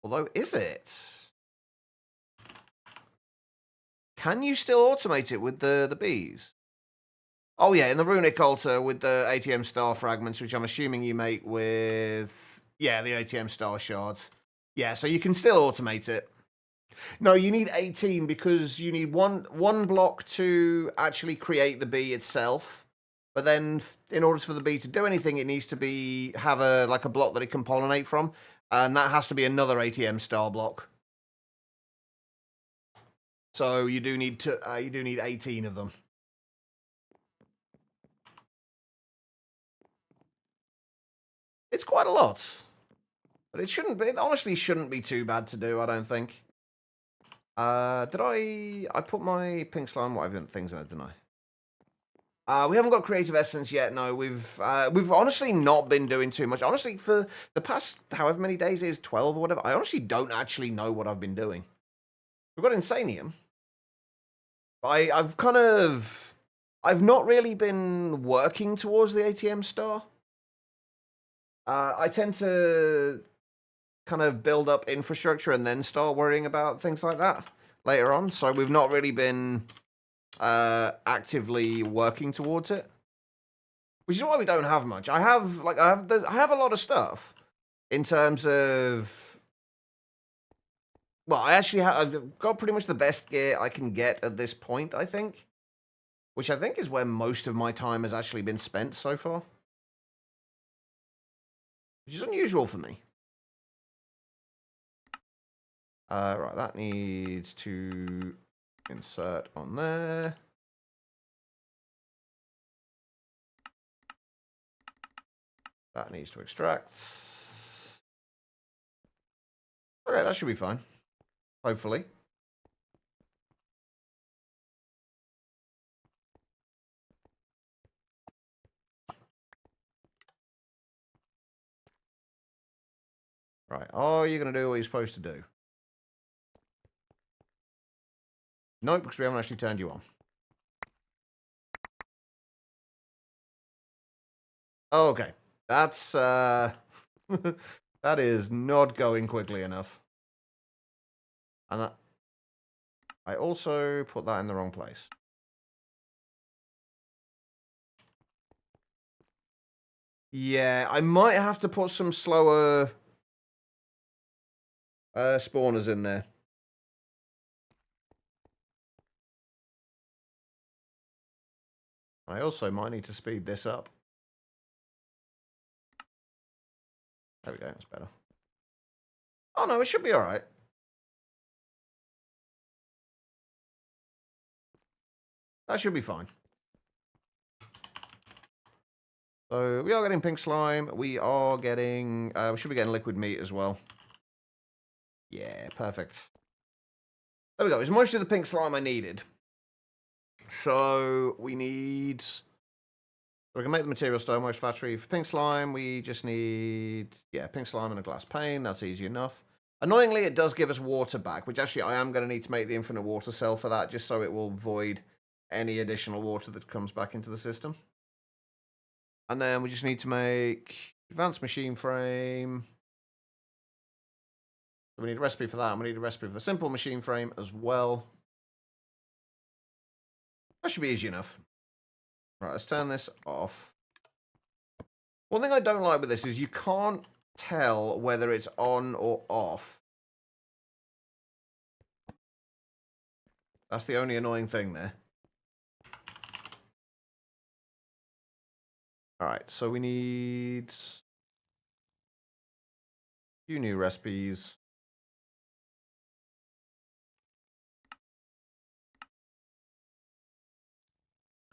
Although, is it? Can you still automate it with the bees? Oh yeah, in the runic altar with the ATM star fragments, which I'm assuming you make with, yeah, the ATM star shards. Yeah, so you can still automate it. No, you need 18 because you need one block to actually create the bee itself. But then in order for the bee to do anything, it needs to have a block that it can pollinate from. And that has to be another ATM star block. So you do need 18 of them. It's quite a lot. But it honestly shouldn't be too bad to do, I don't think. Did I put my pink slime, whatever things there, didn't I? We haven't got creative essence yet, no. We've honestly not been doing too much. Honestly, for the past however many days it is, 12 or whatever, I honestly don't actually know what I've been doing. We've got Insanium. I've not really been working towards the ATM star. I tend to kind of build up infrastructure and then start worrying about things like that later on. So we've not really been actively working towards it, which is why we don't have much. I have a lot of stuff in terms of, well, I've got pretty much the best gear I can get at this point, I think, which I think is where most of my time has actually been spent so far, which is unusual for me. Right, that needs to insert on there. That needs to extract. Okay, that should be fine. Hopefully. Right, are you going to do what you're supposed to do? Nope, because we haven't actually turned you on. Oh, okay. That's, that is not going quickly enough. And I also put that in the wrong place. Yeah, I might have to put some slower spawners in there. I also might need to speed this up. There we go, that's better. Oh no, it should be alright. That should be fine. So we are getting pink slime. We are getting, we should be getting liquid meat as well. Yeah, perfect. There we go. It's mostly the pink slime I needed. So we need, so we can make the material stoneworks factory. For pink slime, we just need, yeah, pink slime and a glass pane. That's easy enough. Annoyingly, it does give us water back, which actually I am going to need to make the infinite water cell for that, just so it will void any additional water that comes back into the system. And then we just need to make advanced machine frame. We need a recipe for that, and we need a recipe for the simple machine frame as well. That should be easy enough. Right, let's turn this off. One thing I don't like with this is you can't tell whether it's on or off. That's the only annoying thing there. Alright, so we need a few new recipes.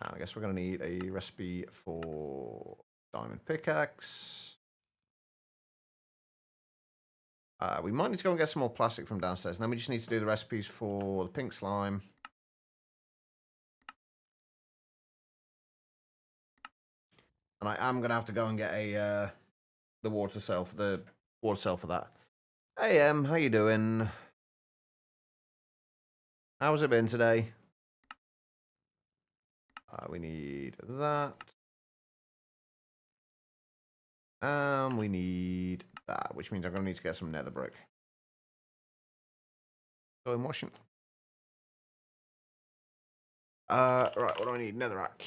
And I guess we're going to need a recipe for diamond pickaxe. We might need to go and get some more plastic from downstairs. And then we just need to do the recipes for the pink slime. And I am going to have to go and get a the water cell for that. Hey, how you doing? How's it been today? We need that. We need that, which means I'm going to need to get some nether brick. Go in washing. Right, what do I need? Netherrack.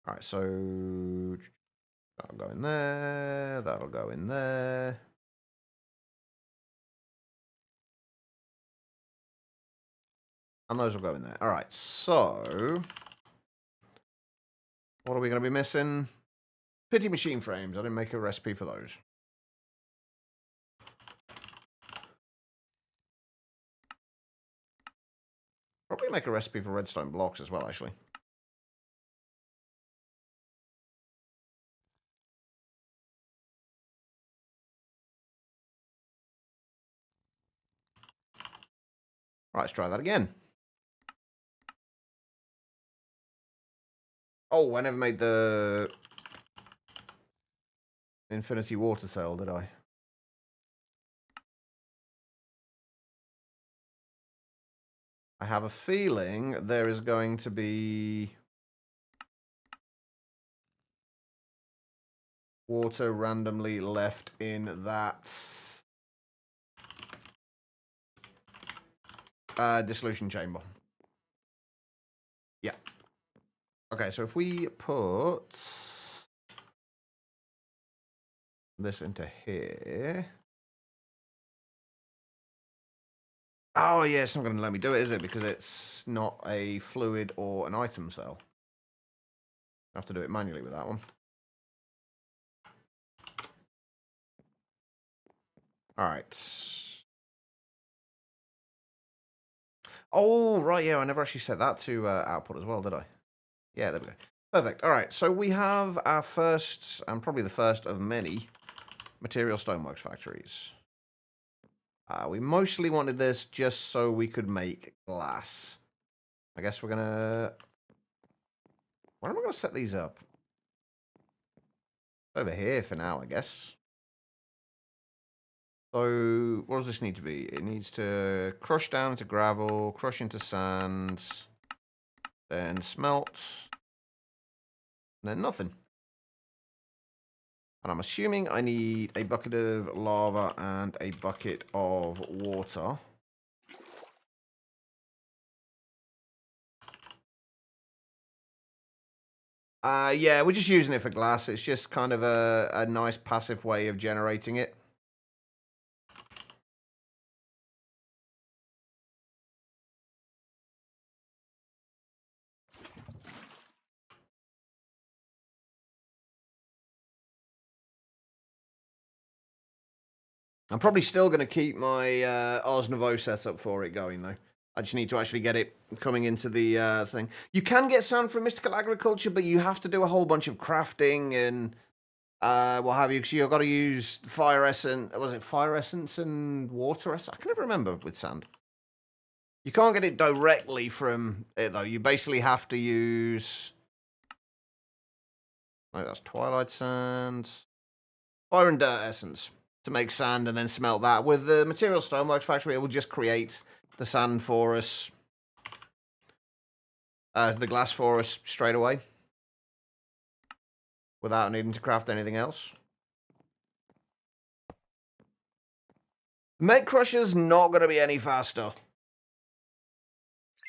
Alright, so that'll go in there, that'll go in there. And those will go in there. Alright, so what are we going to be missing? Pity machine frames. I didn't make a recipe for those. Probably make a recipe for redstone blocks as well, actually. Right, let's try that again. Oh, I never made the infinity water cell, did I? I have a feeling there is going to be water randomly left in that dissolution chamber. Yeah. Okay, so if we put this into here. Oh, yeah, it's not going to let me do it, is it? Because it's not a fluid or an item cell. I have to do it manually with that one. All right. Oh, right, yeah, I never actually set that to output as well, did I? Yeah, there we go. Perfect. All right, so we have our first, and probably the first of many, material stoneworks factories. We mostly wanted this just so we could make glass. I guess we're going to... Where am I going to set these up? Over here for now, I guess. So, what does this need to be? It needs to crush down into gravel, crush into sand, then smelt, and then nothing. And I'm assuming I need a bucket of lava and a bucket of water. Yeah, we're just using it for glass. It's just kind of a nice passive way of generating it. I'm probably still going to keep my Ars Nouveau setup for it going, though. I just need to actually get it coming into the thing. You can get sand from Mystical Agriculture, but you have to do a whole bunch of crafting and what have you, because you've got to use fire essence. Was it fire essence and water essence? I can never remember with sand. You can't get it directly from it, though. You basically have to use... Like, that's Twilight Sand. Fire and Dirt Essence to make sand and then smelt that. With the Material Stoneworks Factory, it will just create the sand for us. The glass for us straight away. Without needing to craft anything else. Meg Crusher's not going to be any faster.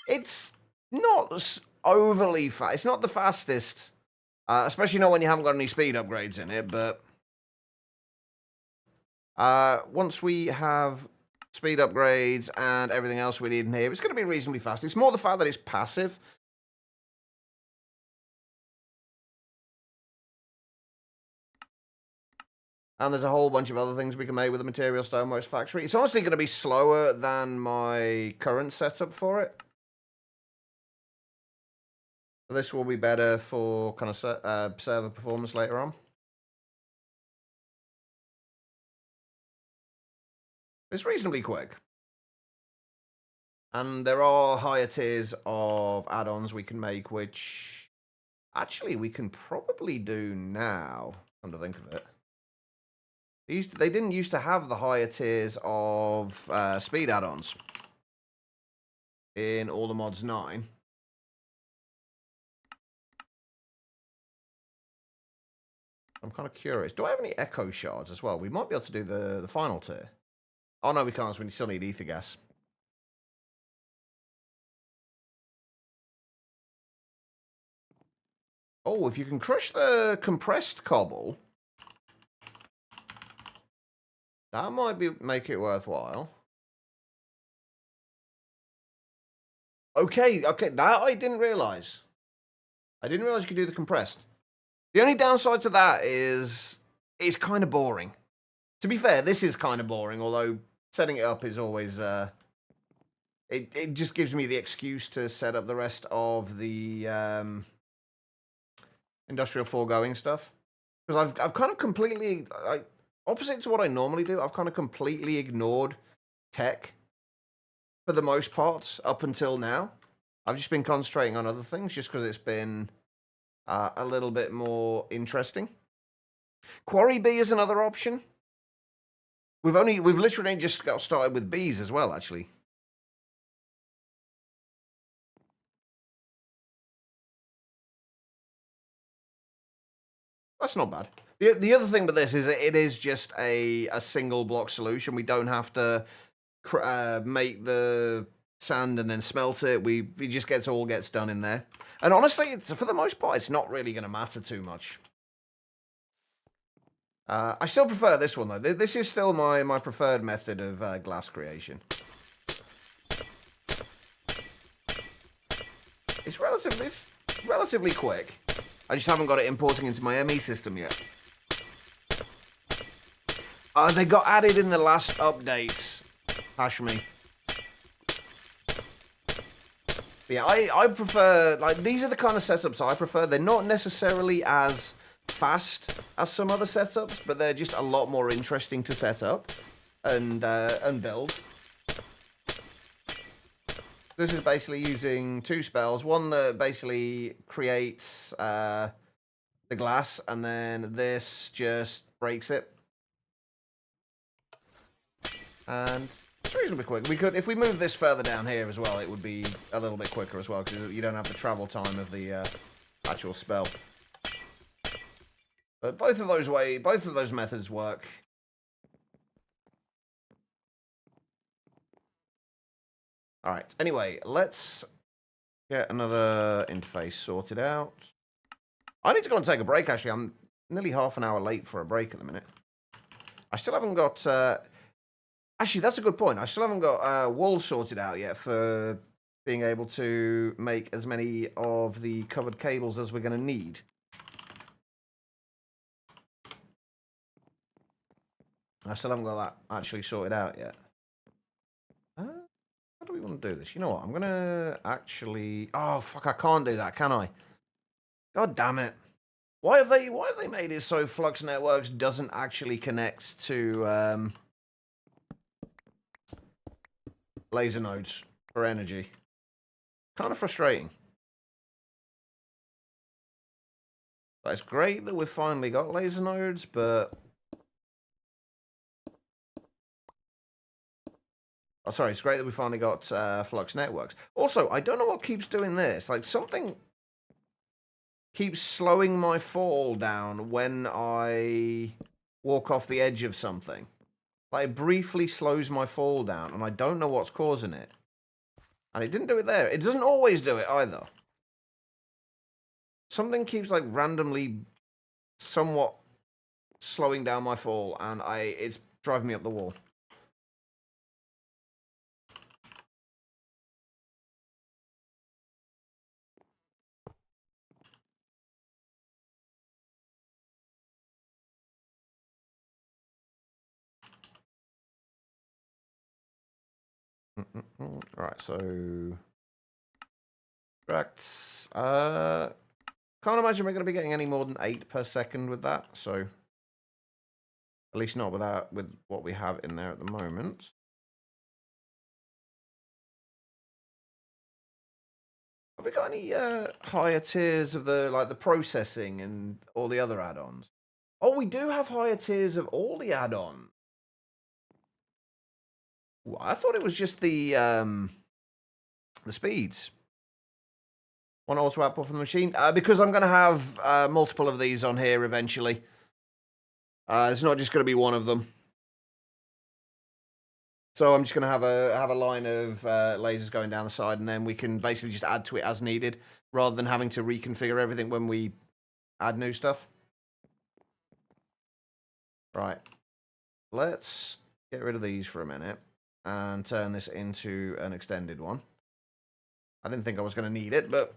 It's not overly fast. It's not the fastest. Especially not when you haven't got any speed upgrades in it, but... once we have speed upgrades and everything else we need in here, it's going to be reasonably fast. It's more the fact that it's passive. And there's a whole bunch of other things we can make with the Material Stoneworks Factory. It's honestly going to be slower than my current setup for it. This will be better for kind of server performance later on. It's reasonably quick. And there are higher tiers of add-ons we can make, which actually we can probably do now, come to think of it. They didn't used to have the higher tiers of speed add-ons in all the mods 9. I'm kind of curious. Do I have any echo shards as well? We might be able to do the final tier. Oh, no, we can't. So we still need ether gas. Oh, if you can crush the compressed cobble, that might make it worthwhile. Okay, that I didn't realize. I didn't realize you could do the compressed. The only downside to that is it's kind of boring. To be fair, this is kind of boring, although setting it up is always... It just gives me the excuse to set up the rest of the industrial foregoing stuff. Because I've kind of completely... opposite to what I normally do, I've kind of completely ignored tech for the most part up until now. I've just been concentrating on other things just because it's been a little bit more interesting. Quarry bee is another option. We've literally just got started with bees as well, actually. That's not bad. The other thing with this is that it is just a single block solution. We don't have to make the sand and then smelt it. It just all gets done in there. And honestly, for the most part, it's not really going to matter too much. I still prefer this one, though. This is still my preferred method of glass creation. It's relatively quick. I just haven't got it importing into my ME system yet. They got added in the last update, Hashmi. Yeah, I prefer, like, these are the kind of setups I prefer. They're not necessarily as fast as some other setups, but they're just a lot more interesting to set up and build. This is basically using 2 spells. One that basically creates the glass, and then this just breaks it. And it's reasonably quick. We could, if we move this further down here as well, it would be a little bit quicker as well, because you don't have the travel time of the actual spell. But both of those methods work. All right. Anyway, let's get another interface sorted out. I need to go and take a break, actually. I'm nearly half an hour late for a break at the minute. I still haven't got... Actually, that's a good point. I still haven't got wool sorted out yet for being able to make as many of the covered cables as we're going to need. I still haven't got that actually sorted out yet. How do we want to do this? You know what? I'm going to actually... Oh, fuck, I can't do that, can I? God damn it. Why have they made it so Flux Networks doesn't actually connect to laser nodes? for energy. Kind of frustrating. But it's great that we've finally got laser nodes, but... Oh, sorry, it's great that we finally got flux networks. Also, I don't know what keeps doing this. Like, something keeps slowing my fall down when I walk off the edge of something. Like, it briefly slows my fall down, and I don't know what's causing it. And it didn't do it there. It doesn't always do it either. Something keeps, like, randomly somewhat slowing down my fall, and it's driving me up the wall. Right, so tracts. Can't imagine we're going to be getting any more than 8 per second with that. So at least not with what we have in there at the moment. Have we got any higher tiers of the processing and all the other add-ons? Oh, we do have higher tiers of all the add-ons. Well, I thought it was just the speeds. One auto output from the machine. Because I'm going to have multiple of these on here eventually. It's not just going to be one of them. So I'm just going to have a line of lasers going down the side, and then we can basically just add to it as needed, rather than having to reconfigure everything when we add new stuff. Right. Let's get rid of these for a minute and turn this into an extended one. I didn't think I was going to need it, but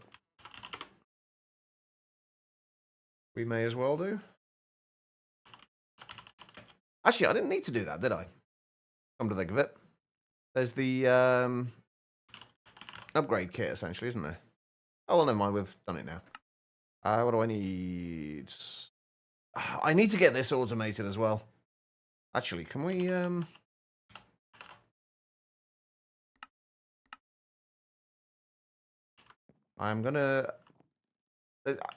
we may as well do. Actually, I didn't need to do that, did I? Come to think of it. There's the upgrade kit, essentially, isn't there? Oh, well, never mind. We've done it now. What do I need? I need to get this automated as well. Actually, can we... I'm gonna...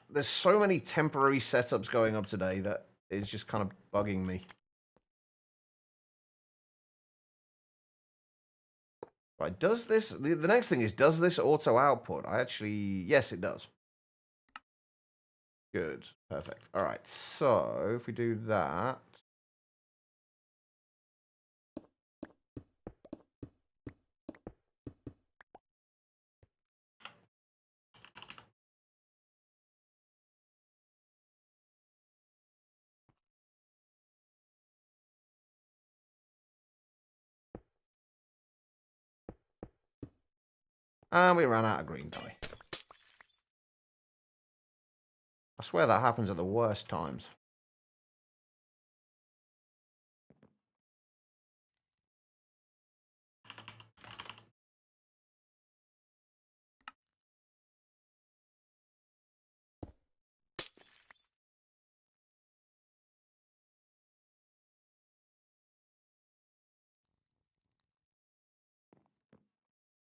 There's so many temporary setups going up today that is just kind of bugging me. Right, does this... The next thing is, does this auto output? Yes, it does. Good. Perfect. All right, so if we do that... And we ran out of green dye. I swear that happens at the worst times.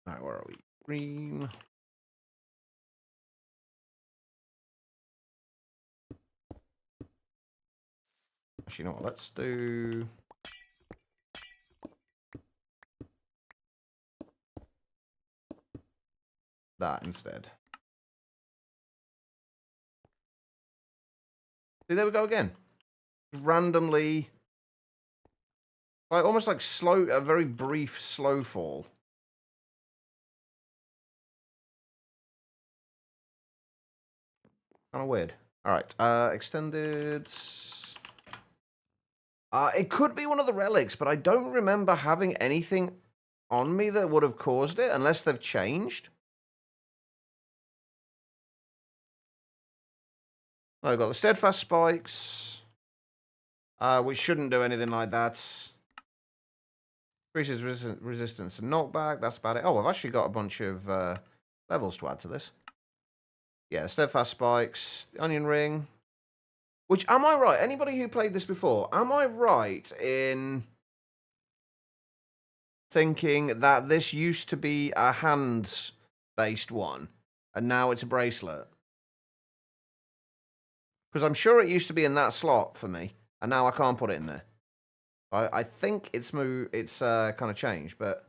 All right, where are we? Green. Actually, you know what? Let's do... that instead. See, there we go again. Randomly... like, almost like slow... a very brief slow fall. Kind of weird. All right, extended... it could be one of the relics, but I don't remember having anything on me that would have caused it, unless they've changed. I've got the steadfast spikes, which shouldn't do anything like that. Increases resistance and knockback. That's about it. Oh, I've actually got a bunch of levels to add to this. Yeah, steadfast spikes, the onion ring. Which, am I right? Anybody who played this before, am I right in thinking that this used to be a hands-based one, and now it's a bracelet. Because I'm sure it used to be in that slot for me, and now I can't put it in there. I think it's kind of changed, but...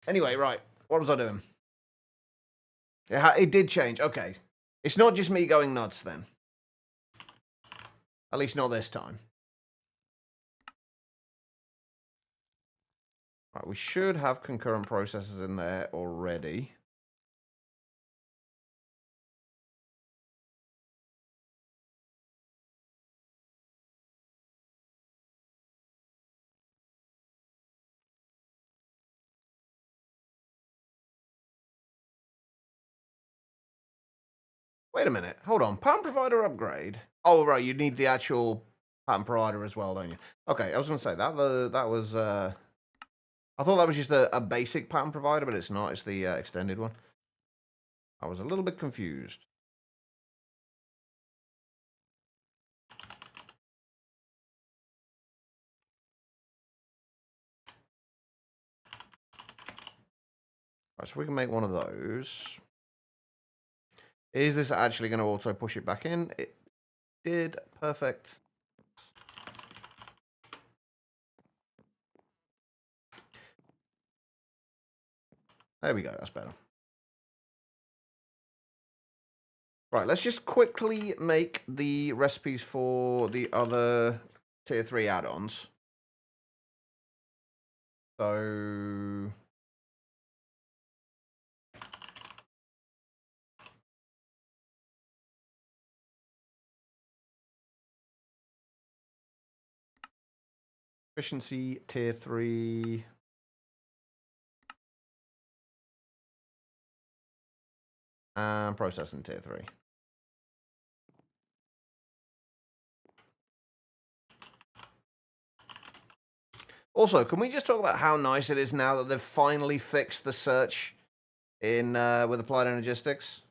Anyway, right. What was I doing? It did change. Okay. It's not just me going nuts, then. At least not this time. Right, we should have concurrent processors in there already. Wait a minute. Hold on. Pattern provider upgrade. Oh, right. You need the actual pattern provider as well, don't you? Okay, I was going to say, that was... I thought that was just a basic pattern provider, but it's not. It's the extended one. I was a little bit confused. Right, so we can make one of those. Is this actually going to auto push it back in? It did. Perfect. There we go. That's better. Right, let's just quickly make the recipes for the other tier 3 add-ons. So... Efficiency, tier 3. And processing, tier 3. Also, can we just talk about how nice it is now that they've finally fixed the search in with Applied Energistics?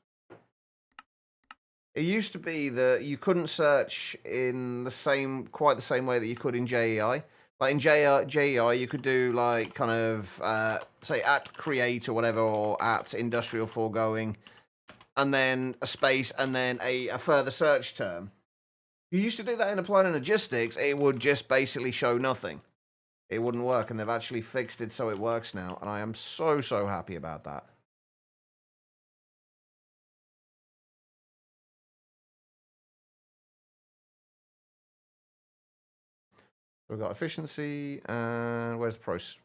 It used to be that you couldn't search in quite the same way that you could in JEI. Like in JEI, you could do like kind of say at create or whatever, or at industrial foregoing, and then a space, and then a further search term. You used to do that in Applied Energistics, it would just basically show nothing. It wouldn't work, and they've actually fixed it so it works now, and I am so happy about that. We've got efficiency, and where's the process?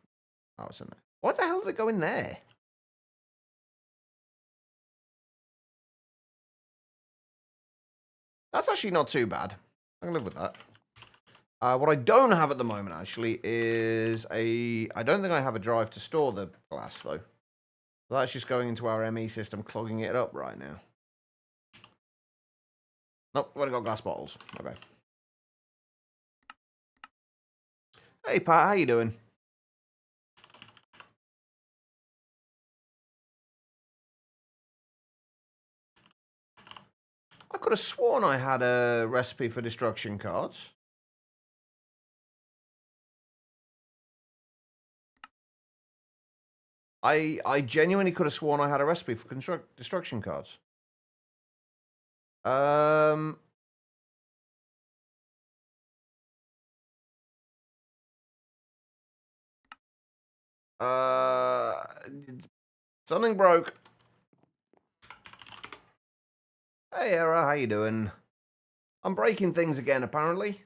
Oh, it's in there. What the hell did it go in there? That's actually not too bad. I can live with that. What I don't have at the moment, actually, is I don't think I have a drive to store the glass, though. That's just going into our ME system, clogging it up right now. Nope, we've only got glass bottles. Okay. Hey, Pat, how you doing? I could have sworn I had a recipe for destruction cards. I genuinely could have sworn I had a recipe for destruction cards. Something broke. Hey, Era, how you doing? I'm breaking things again, apparently.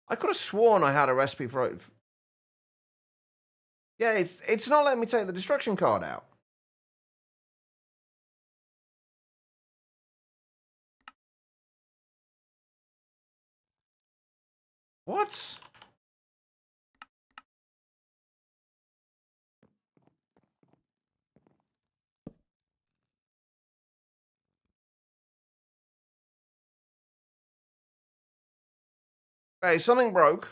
I could have sworn I had a recipe for it. Yeah, it's not letting me take the destruction card out. What? Hey, something broke.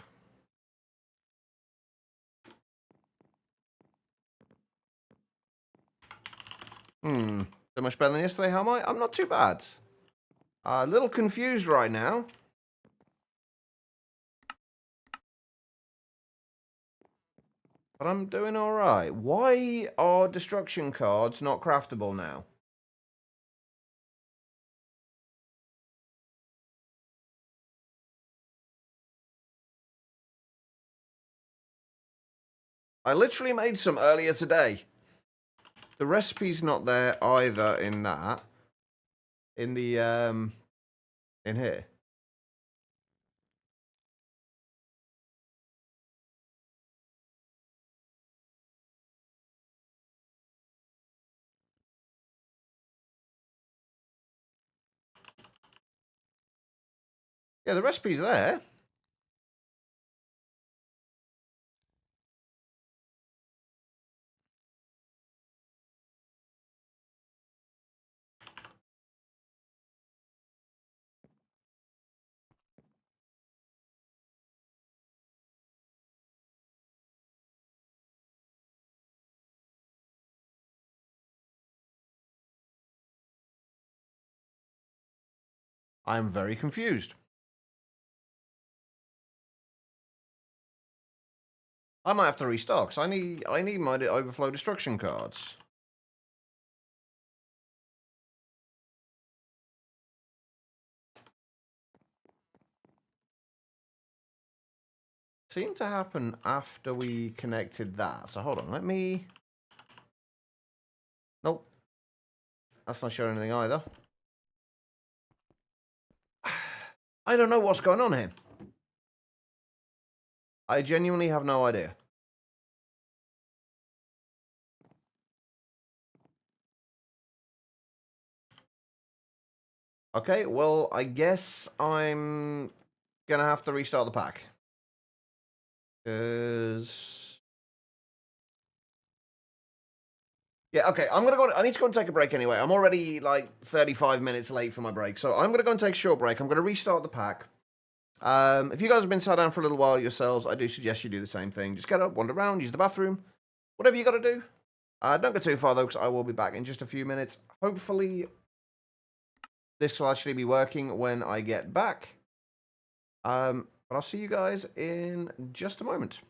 So much better than yesterday, how am I? I'm not too bad. A little confused right now. But I'm doing alright. Why are destruction cards not craftable now? I literally made some earlier today. The recipe's not there either in that. In the, in here. Yeah, the recipe's there. I'm very confused. I might have to restock, because I need my overflow destruction cards. Seemed to happen after we connected that. So hold on, let me... Nope. That's not showing anything either. I don't know what's going on here. I genuinely have no idea. Okay, well, I guess I'm gonna have to restart the pack. Because... Yeah, okay, I'm gonna go... I need to go and take a break anyway. I'm already, like, 35 minutes late for my break. So I'm gonna go and take a short break. I'm gonna restart the pack. If you guys have been sat down for a little while yourselves, I do suggest you do the same thing. Just get up, wander around, use the bathroom. Whatever you gotta do. Don't go too far, though, because I will be back in just a few minutes. Hopefully, this will actually be working when I get back. But I'll see you guys in just a moment.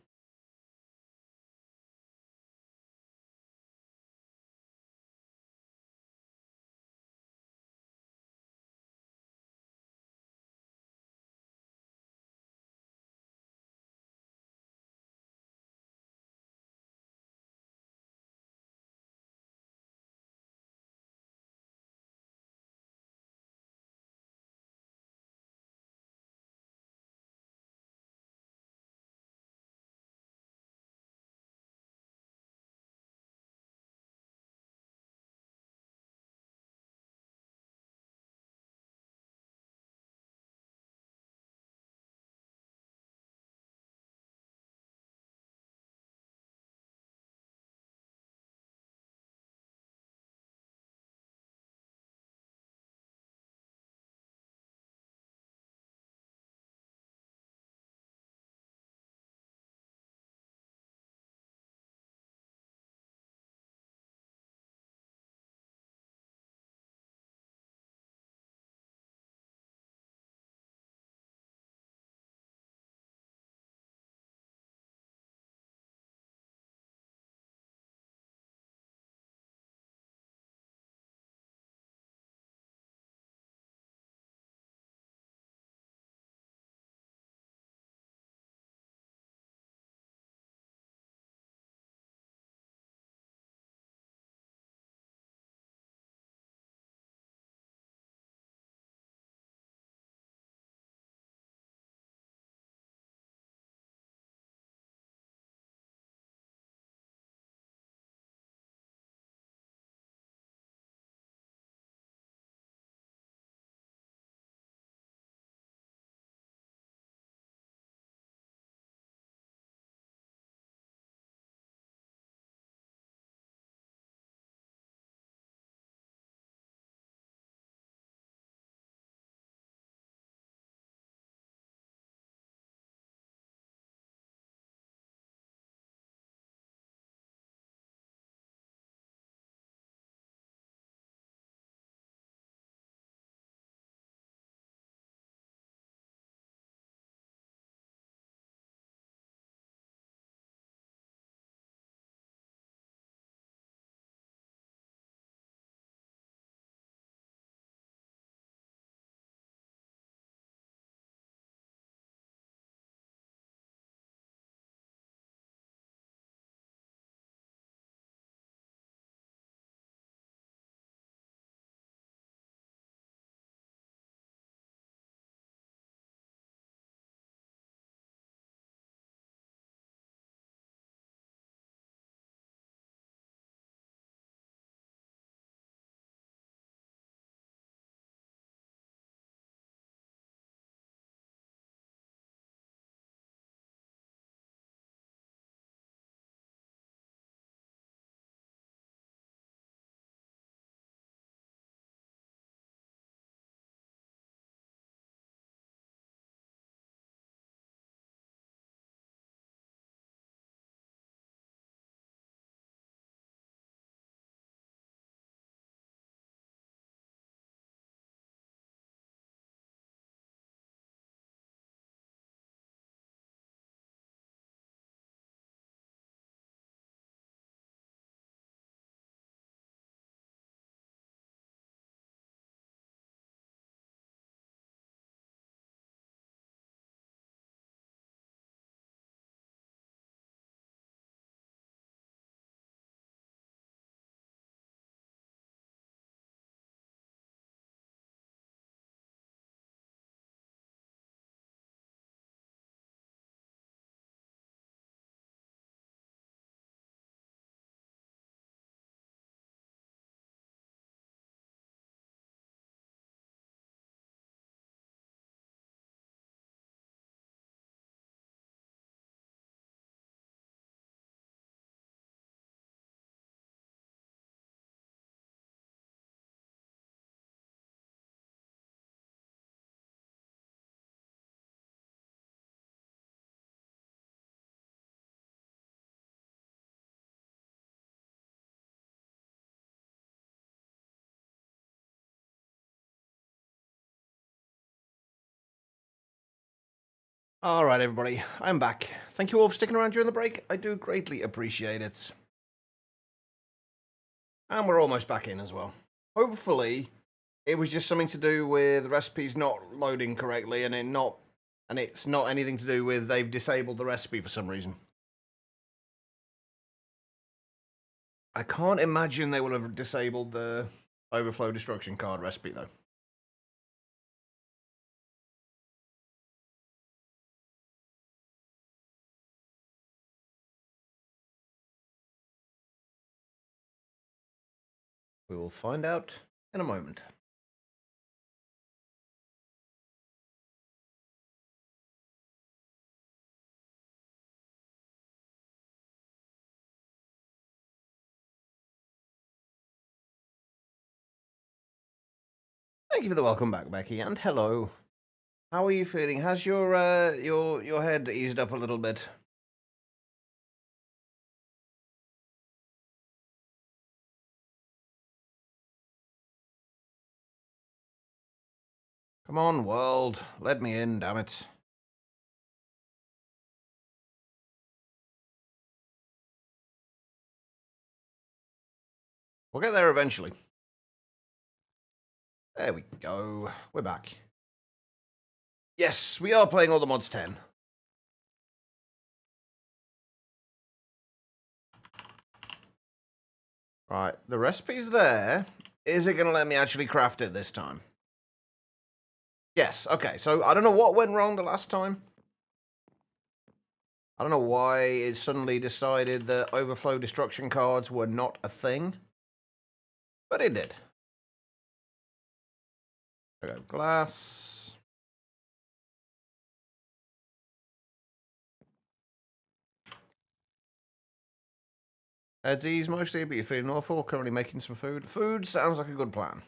All right, everybody, I'm back. Thank you all for sticking around during the break. I do greatly appreciate it. And we're almost back in as well. Hopefully, it was just something to do with recipes not loading correctly, and it's not anything to do with they've disabled the recipe for some reason. I can't imagine they will have disabled the overflow destruction card recipe though. We will find out in a moment. Thank you for the welcome back, Becky, and hello. How are you feeling? Has your head eased up a little bit? Come on, world. Let me in, damn it. We'll get there eventually. There we go. We're back. Yes, we are playing all the mods 10. Right, the recipe's there. Is it going to let me actually craft it this time? Yes, okay. So I don't know what went wrong the last time. I don't know why it suddenly decided that overflow destruction cards were not a thing. But it did. There we go. Glass. Head's ease mostly, but you're feeling awful. Currently making some food. Food sounds like a good plan.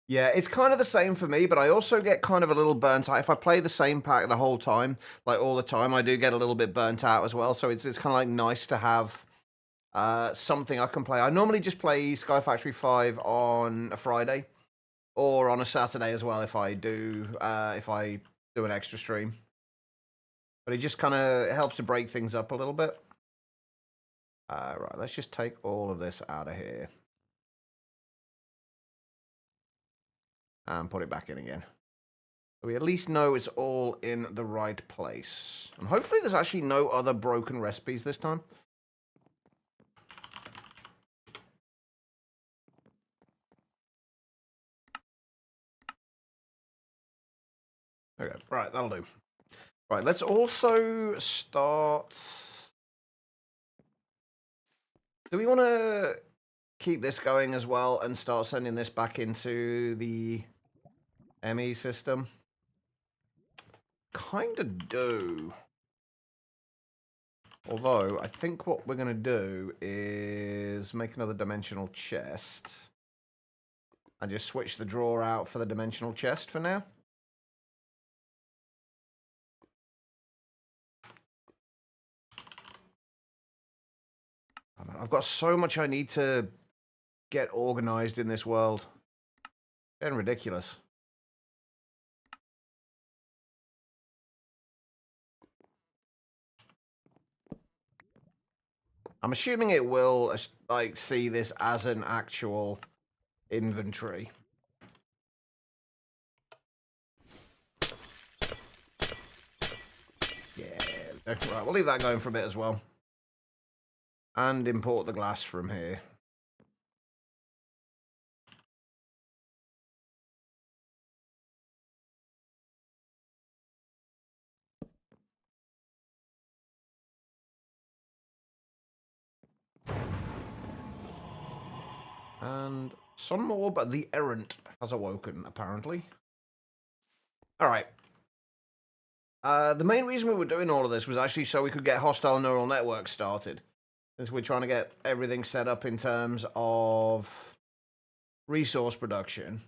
Yeah, it's kind of the same for me, but I also get kind of a little burnt out. If I play the same pack the whole time, like all the time, I do get a little bit burnt out as well. So it's kind of like nice to have something I can play. I normally just play Sky Factory 5 on a Friday or on a Saturday as well if I do an extra stream. But it just kind of helps to break things up a little bit. Right, let's just take all of this out of here. And put it back in again. So we at least know it's all in the right place. And hopefully there's actually no other broken recipes this time. Okay, right, that'll do. Right, let's also start... Do we want to keep this going as well and start sending this back into the ME system? Kind of do. Although, I think what we're going to do is make another dimensional chest. And just switch the drawer out for the dimensional chest for now. Oh, man, I've got so much I need to get organized in this world. Getting ridiculous. I'm assuming it will like see this as an actual inventory. Yeah, right, we'll leave that going for a bit as well. And import the glass from here. And some more, but the errant has awoken, apparently. Alright. The main reason we were doing all of this was actually so we could get hostile neural networks started. Since we're trying to get everything set up in terms of resource production.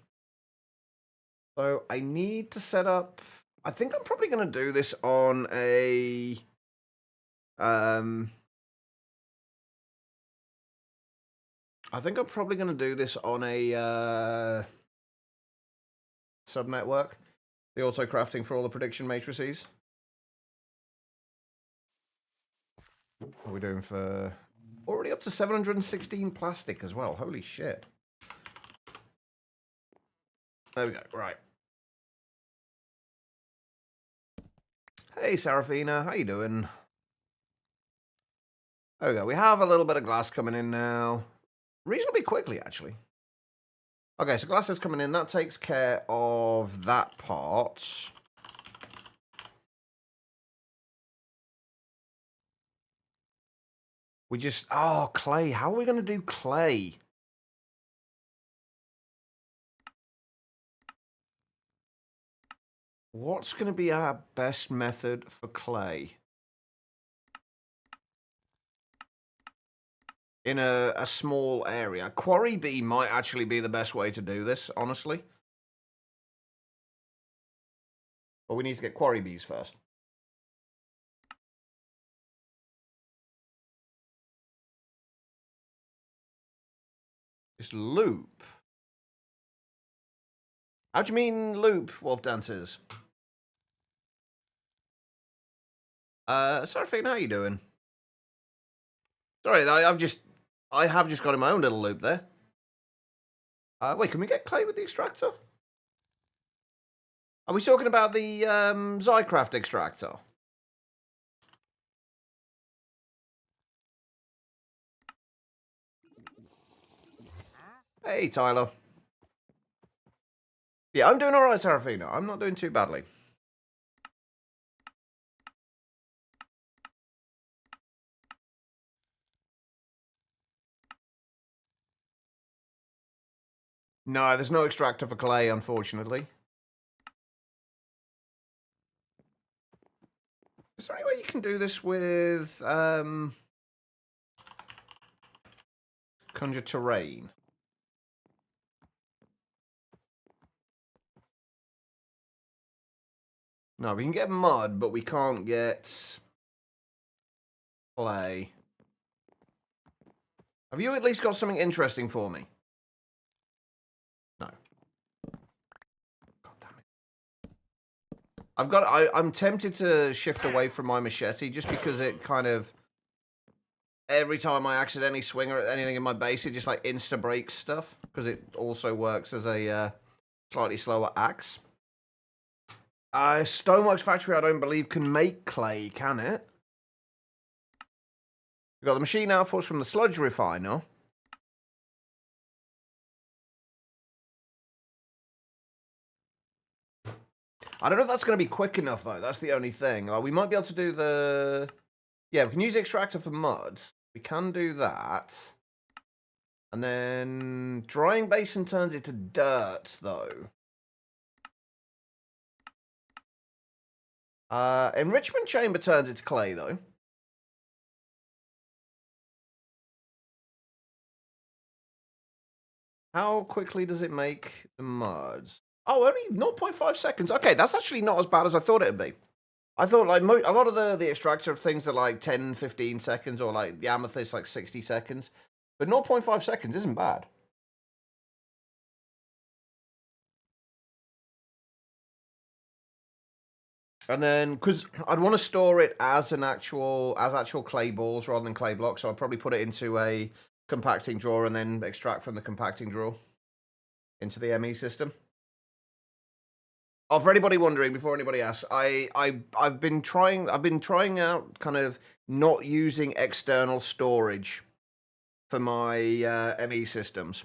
So I need to set up... I think I'm probably going to do this on a... I think I'm probably going to do this on a subnetwork. The auto crafting for all the prediction matrices. What are we doing for... Already up to 716 plastic as well. Holy shit. There we go. Right. Hey, Serafina. How you doing? There we go. We have a little bit of glass coming in now. Reasonably quickly, actually. Okay, so glass is coming in. That takes care of that part. We just... Oh, clay. How are we going to do clay? What's going to be our best method for clay? In a small area. Quarry B might actually be the best way to do this, honestly. But we need to get Quarry Bs first. Just loop. How do you mean loop, Wolf Dancers? Seraphine, how you doing? Sorry, I have just got in my own little loop there. Wait, can we get clay with the extractor? Are we talking about the Zycraft extractor? Hey, Tyler. Yeah, I'm doing alright, Serafina. I'm not doing too badly. No, there's no extractor for clay, unfortunately. Is there any way you can do this with conjure terrain? No, we can get mud, but we can't get clay. Have you at least got something interesting for me? No. God damn it. I'm tempted to shift away from my machete just because it kind of... Every time I accidentally swing or anything in my base, it just like insta-breaks stuff. Because it also works as a slightly slower axe. Stoneworks Factory, I don't believe, can make clay, can it? We've got the machine outputs from the sludge refiner. I don't know if that's going to be quick enough, though. That's the only thing. Like, we might be able to do the... Yeah, we can use the extractor for mud. We can do that. And then... Drying basin turns it to dirt, though. Enrichment chamber turns it to clay, though. How quickly does it make the mud? Oh, only 0.5 seconds. Okay, that's actually not as bad as I thought it would be. I thought, like, a lot of the extractor things are, like, 10, 15 seconds, or, like, the amethyst, like, 60 seconds. But 0.5 seconds isn't bad. And then, because I'd want to store it as actual clay balls rather than clay blocks, so I'd probably put it into a compacting drawer and then extract from the compacting drawer into the ME system. Oh, for anybody wondering, before anybody asks, I've been trying out kind of not using external storage for my ME systems,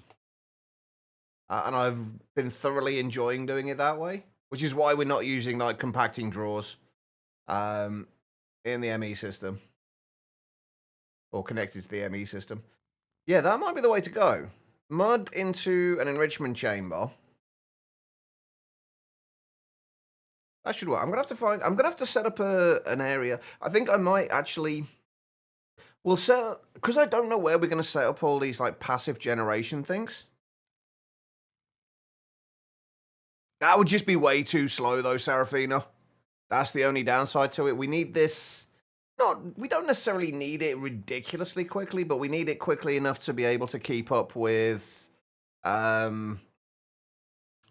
and I've been thoroughly enjoying doing it that way. Which is why we're not using like compacting drawers in the ME system. Or connected to the ME system. Yeah, that might be the way to go. Mud into an enrichment chamber. That should work. I'm gonna have to set up an area. I think I might actually because I don't know where we're gonna set up all these like passive generation things. That would just be way too slow, though, Serafina. That's the only downside to it. We need this... we don't necessarily need it ridiculously quickly, but we need it quickly enough to be able to keep up with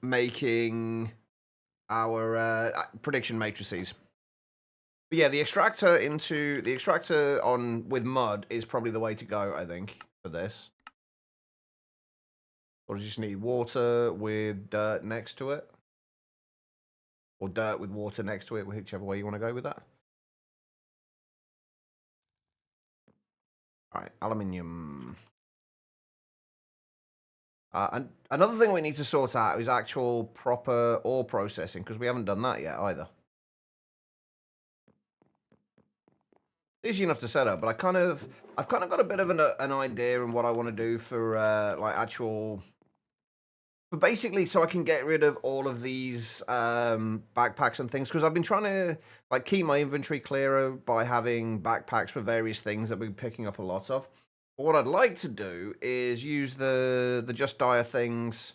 making our prediction matrices. But yeah, the extractor on with mud is probably the way to go, I think, for this. Or does you just need water with dirt next to it? Or dirt with water next to it, whichever way you want to go with that. Alright, aluminium. And another thing we need to sort out is actual proper ore processing, because we haven't done that yet either. Easy enough to set up, but I've kind of got a bit of an idea on what I want to do for like actual, but basically so I can get rid of all of these backpacks and things, because I've been trying to like keep my inventory clearer by having backpacks for various things that we're picking up a lot of. But what I'd like to do is use the Just Dire things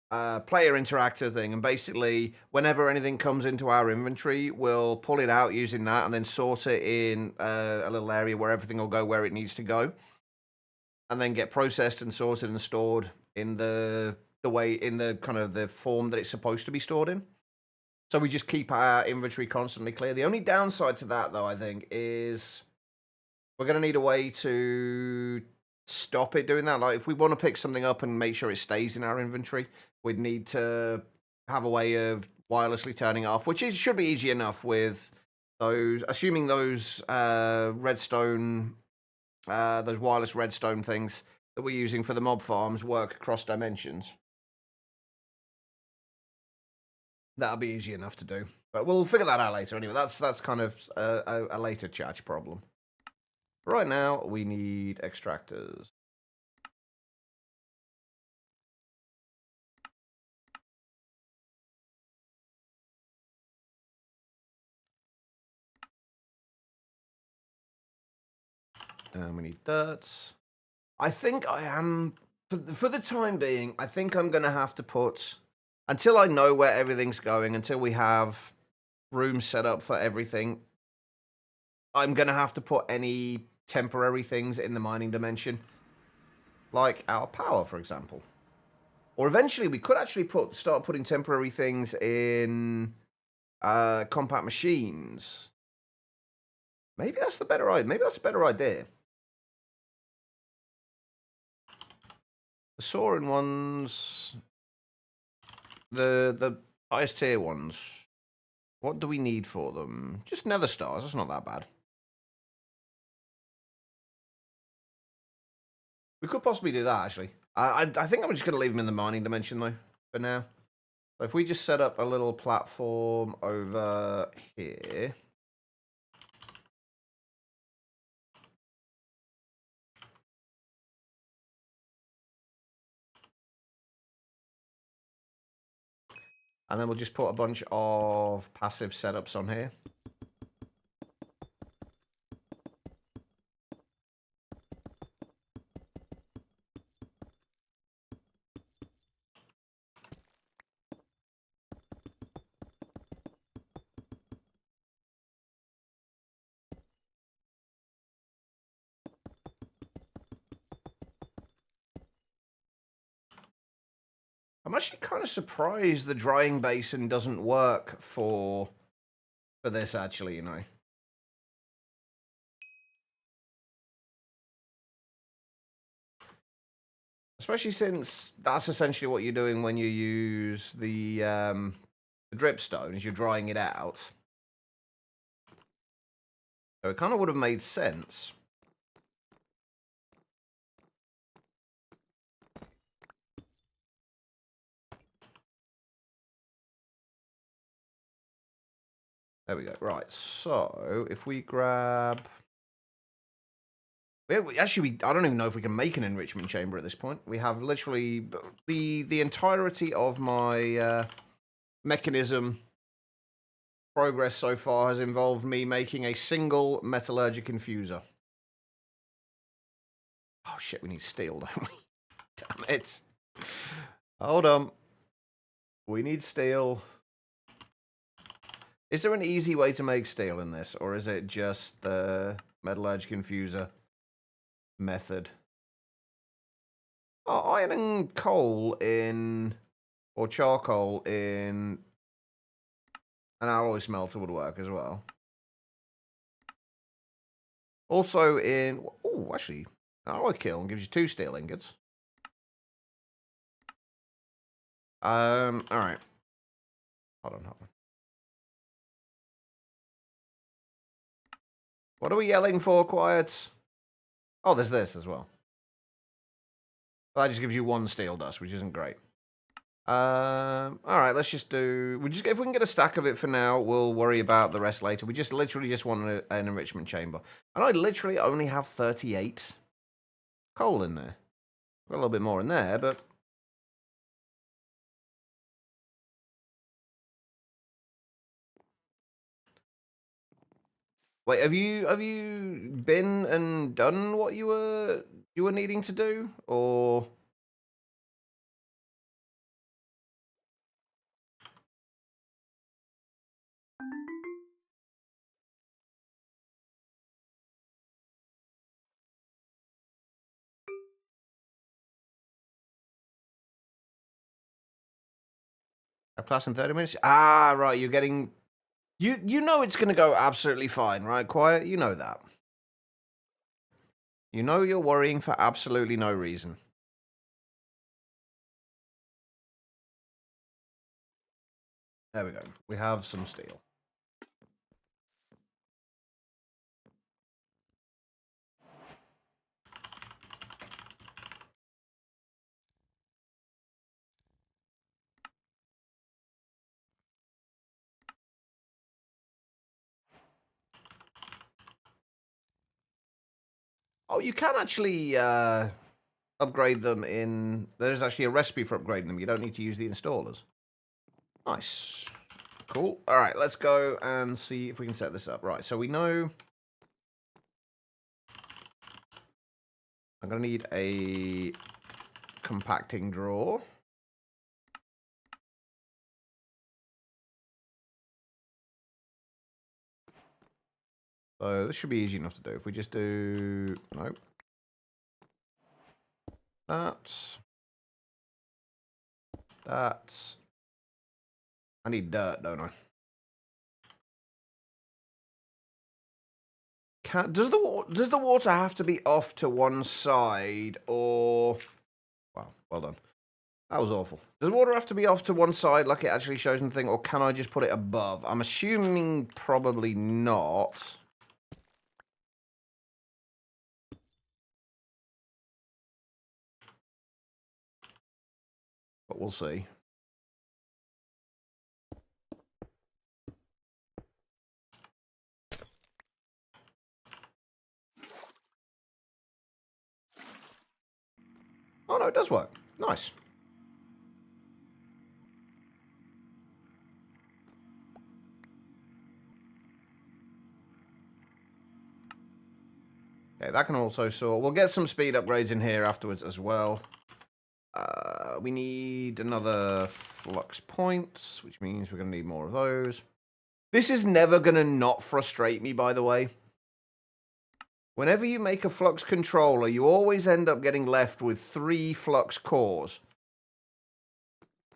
player interactor thing, and basically whenever anything comes into our inventory, we'll pull it out using that and then sort it in a little area where everything will go where it needs to go, and then get processed and sorted and stored in the way, in the kind of the form that it's supposed to be stored in. So we just keep our inventory constantly clear. The only downside to that, though, I think, is we're going to need a way to stop it doing that. Like, if we want to pick something up and make sure it stays in our inventory, we'd need to have a way of wirelessly turning it off, which should be easy enough with those, assuming those redstone, those wireless redstone things that we're using for the mob farms work across dimensions. That'll be easy enough to do, but we'll figure that out later. Anyway, that's kind of a later chat problem. Right now, we need extractors. And we need dirt. I think I am, for the time being, I think I'm going to have to put, until I know where everything's going, until we have rooms set up for everything, I'm going to have to put any temporary things in the mining dimension. Like our power, for example. Or eventually we could actually start putting temporary things in compact machines. Maybe that's the better idea. Maybe that's a better idea. The soaring ones, the highest tier ones. What do we need for them? Just nether stars. That's not that bad. We could possibly do that, actually. I think I'm just going to leave them in the mining dimension, though, for now. So if we just set up a little platform over here. And then we'll just put a bunch of passive setups on here. I'm actually kind of surprised the drying basin doesn't work for this, actually, you know. Especially since that's essentially what you're doing when you use the dripstone, is you're drying it out. So it kind of would have made sense. There we go. Right, so if we grab... Actually, I don't even know if we can make an enrichment chamber at this point. We have literally... The entirety of my mechanism progress so far has involved me making a single metallurgic infuser. Oh shit, we need steel, don't we? Damn it. Hold on. We need steel. Is there an easy way to make steel in this, or is it just the metallurgic infuser method? Oh, iron and coal in, or charcoal in An alloy smelter would work as well. Also in... Oh, actually, an alloy kiln gives you 2 steel ingots. Alright. Hold on. What are we yelling for, Quiet? Oh, there's this as well. That just gives you 1 steel dust, which isn't great. Alright, let's just do... if we can get a stack of it for now, we'll worry about the rest later. We just literally just want an enrichment chamber. And I literally only have 38 coal in there. Got a little bit more in there, but... Wait, have you been and done what you were needing to do, or... A class in 30 minutes? Ah, right, you're getting... You know it's going to go absolutely fine, right, Quiet? You know that. You know you're worrying for absolutely no reason. There we go. We have some steel. Oh, you can actually upgrade them in... There's actually a recipe for upgrading them. You don't need to use the installers. Nice. Cool. All right, let's go and see if we can set this up. Right, so we know... I'm going to need a compacting drawer. So this should be easy enough to do. If we just do... Nope. That. I need dirt, don't I? Does the water have to be off to one side, or... Wow, well done. That was awful. Does water have to be off to one side like it actually shows in the thing, or can I just put it above? I'm assuming probably not. But we'll see. Oh no, it does work. Nice. Okay, that can also sort. We'll get some speed upgrades in here afterwards as well. We need another flux points, which means we're going to need more of those. This is never going to not frustrate me, by the way. Whenever you make a flux controller, you always end up getting left with 3 flux cores.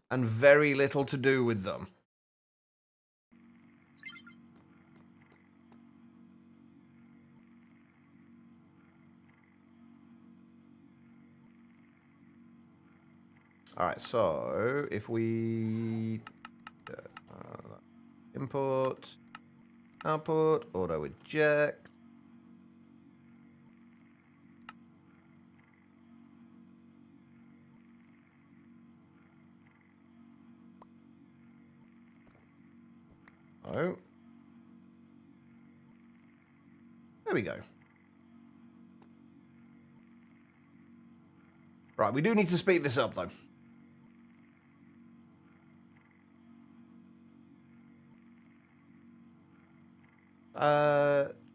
And very little to do with them. Alright, so if we import, output, auto eject. Oh. There we go. Right, we do need to speed this up though.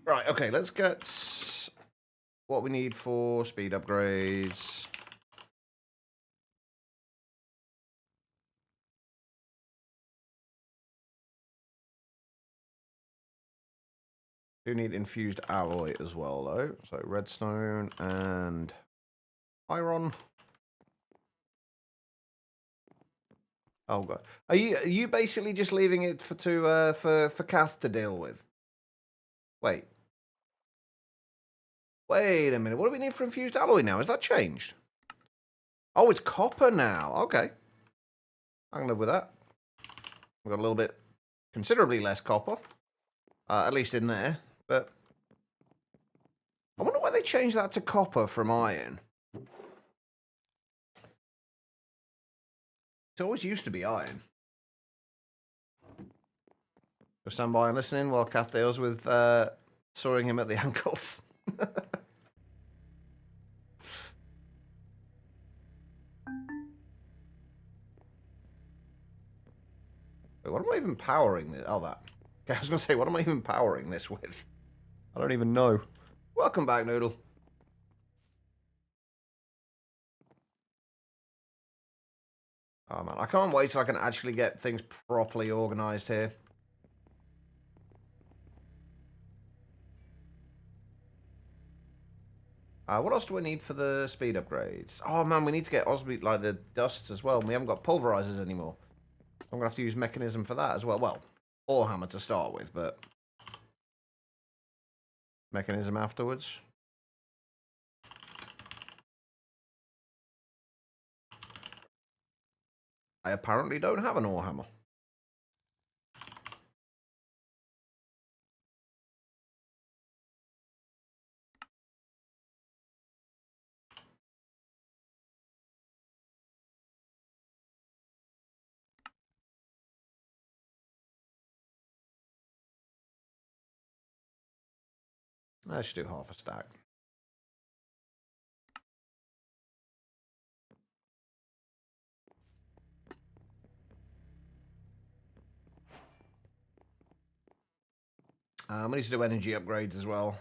Right, okay, let's get what we need for speed upgrades. Do need infused alloy as well, though. So redstone and iron. Oh god. Are you basically just leaving it for Kath to deal with? Wait. Wait a minute. What do we need for infused alloy now? Has that changed? Oh, it's copper now. Okay. I can live with that. We've got a little bit, considerably less copper. At least in there. But I wonder why they changed that to copper from iron. It always used to be iron. So stand by and listening while Kath deals with sawing him at the ankles. Wait, what am I even powering this? Oh, that. Okay, I was going to say, what am I even powering this with? I don't even know. Welcome back, Noodle. Oh, man. I can't wait till I can actually get things properly organised here. What else do I need for the speed upgrades? Oh, man, we need to get Osby, like, the dusts as well. We haven't got pulverizers anymore. I'm going to have to use mechanism for that as well. Well, or hammer to start with, but mechanism afterwards. I apparently don't have an ore hammer. I should do half a stack. We need to do energy upgrades as well.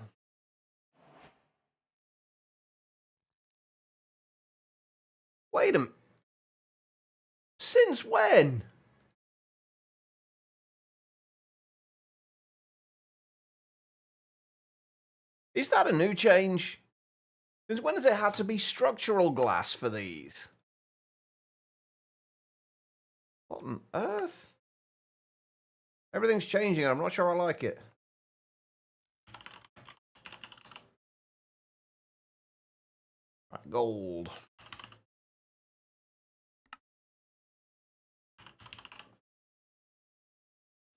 Wait a minute. Since when? Is that a new change? Since when has it had to be structural glass for these? What on earth? Everything's changing and I'm not sure I like it. Right, gold.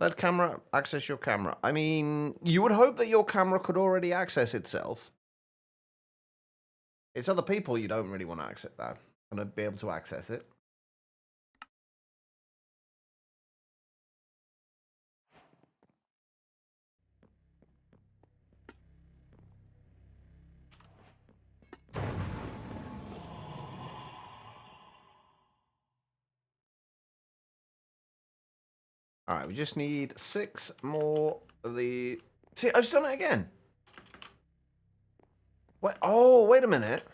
Let camera access your camera. I mean, you would hope that your camera could already access itself. It's other people you don't really want to access that. Want to be able to access it. Alright, we just need 6 more of the... See, I've just done it again. Wait, oh, wait a minute.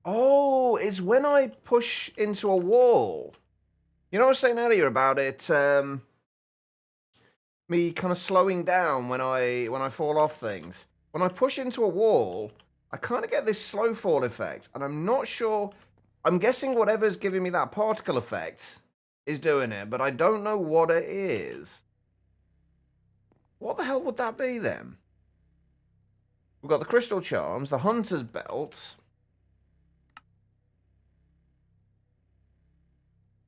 Oh, it's when I push into a wall. You know what I was saying earlier about it, me kind of slowing down when I fall off things. When I push into a wall, I kind of get this slow fall effect, and I'm not sure. I'm guessing whatever's giving me that particle effect is doing it, but I don't know what it is. What the hell would that be then? We've got the crystal charms, the hunter's belt.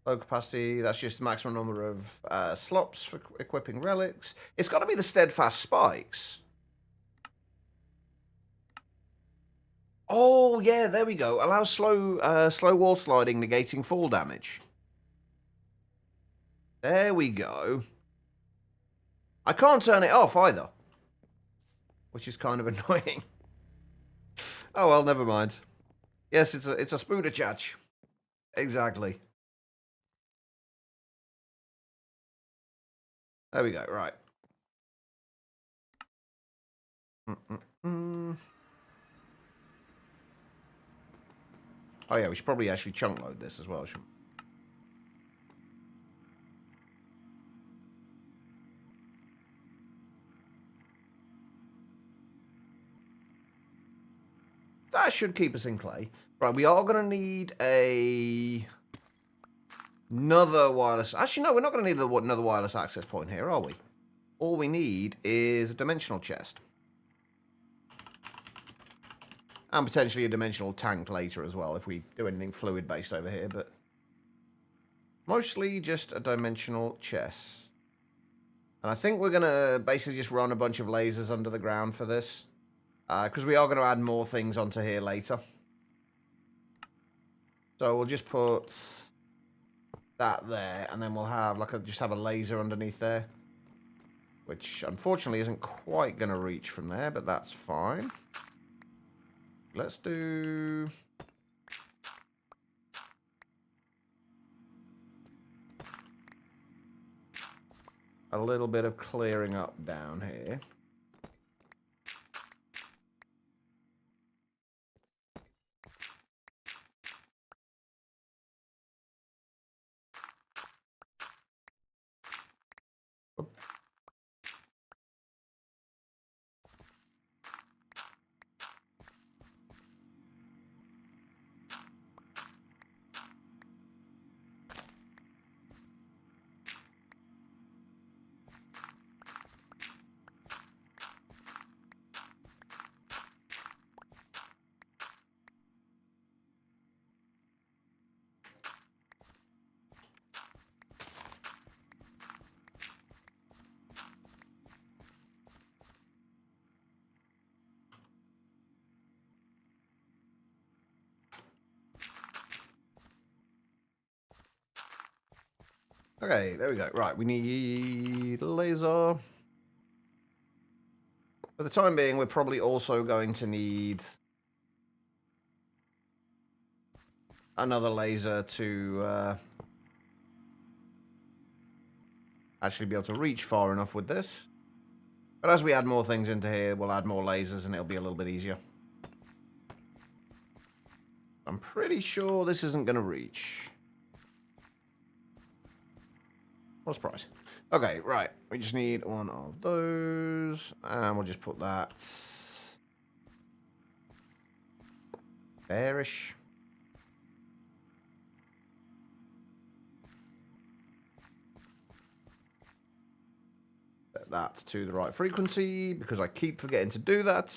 Low capacity, that's just the maximum number of slots for equipping relics. It's got to be the steadfast spikes. Oh, yeah, there we go. Allows slow wall sliding, negating fall damage. There we go. I can't turn it off either, which is kind of annoying. Oh, well, never mind. Yes, it's a spooderchach. Exactly. There we go, right. Oh, yeah, we should probably actually chunk load this as well, shouldn't we? that should keep us in clay. Right, we are going to need another wireless... Actually, no, we're not going to need another wireless access point here, are we? All we need is a dimensional chest. And potentially a dimensional tank later as well, if we do anything fluid-based over here, but... mostly just a dimensional chest. And I think we're going to basically just run a bunch of lasers under the ground for this. Because we are going to add more things onto here later. So we'll just put that there, and then we'll have just have a laser underneath there. Which unfortunately isn't quite going to reach from there, but that's fine. Let's do... a little bit of clearing up down here. Okay, there we go. Right, we need a laser. For the time being, we're probably also going to need another laser to actually be able to reach far enough with this. But as we add more things into here, we'll add more lasers and it'll be a little bit easier. I'm pretty sure this isn't going to reach. What a surprise. Okay, right. We just need one of those. And we'll just put that there-ish. Set that to the right frequency, because I keep forgetting to do that.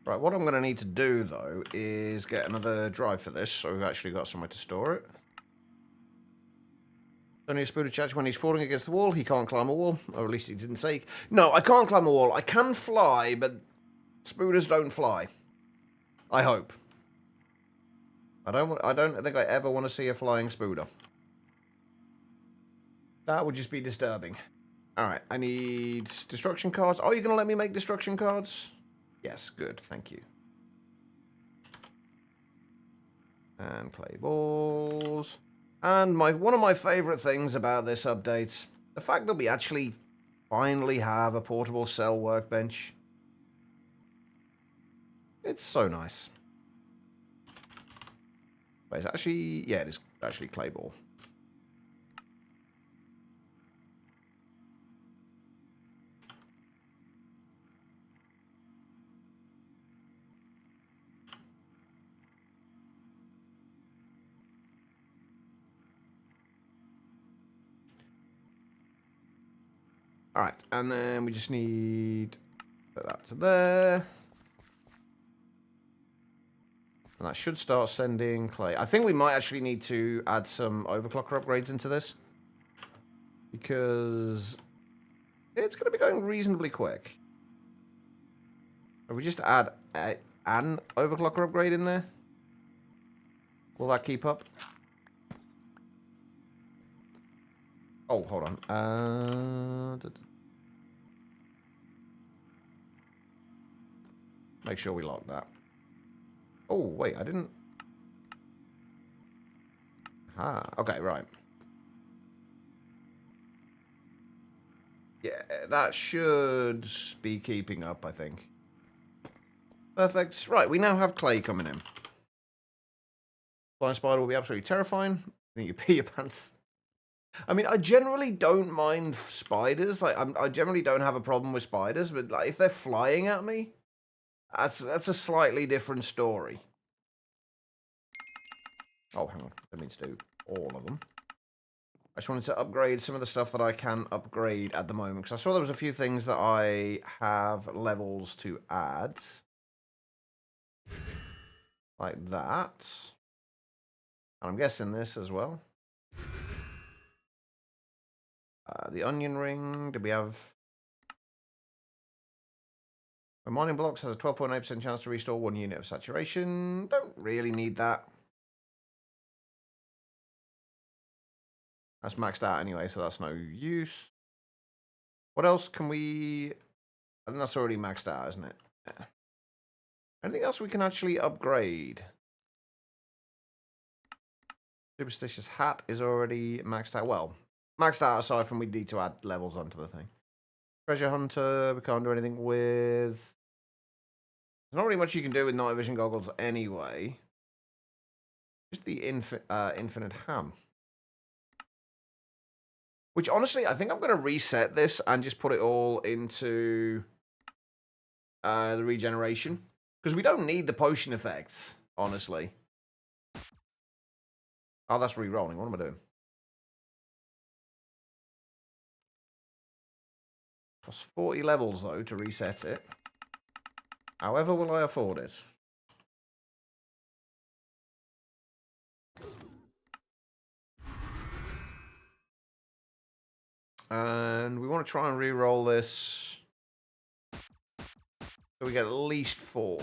Right, what I'm going to need to do, though, is get another drive for this, so we've actually got somewhere to store it. Only a Spooder charge when he's falling against the wall. He can't climb a wall, or at least he didn't say. No, I can't climb a wall. I can fly, but Spooders don't fly. I hope. I don't think I ever want to see a flying Spooder. That would just be disturbing. Alright, I need destruction cards. Are you going to let me make destruction cards? Yes, good, thank you. And clay balls. And one of my favourite things about this update, the fact that we actually finally have a portable cell workbench. It's so nice. But it's actually, yeah, it is actually clay ball. Alright, and then we just need put that to there. And that should start sending clay. I think we might actually need to add some overclocker upgrades into this. Because it's going to be going reasonably quick. If we just add an overclocker upgrade in there, will that keep up? Oh, hold on. Make sure we lock that. Oh, wait, I didn't... Ah, okay, right. Yeah, that should be keeping up, I think. Perfect. Right, we now have clay coming in. Flying spider will be absolutely terrifying. I think you pee your pants. I mean, I generally don't mind spiders. Like, I generally don't have a problem with spiders, but like, if they're flying at me, that's a slightly different story. Oh, hang on. I mean to do all of them. I just wanted to upgrade some of the stuff that I can upgrade at the moment, because I saw there was a few things that I have levels to add. Like that. And I'm guessing this as well. The onion ring, do we have... My mining blocks has a 12.8% chance to restore 1 unit of saturation. Don't really need that. That's maxed out anyway, so that's no use. What else can we... I think that's already maxed out, isn't it? Yeah. Anything else we can actually upgrade? Superstitious hat is already maxed out. Well, maxed out aside from we need to add levels onto the thing. Treasure hunter, we can't do anything with. There's not really much you can do with night vision goggles anyway. Just the infinite ham. Which honestly, I think I'm going to reset this and just put it all into the regeneration. Because we don't need the potion effects, honestly. Oh, that's re-rolling. What am I doing? Plus 40 levels, though, to reset it. However will I afford it? And we want to try and re-roll this. So we get at least 4.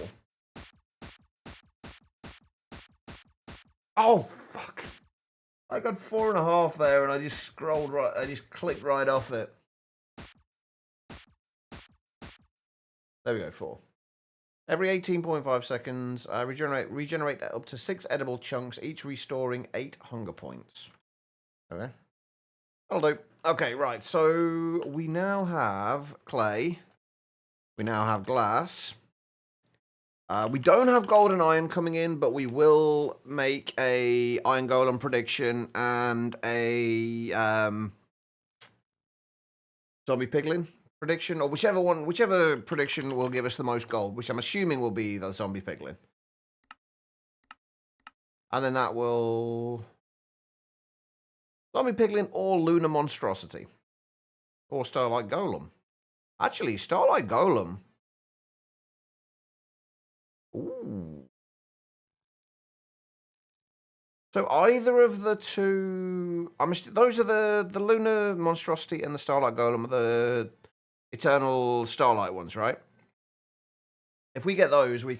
Oh, fuck. I got 4.5 there, and I just scrolled right. I just clicked right off it. There we go, 4. Every 18.5 seconds, regenerate up to 6 edible chunks, each restoring 8 hunger points. Okay. That'll do. Okay, right. So we now have clay. We now have glass. We don't have gold and iron coming in, but we will make a iron golem prediction and a zombie piglin prediction, or whichever prediction will give us the most gold, which I'm assuming will be the zombie piglin. And then that will zombie piglin or lunar monstrosity or starlight golem. Actually, starlight golem. Ooh. So either of the two, those are the lunar monstrosity and the starlight golem, the eternal starlight ones, right? If we get those, we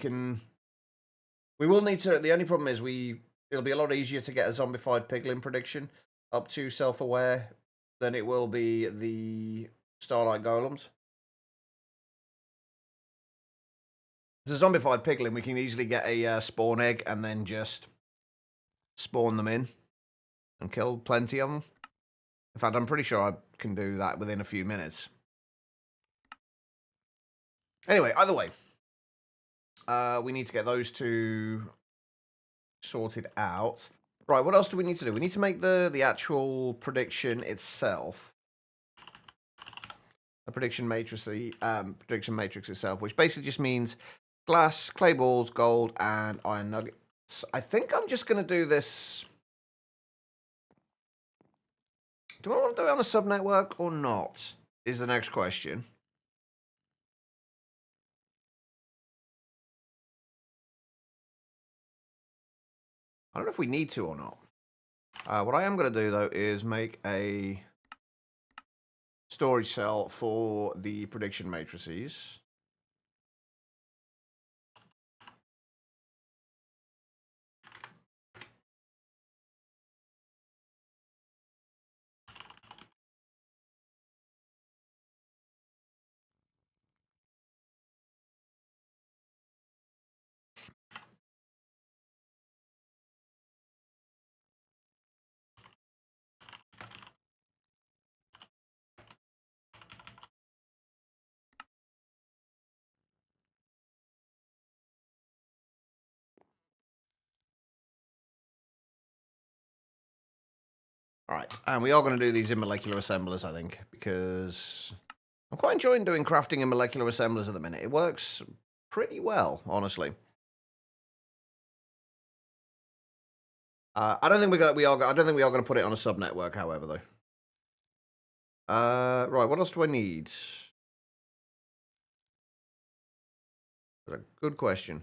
will need to. The only problem is it'll be a lot easier to get a zombified piglin prediction up to self-aware than it will be the starlight golems. The zombified piglin, we can easily get a spawn egg and then just spawn them in and kill plenty of them. In fact, I'm pretty sure I can do that within a few minutes. Anyway, either way, we need to get those two sorted out. Right, what else do we need to do? We need to make the actual prediction itself. A prediction matrix itself, which basically just means glass, clay balls, gold, and iron nuggets. I think I'm just going to do this. Do I want to do it on a sub-network or not? Is the next question. I don't know if we need to or not. What I am going to do, though, is make a storage cell for the prediction matrices. Alright, and we are going to do these in molecular assemblers, I think, because I'm quite enjoying doing crafting in molecular assemblers at the minute. It works pretty well, honestly. I don't think I don't think we are going to put it on a sub network, however, though. Right, what else do I need? That's a good question.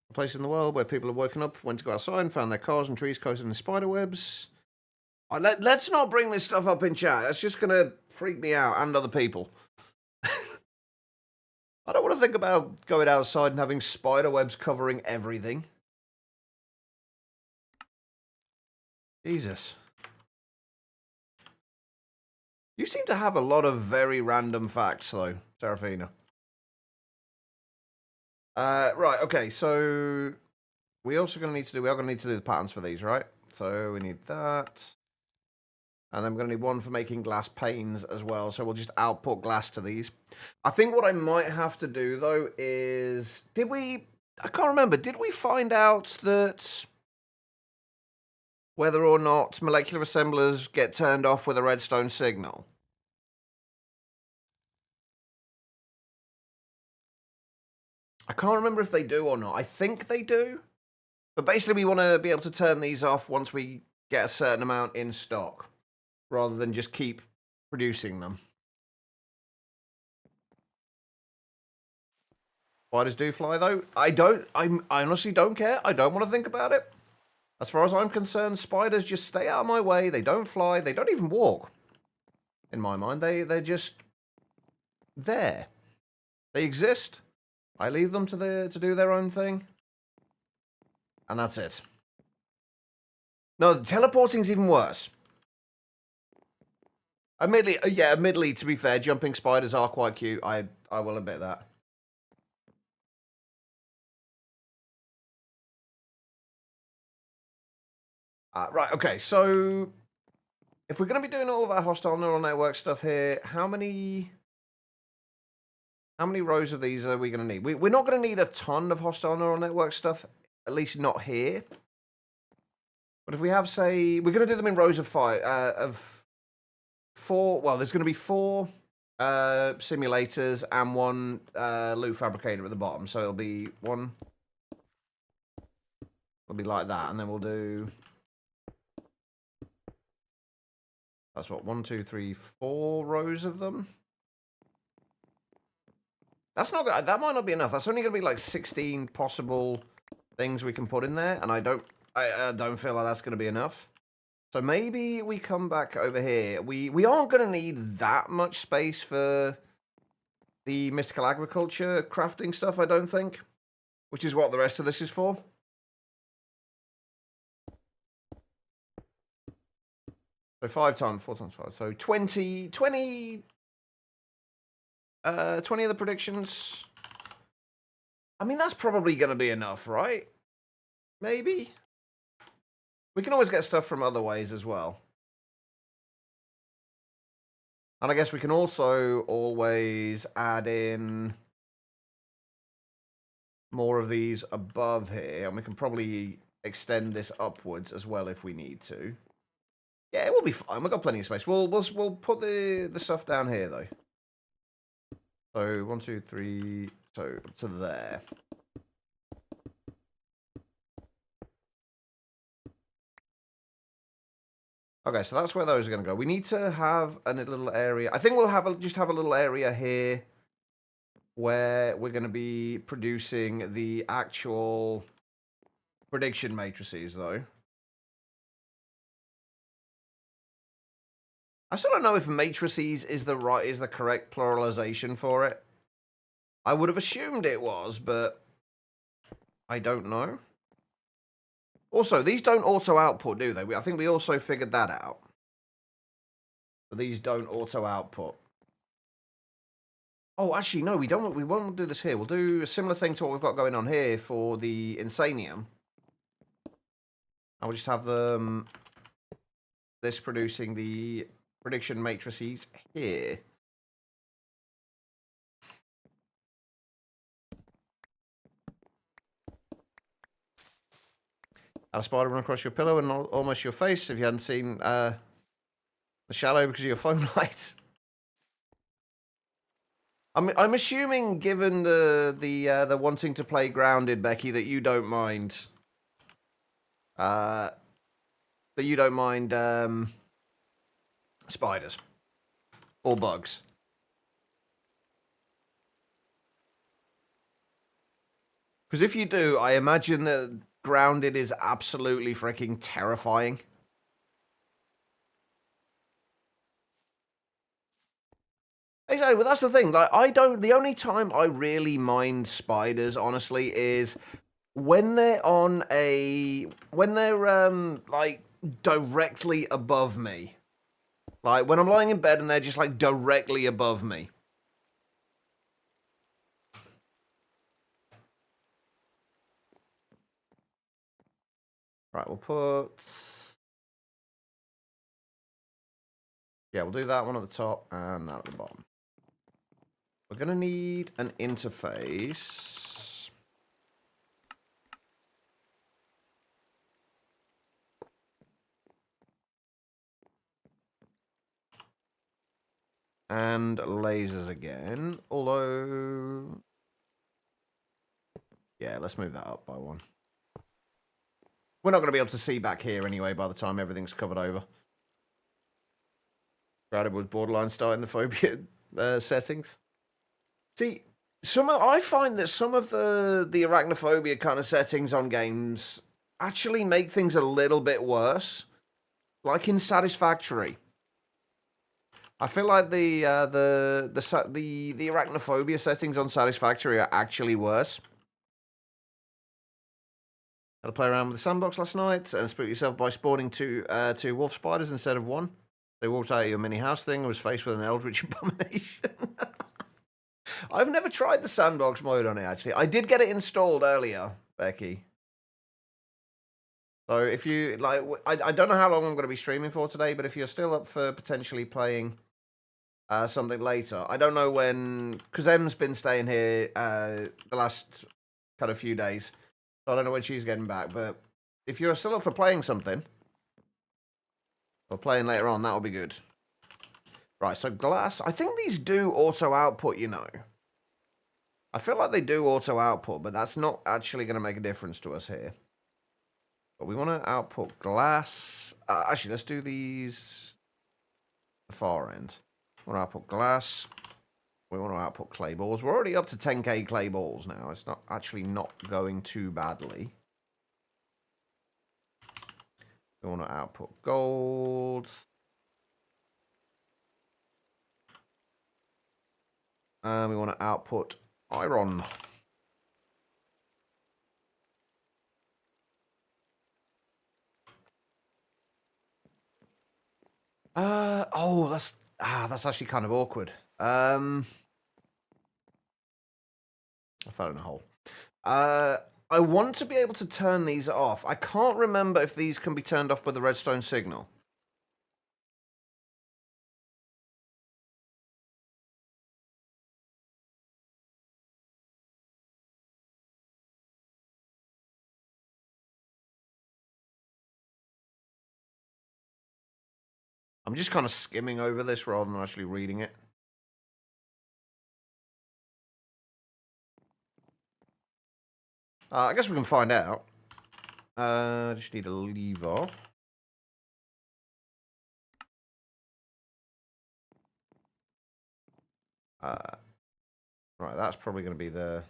A place in the world where people have woken up, went to go outside, and found their cars and trees coated in spider webs. Let's not bring this stuff up in chat. That's just going to freak me out and other people. I don't want to think about going outside and having spider webs covering everything. Jesus. You seem to have a lot of very random facts, though, Serafina. Right, okay, so we also we are going to need to do the patterns for these, right? So we need that. And then we're going to need one for making glass panes as well. So we'll just output glass to these. I think what I might have to do, though, is... I can't remember. Did we find out that whether or not molecular assemblers get turned off with a redstone signal? I can't remember if they do or not. I think they do. But basically, we want to be able to turn these off once we get a certain amount in stock, rather than just keep producing them. Spiders do fly, though. I honestly don't care. I don't want to think about it. As far as I'm concerned, spiders just stay out of my way. They don't fly. They don't even walk. In my mind, they're just there. They exist. I leave them to do their own thing. And that's it. No, teleporting's even worse. Admittedly, to be fair, jumping spiders are quite cute. I will admit that. Right, okay, so if we're going to be doing all of our hostile neural network stuff here, how many rows of these are we going to need? We're not going to need a ton of hostile neural network stuff, at least not here. But if we have, say, we're going to do them in rows of 4. Well, there's going to be 4 simulators and 1 loot fabricator at the bottom. So it'll be 1. It'll be like that, and then we'll do... That's what, 1, 2, 3, 4 rows of them. That's not good. That might not be enough. That's only going to be like 16 possible things we can put in there, and I don't feel like that's going to be enough. So maybe we come back over here. We aren't going to need that much space for the mystical agriculture crafting stuff, I don't think, which is what the rest of this is for. So 4 times 5. So 20 of the predictions. I mean, that's probably going to be enough, right? Maybe. We can always get stuff from other ways as well. And I guess we can also always add in more of these above here. And we can probably extend this upwards as well if we need to. Yeah, it will be fine. We've got plenty of space. We'll put the stuff down here, though. So, 1, 2, 3... So, up to there. Okay, so that's where those are going to go. We need to have a little area. I think we'll just have a little area here where we're going to be producing the actual prediction matrices, though. I still don't know if matrices is the correct pluralization for it. I would have assumed it was, but I don't know. Also, these don't auto-output, do they? I think we also figured that out. But these don't auto-output. Oh, actually, no, we won't do this here. We'll do a similar thing to what we've got going on here for the Insanium. I will just have them... This producing the prediction matrices here. Had a spider run across your pillow and almost your face if you hadn't seen the shadow because of your phone light. I'm assuming, given the wanting to play grounded, Becky, that you don't mind. Spiders or bugs. Because if you do, I imagine that grounded is absolutely freaking terrifying. Exactly, but that's the thing. Like, the only time I really mind spiders, honestly, is when they're like directly above me. Like when I'm lying in bed and they're just like directly above me. Right, we'll put... Yeah, we'll do that one at the top and that at the bottom. We're going to need an interface. And lasers again. Although... Yeah, let's move that up by one. We're not going to be able to see back here anyway by the time everything's covered over. Crowded was borderline starting the phobia settings. See, I find that some of the arachnophobia kind of settings on games actually make things a little bit worse. Like in Satisfactory. I feel like the arachnophobia settings on Satisfactory are actually worse. Had to play around with the sandbox last night and spook yourself by spawning two wolf spiders instead of one. They walked out of your mini house thing and was faced with an eldritch abomination. I've never tried the sandbox mode on it, actually. I did get it installed earlier, Becky. So if you, like, I don't know how long I'm going to be streaming for today, but if you're still up for potentially playing something later, I don't know when, because Em's been staying here the last kind of few days, so I don't know when she's getting back, but if you're still up for playing something, or playing later on, that'll be good. Right, so glass, I think these do auto-output, you know. I feel like they do auto-output, but that's not actually going to make a difference to us here. But we want to output glass. Actually, let's do these the far end. We want to output glass. We want to output clay balls. We're already up to 10k clay balls now. It's not going too badly. We want to output gold. And we want to output iron. Oh, that's actually kind of awkward. I fell in a hole. I want to be able to turn these off. I can't remember if these can be turned off with the redstone signal. I'm just kind of skimming over this rather than actually reading it. I guess we can find out. Just need a lever. Right, that's probably going to be the...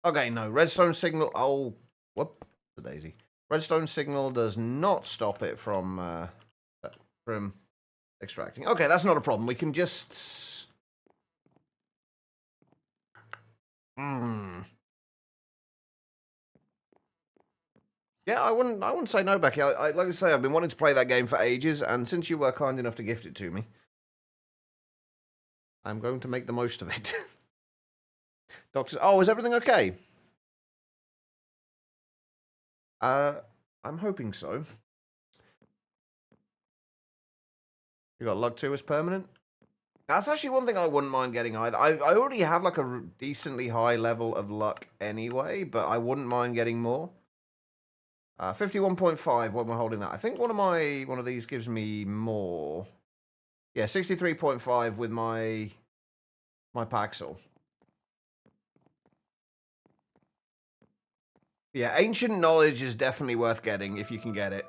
Okay, no, redstone signal... Oh, whoop, the daisy. Redstone signal does not stop it from extracting. Okay, that's not a problem. We can just... Yeah, I wouldn't say no, Becky. Like I say, I've been wanting to play that game for ages, and since you were kind enough to gift it to me, I'm going to make the most of it. Doctor, oh, is everything okay? I'm hoping so. You got luck 2 as permanent? That's actually one thing I wouldn't mind getting either. I already have like a decently high level of luck anyway, but I wouldn't mind getting more. 51.5 when we're holding that. I think one of these gives me more. Yeah, 63.5 with my Paxil. Yeah, ancient knowledge is definitely worth getting if you can get it.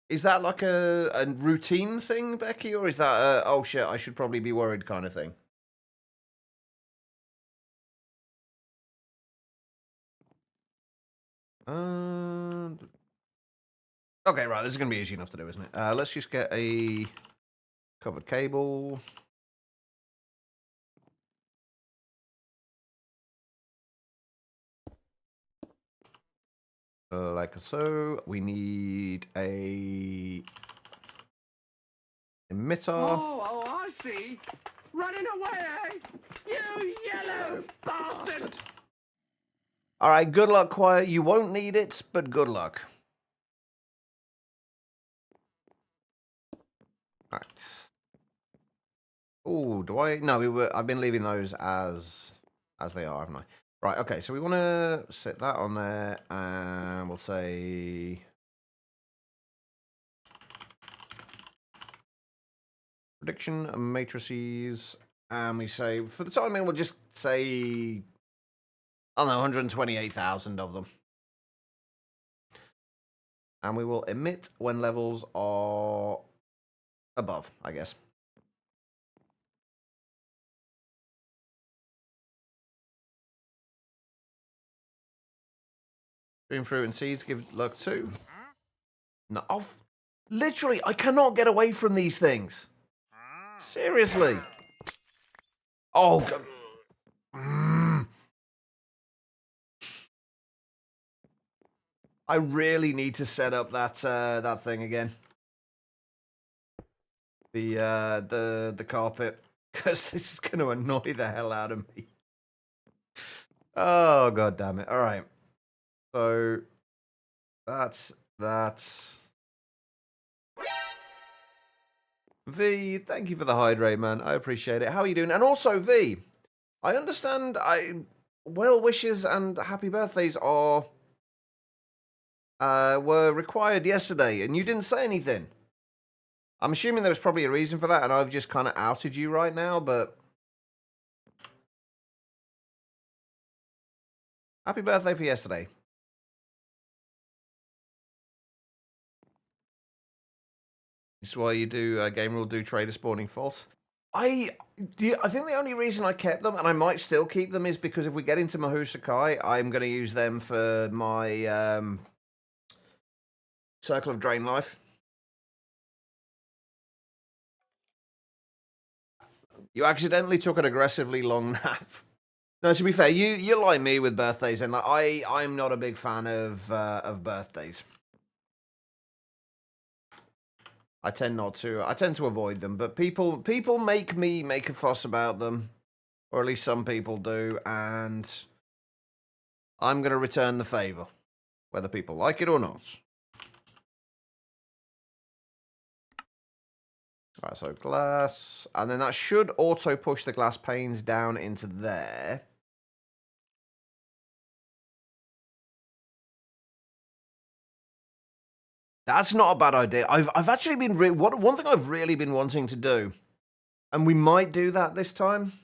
Is that like a routine thing, Becky, or is that a, oh shit, I should probably be worried kind of thing? Okay, right, this is going to be easy enough to do, isn't it? Let's just get a covered cable. Like so. We need a emitter.
Oh, I see. Running away, you yellow bastard!
All right, good luck, Choir. You won't need it, but good luck. All right. Oh, do I? No, I've been leaving those as they are, haven't I? Right. Okay. So we want to set that on there, and we'll say prediction matrices, and we say for the time being, we'll just say I don't know, 128,000 of them. And we will emit when levels are above, I guess. Green fruit and seeds give luck too. No, oh, literally, I cannot get away from these things. Seriously. Oh, God. I really need to set up that that thing again. The carpet, because this is going to annoy the hell out of me. Oh, God damn it. All right. So that's V, thank you for the hydrate, man. I appreciate it. How are you doing? And also, V, I understand well wishes and happy birthdays are were required yesterday, and you didn't say anything. I'm assuming there was probably a reason for that, and I've just kind of outed you right now, but happy birthday for yesterday. This is why you do game rule do trader spawning false. I think the only reason I kept them, and I might still keep them, is because if we get into Mahu Sakai, I'm going to use them for my Circle of Drain Life. You accidentally took an aggressively long nap. No, to be fair, you're like me with birthdays, and like, I'm not a big fan of birthdays. I tend to avoid them, but people make me make a fuss about them, or at least some people do, and I'm gonna return the favor, whether people like it or not. Right, so glass, and then that should auto push the glass panes down into there. That's not a bad idea. I've actually been one thing I've really been wanting to do, and we might do that this time,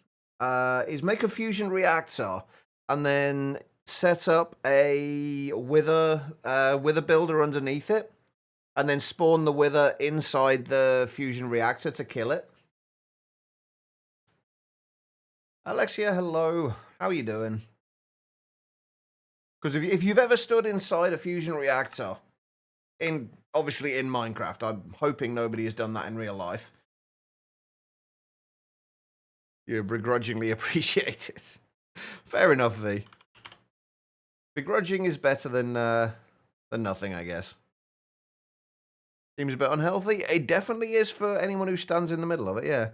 is make a fusion reactor and then set up a wither builder underneath it, and then spawn the wither inside the fusion reactor to kill it. Alexia, hello. How are you doing? Because if you've ever stood inside a fusion reactor, obviously in Minecraft, I'm hoping nobody has done that in real life, you begrudgingly appreciate it. Fair enough, V. Begrudging is better than nothing, I guess. Seems a bit unhealthy. It definitely is for anyone who stands in the middle of it. Yeah.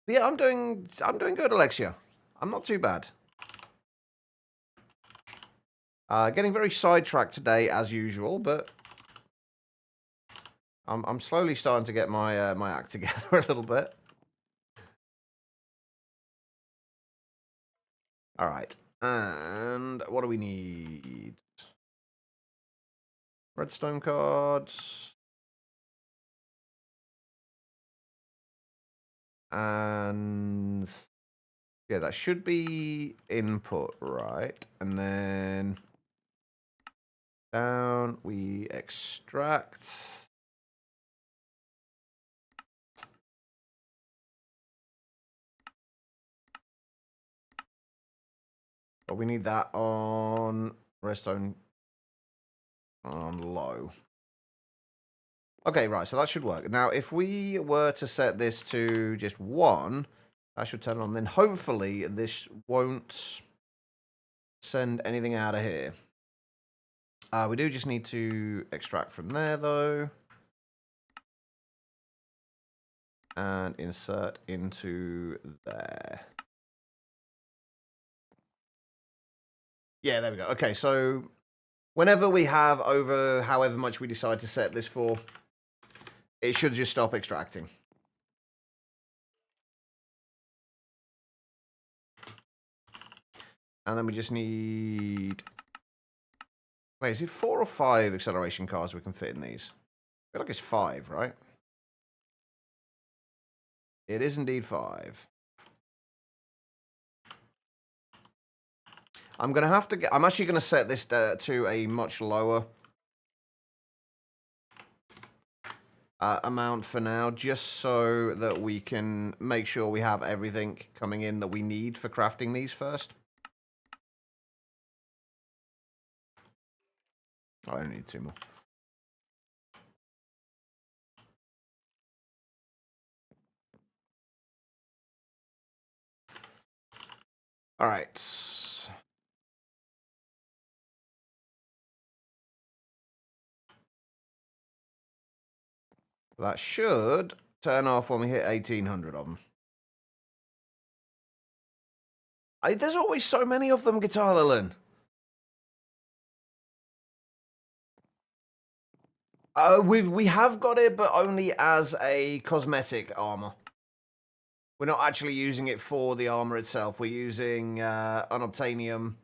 Yeah, I'm doing good, Alexia. I'm not too bad. Getting very sidetracked today as usual, but I'm slowly starting to get my my act together a little bit. All right. And what do we need? Redstone cards. And yeah, that should be input, right? And then down we extract. But we need that on redstone on low. Okay, right, so that should work. Now, if we were to set this to just 1, that should turn on. Then hopefully this won't send anything out of here. We do just need to extract from there, though. And insert into there. Yeah, there we go. Okay, so whenever we have over however much we decide to set this for, it should just stop extracting. And then we just need... Wait, is it 4 or 5 acceleration cards we can fit in these? I feel like it's 5, right? It is indeed 5. I'm going to have to get... I'm actually going to set this to a much lower amount for now, just so that we can make sure we have everything coming in that we need for crafting these first. Oh, I only need 2 more. All right. That should turn off when we hit 1,800 of them. There's always so many of them, Guitar Lilin. We have got it, but only as a cosmetic armor. We're not actually using it for the armor itself. We're using unobtainium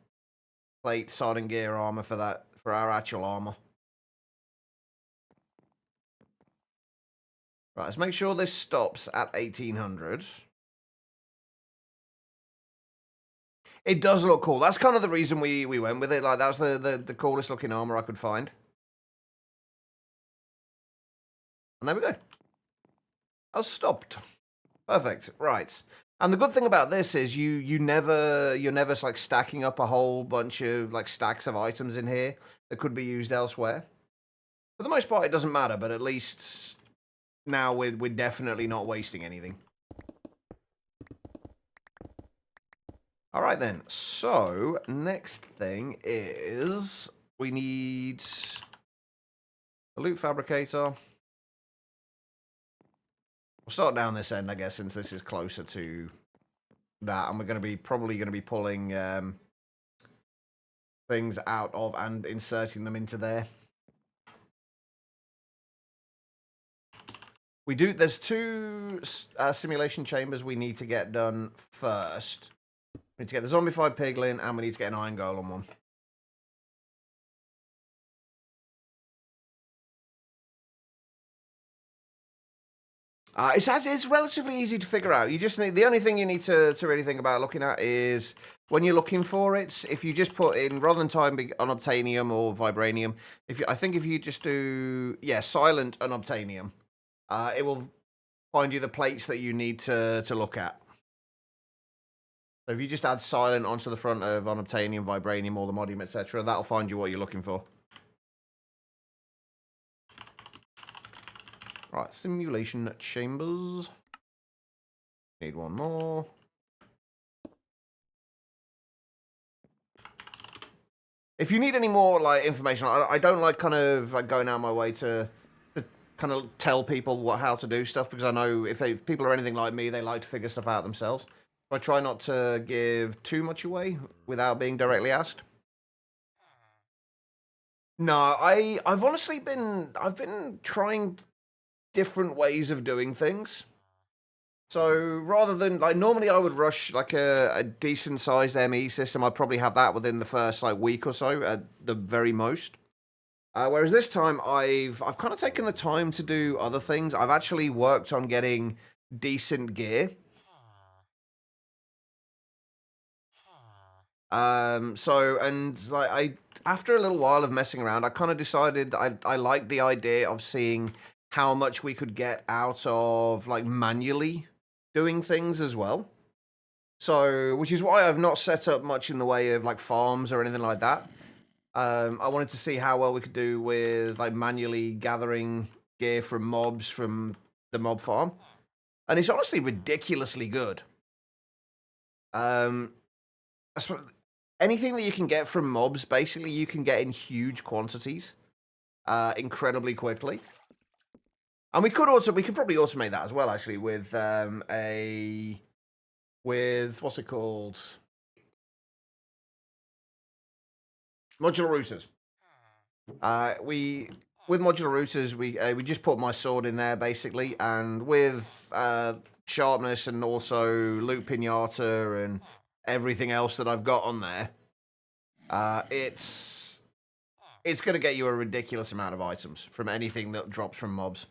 plate, sword and gear armor for that, for our actual armor. Right, let's make sure this stops at 1,800. It does look cool. That's kind of the reason we went with it. Like, that was the coolest looking armor I could find. And there we go. That's stopped. Perfect. Right. And the good thing about this is you're never like stacking up a whole bunch of like stacks of items in here that could be used elsewhere. For the most part, it doesn't matter, but at least now we're definitely not wasting anything. All right then. So next thing is we need a loot fabricator. We'll start down this end, I guess, since this is closer to that, and we're going to be probably going to be pulling things out of and inserting them into there. There's 2 simulation chambers we need to get done first. We need to get the zombified piglin, and we need to get an iron golem one. It's relatively easy to figure out. You just need, the only thing you need to really think about looking at is when you're looking for it. If you just put in, rather than typing unobtainium or vibranium, I think if you just do silent unobtainium, it will find you the plates that you need to look at. So if you just add silent onto the front of unobtainium, vibranium, or the modium, etc., that'll find you what you're looking for. Right, simulation chambers. Need 1 more. If you need any more like information, I don't like kind of like going out of my way to kind of tell people how to do stuff, because I know if people are anything like me, they like to figure stuff out themselves. So I try not to give too much away without being directly asked. No, I've honestly been trying different ways of doing things. So rather than, like, normally I would rush like a decent sized ME system. I'd probably have that within the first like week or so at the very most. Whereas this time I've kind of taken the time to do other things. I've actually worked on getting decent gear. So, and like after a little while of messing around, I kind of decided I liked the idea of seeing how much we could get out of like manually doing things as well. So, which is why I've not set up much in the way of like farms or anything like that. I wanted to see how well we could do with like manually gathering gear from mobs from the mob farm, and it's honestly ridiculously good. I suppose anything that you can get from mobs, basically, you can get in huge quantities, incredibly quickly. And we could probably automate that as well, actually, with with what's it called? Modular routers. With modular routers, we just put my sword in there basically, and with sharpness and also loot pinata and everything else that I've got on there, it's going to get you a ridiculous amount of items from anything that drops from mobs.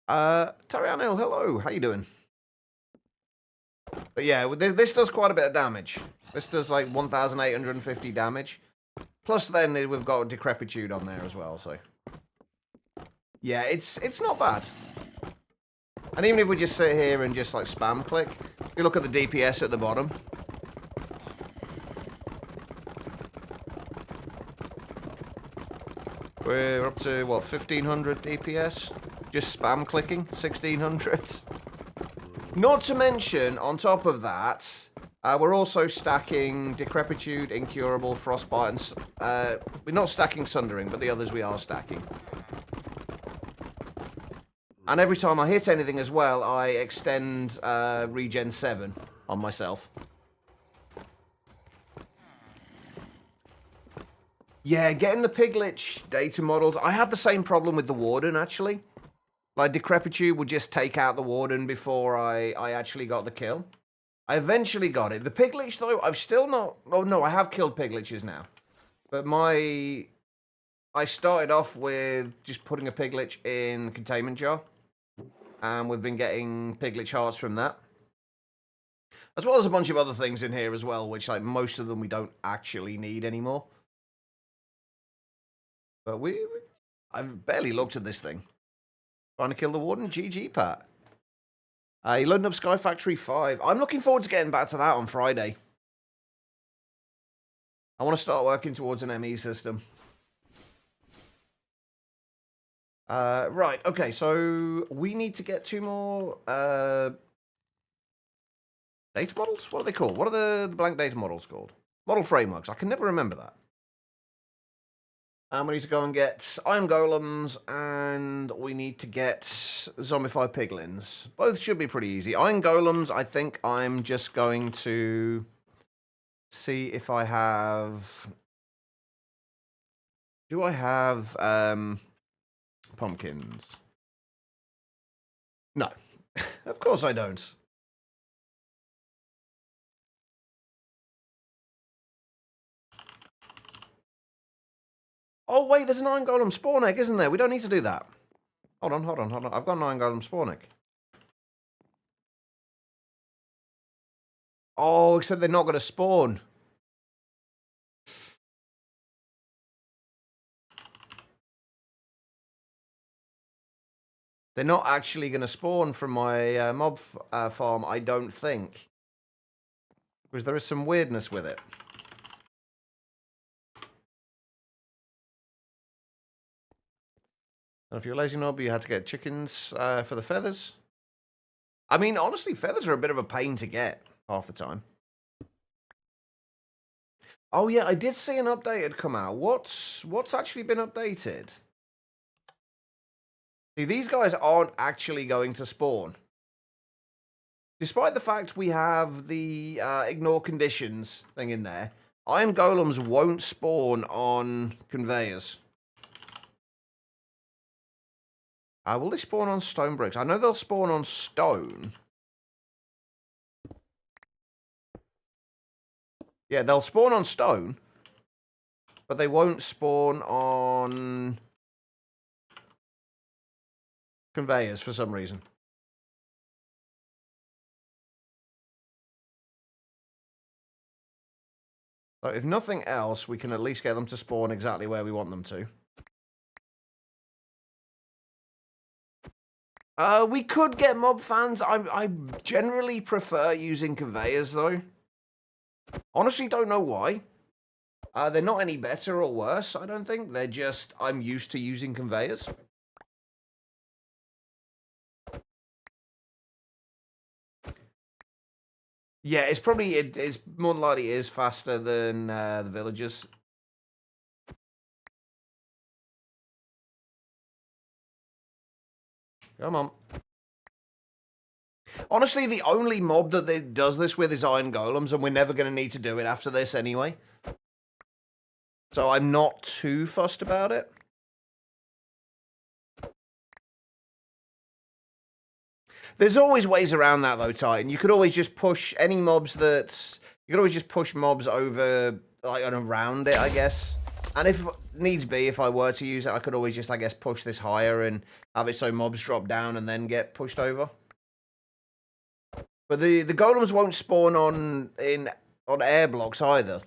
Tarianil, hello, how you doing? But yeah, this does quite a bit of damage. This does like 1,850 damage. Plus then we've got decrepitude on there as well, so. Yeah, it's not bad. And even if we just sit here and just like spam click, you look at the DPS at the bottom. We're up to, what, 1,500 DPS? Just spam clicking, 1,600. Not to mention, on top of that, we're also stacking Decrepitude, Incurable, Frostbite, and... we're not stacking Sundering, but the others we are stacking. And every time I hit anything as well, I extend Regen 7 on myself. Yeah, getting the Piglich data models. I have the same problem with the Warden, actually. Like, Decrepitude would just take out the Warden before I actually got the kill. I eventually got it. The Piglich, though, I've still not... Oh, no, I have killed Pigliches now. But I started off with just putting a Piglich in Containment Jar. And we've been getting Piglich hearts from that. As well as a bunch of other things in here as well, which, like, most of them we don't actually need anymore. But I've barely looked at this thing. Trying to kill the Warden. GG, Pat. You loading up Sky Factory 5. I'm looking forward to getting back to that on Friday. I want to start working towards an ME system. Right, okay, so we need to get 2 more data models? What are they called? What are the blank data models called? Model frameworks. I can never remember that. And we need to go and get Iron Golems, and we need to get Zombified Piglins. Both should be pretty easy. Iron Golems, I think I'm just going to see if I have... Do I have pumpkins? No. Of course I don't. Oh, wait, there's an Iron Golem spawn egg, isn't there? We don't need to do that. Hold on. I've got an Iron Golem spawn egg. Oh, except they're not going to spawn. They're not actually going to spawn from my mob farm, I don't think. Because there is some weirdness with it. And if you're a lazy knob, you had to get chickens for the feathers. I mean, honestly, feathers are a bit of a pain to get half the time. Oh, yeah, I did see an update had come out. What's actually been updated? See, these guys aren't actually going to spawn. Despite the fact we have the ignore conditions thing in there, Iron Golems won't spawn on conveyors. Will they spawn on stone bricks? I know they'll spawn on stone. Yeah, they'll spawn on stone, but they won't spawn on conveyors for some reason. So if nothing else, we can at least get them to spawn exactly where we want them to. We could get mob fans. I generally prefer using conveyors, though. Honestly, don't know why. They're not any better or worse, I don't think. They're just, I'm used to using conveyors. Yeah, it's probably, it's more than likely is faster than the villagers. Come on. Honestly, the only mob that does this with is iron golems, and we're never going to need to do it after this anyway. So I'm not too fussed about it. There's always ways around that, though, Titan. You could always just push any mobs that... You could always just push mobs over, like, and around it, I guess. And if needs be, if I were to use it, I could always just, I guess, push this higher and have it so mobs drop down and then get pushed over. But the golems won't spawn on air blocks either.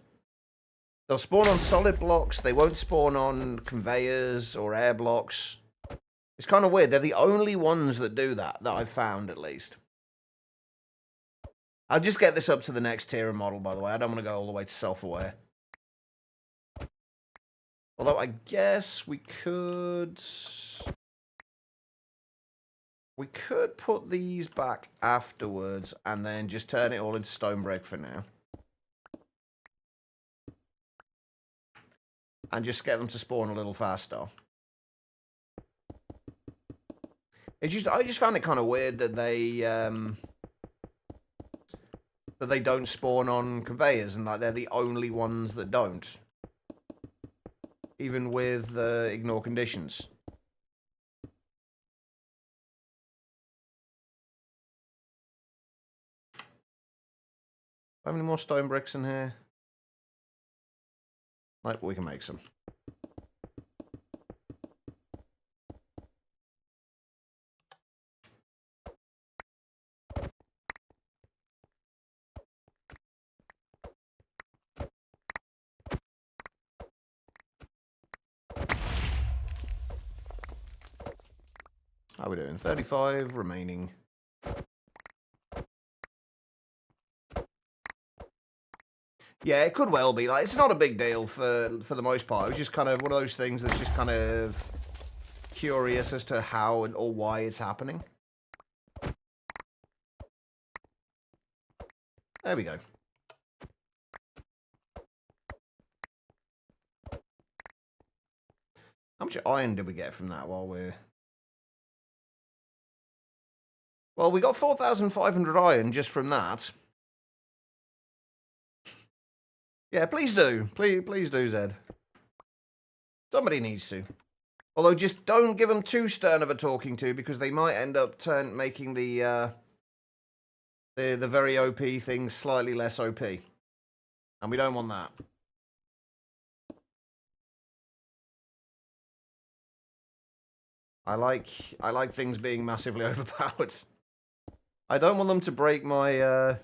They'll spawn on solid blocks. They won't spawn on conveyors or air blocks. It's kind of weird. They're the only ones that do that I've found, at least. I'll just get this up to the next tier of model, by the way. I don't want to go all the way to self-aware. Although I guess we could... We could put these back afterwards and then just turn it all into stone brick for now. And just get them to spawn a little faster. It's just, I just found it kind of weird that they don't spawn on conveyors and like they're the only ones that don't. Even with ignore conditions. How many more stone bricks in here? Like, we can make some. How are we doing? 35 remaining. Yeah, it could well be. Like, it's not a big deal for the most part. It was just kind of one of those things that's just kind of curious as to how or why it's happening. There we go. How much iron did we get from that while we're... Well, we got 4,500 iron just from that. Yeah, please do. Please do, Zed. Somebody needs to. Although, just don't give them too stern of a talking to, because they might end up making the very OP thing slightly less OP. And we don't want that. I like things being massively overpowered. I don't want them to break my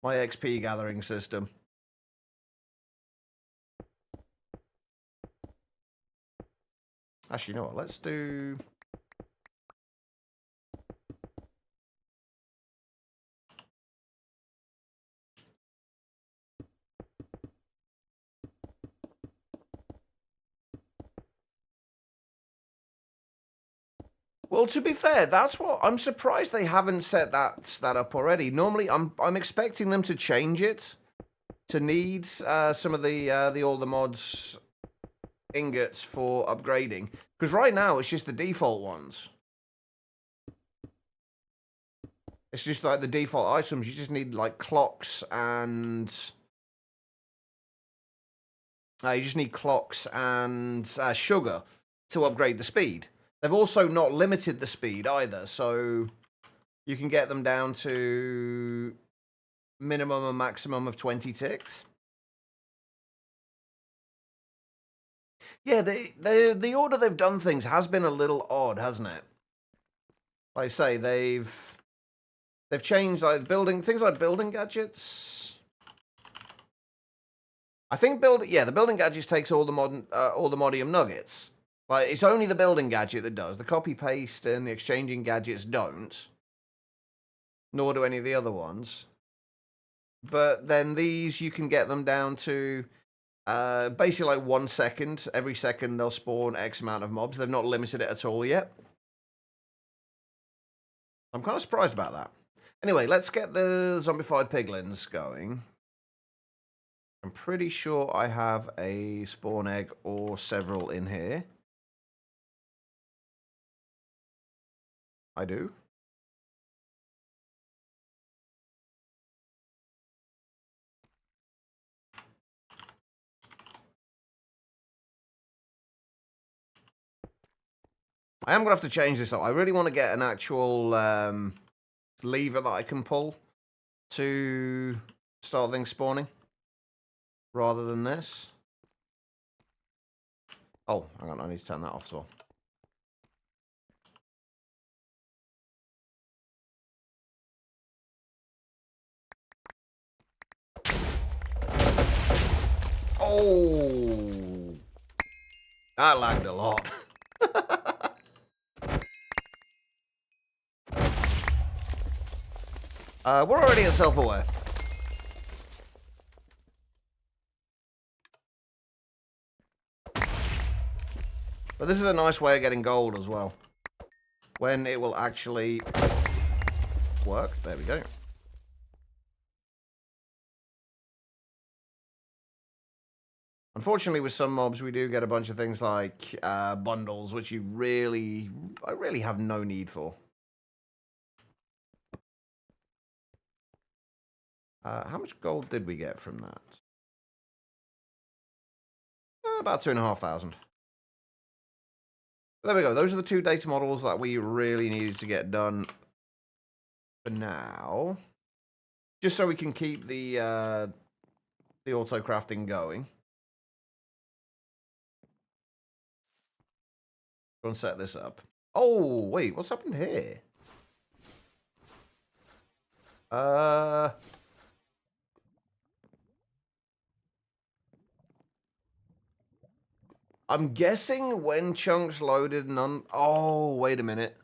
my XP gathering system. Actually, you know what? Let's do... Well, to be fair, that's what... I'm surprised they haven't set that up already. Normally, I'm expecting them to change it to need some of the all the mods ingots for upgrading. Because right now, it's just the default ones. It's just like the default items. You just need like clocks and... you just need clocks and sugar to upgrade the speed. They've also not limited the speed either, so you can get them down to minimum and maximum of 20 ticks. Yeah, the order they've done things has been a little odd, hasn't it? Like I say, they've changed like things like building gadgets. I think the building gadgets takes all the modium nuggets. Like, it's only the building gadget that does. The copy paste and the exchanging gadgets don't. Nor do any of the other ones. But then these, you can get them down to basically like 1 second. Every second they'll spawn X amount of mobs. They've not limited it at all yet. I'm kind of surprised about that. Anyway, let's get the zombified piglins going. I'm pretty sure I have a spawn egg or several in here. I do. I am going to have to change this up. I really want to get an actual lever that I can pull to start things spawning rather than this. Oh, hang on. I need to turn that off as well. Oh, that lagged a lot. We're already at self-aware. But this is a nice way of getting gold as well. When it will actually work. There we go. Unfortunately, with some mobs, we do get a bunch of things like bundles, which I really have no need for. How much gold did we get from that? About 2,500. There we go. Those are the 2 data models that we really needed to get done for now. Just so we can keep the auto crafting going. Go and set this up. Oh, wait, what's happened here? I'm guessing when chunks loaded and oh, wait a minute.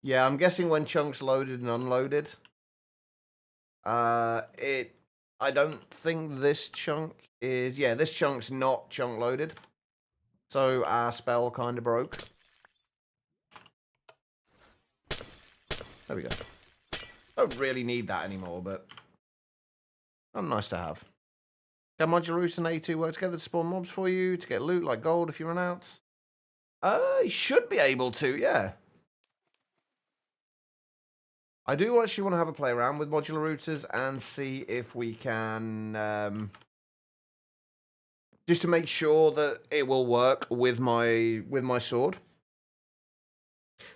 Yeah, I'm guessing when chunks loaded and unloaded. I don't think this chunk is... Yeah, this chunk's not chunk loaded. So our spell kind of broke. There we go. Don't really need that anymore, but... nice to have. Can modular roots and A2 work together to spawn mobs for you, to get loot like gold if you run out? You should be able to, yeah. I do actually want to have a play around with modular routers and see if we can... just to make sure that it will work with my sword.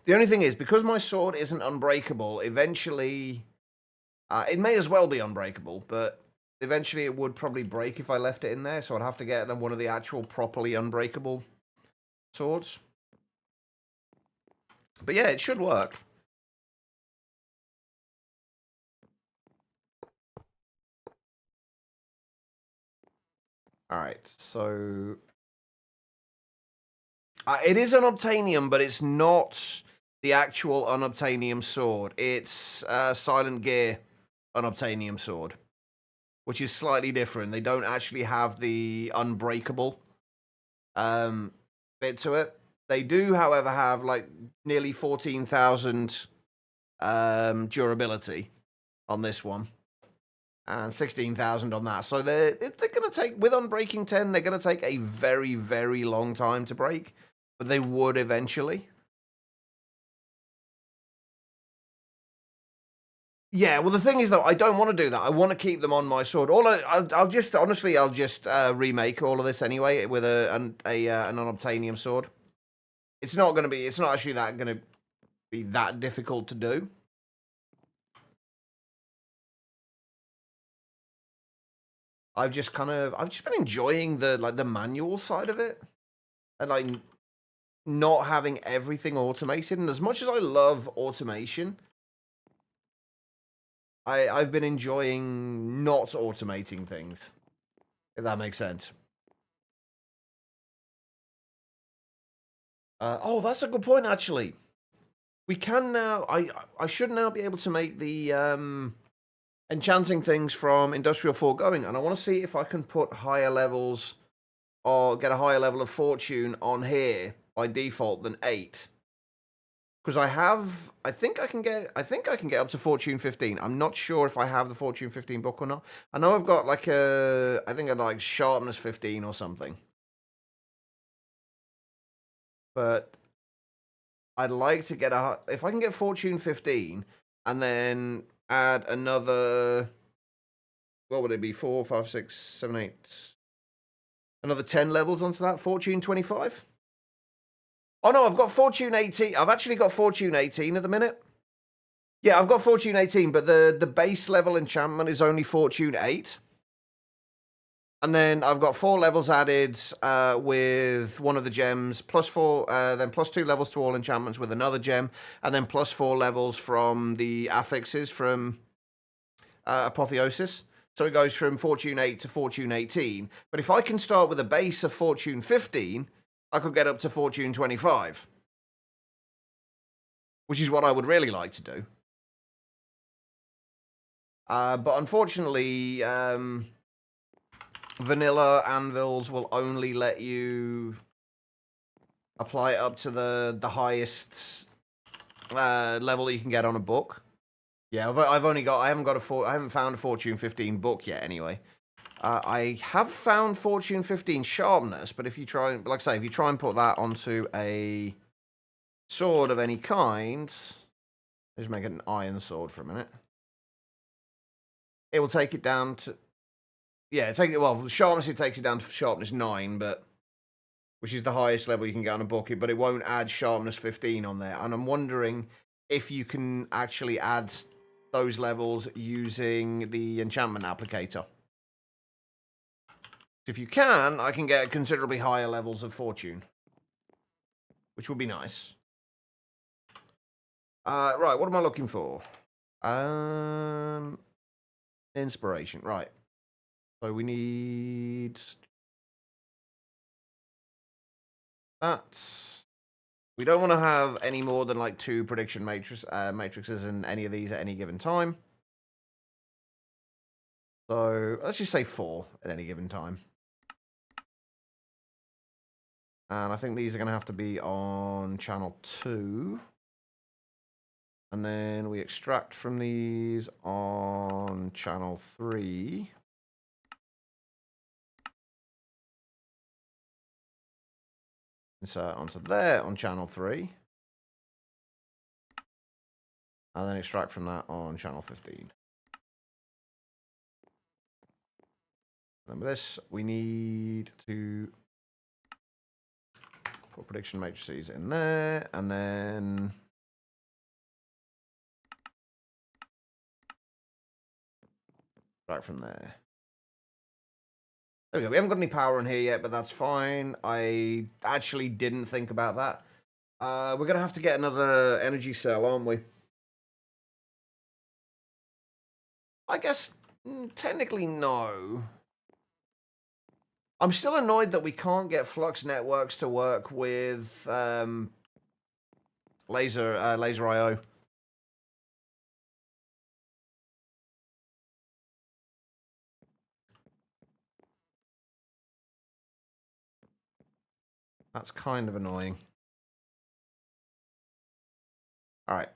The only thing is, because my sword isn't unbreakable, eventually... it may as well be unbreakable, but... Eventually, it would probably break if I left it in there, so I'd have to get one of the actual properly unbreakable swords. But yeah, it should work. Alright, so... it is an unobtainium, but it's not the actual unobtainium sword. It's Silent Gear unobtainium sword, which is slightly different. They don't actually have the unbreakable bit to it. They do, however, have like nearly 14,000 durability on this one, and 16,000 on that. So they're going to take, with Unbreaking 10, they're going to take a very, very long time to break, but they would eventually. Yeah, well, the thing is, though, I don't want to do that. I want to keep them on my sword. I'll just remake all of this anyway with an unobtainium sword. It's not actually that going to be that difficult to do. I've just been enjoying the manual side of it, and like not having everything automated. And as much as I love automation, I've been enjoying not automating things, if that makes sense. Oh, that's a good point, actually. We can now. I should now be able to make the enchanting things from Industrial Foregoing, and I want to see if I can put higher levels or get a higher level of fortune on here by default than 8. Because I think I can get up to Fortune 15. I'm not sure if I have the Fortune 15 book or not. I know I've got like I think I'd like Sharpness 15 or something. But I'd like to get if I can get Fortune 15 and then add another, what would it be? 4, 5, 6, 7, 8. Another 10 levels onto that. Fortune 25. Oh no, I've got Fortune 18. I've actually got Fortune 18 at the minute. Yeah, I've got Fortune 18, but the base level enchantment is only Fortune 8. And then I've got 4 levels added with one of the gems, +4, then +2 levels to all enchantments with another gem, and then +4 levels from the affixes from Apotheosis. So it goes from Fortune 8 to Fortune 18. But if I can start with a base of Fortune 15, I could get up to Fortune 25. Which is what I would really like to do. But unfortunately, vanilla anvils will only let you apply it up to the highest level you can get on a book. Yeah, I haven't found a Fortune 15 book yet. Anyway, I have found Fortune 15 sharpness, but if you try, like I say, if you try and put that onto a sword of any kind, let's make it an iron sword for a minute. It will take it down to, yeah, sharpness, it takes it down to sharpness 9, but which is the highest level you can get on a book, but it won't add sharpness 15 on there. And I'm wondering if you can actually add those levels using the enchantment applicator. If you can, I can get considerably higher levels of fortune, which would be nice. Right, what am I looking for? Inspiration, right. So we need that. We don't want to have any more than like 2 prediction matrices in any of these at any given time. So let's just say 4 at any given time. And I think these are going to have to be on channel 2. And then we extract from these on channel 3. Insert onto there on channel 3. And then extract from that on channel 15. And with this, we need to put prediction matrices in there, and then right from there. There we go. We haven't got any power in here yet, but that's fine. I actually didn't think about that. We're going to have to get another energy cell, aren't we? I guess technically no. I'm still annoyed that we can't get Flux networks to work with laser IO. That's kind of annoying. All right.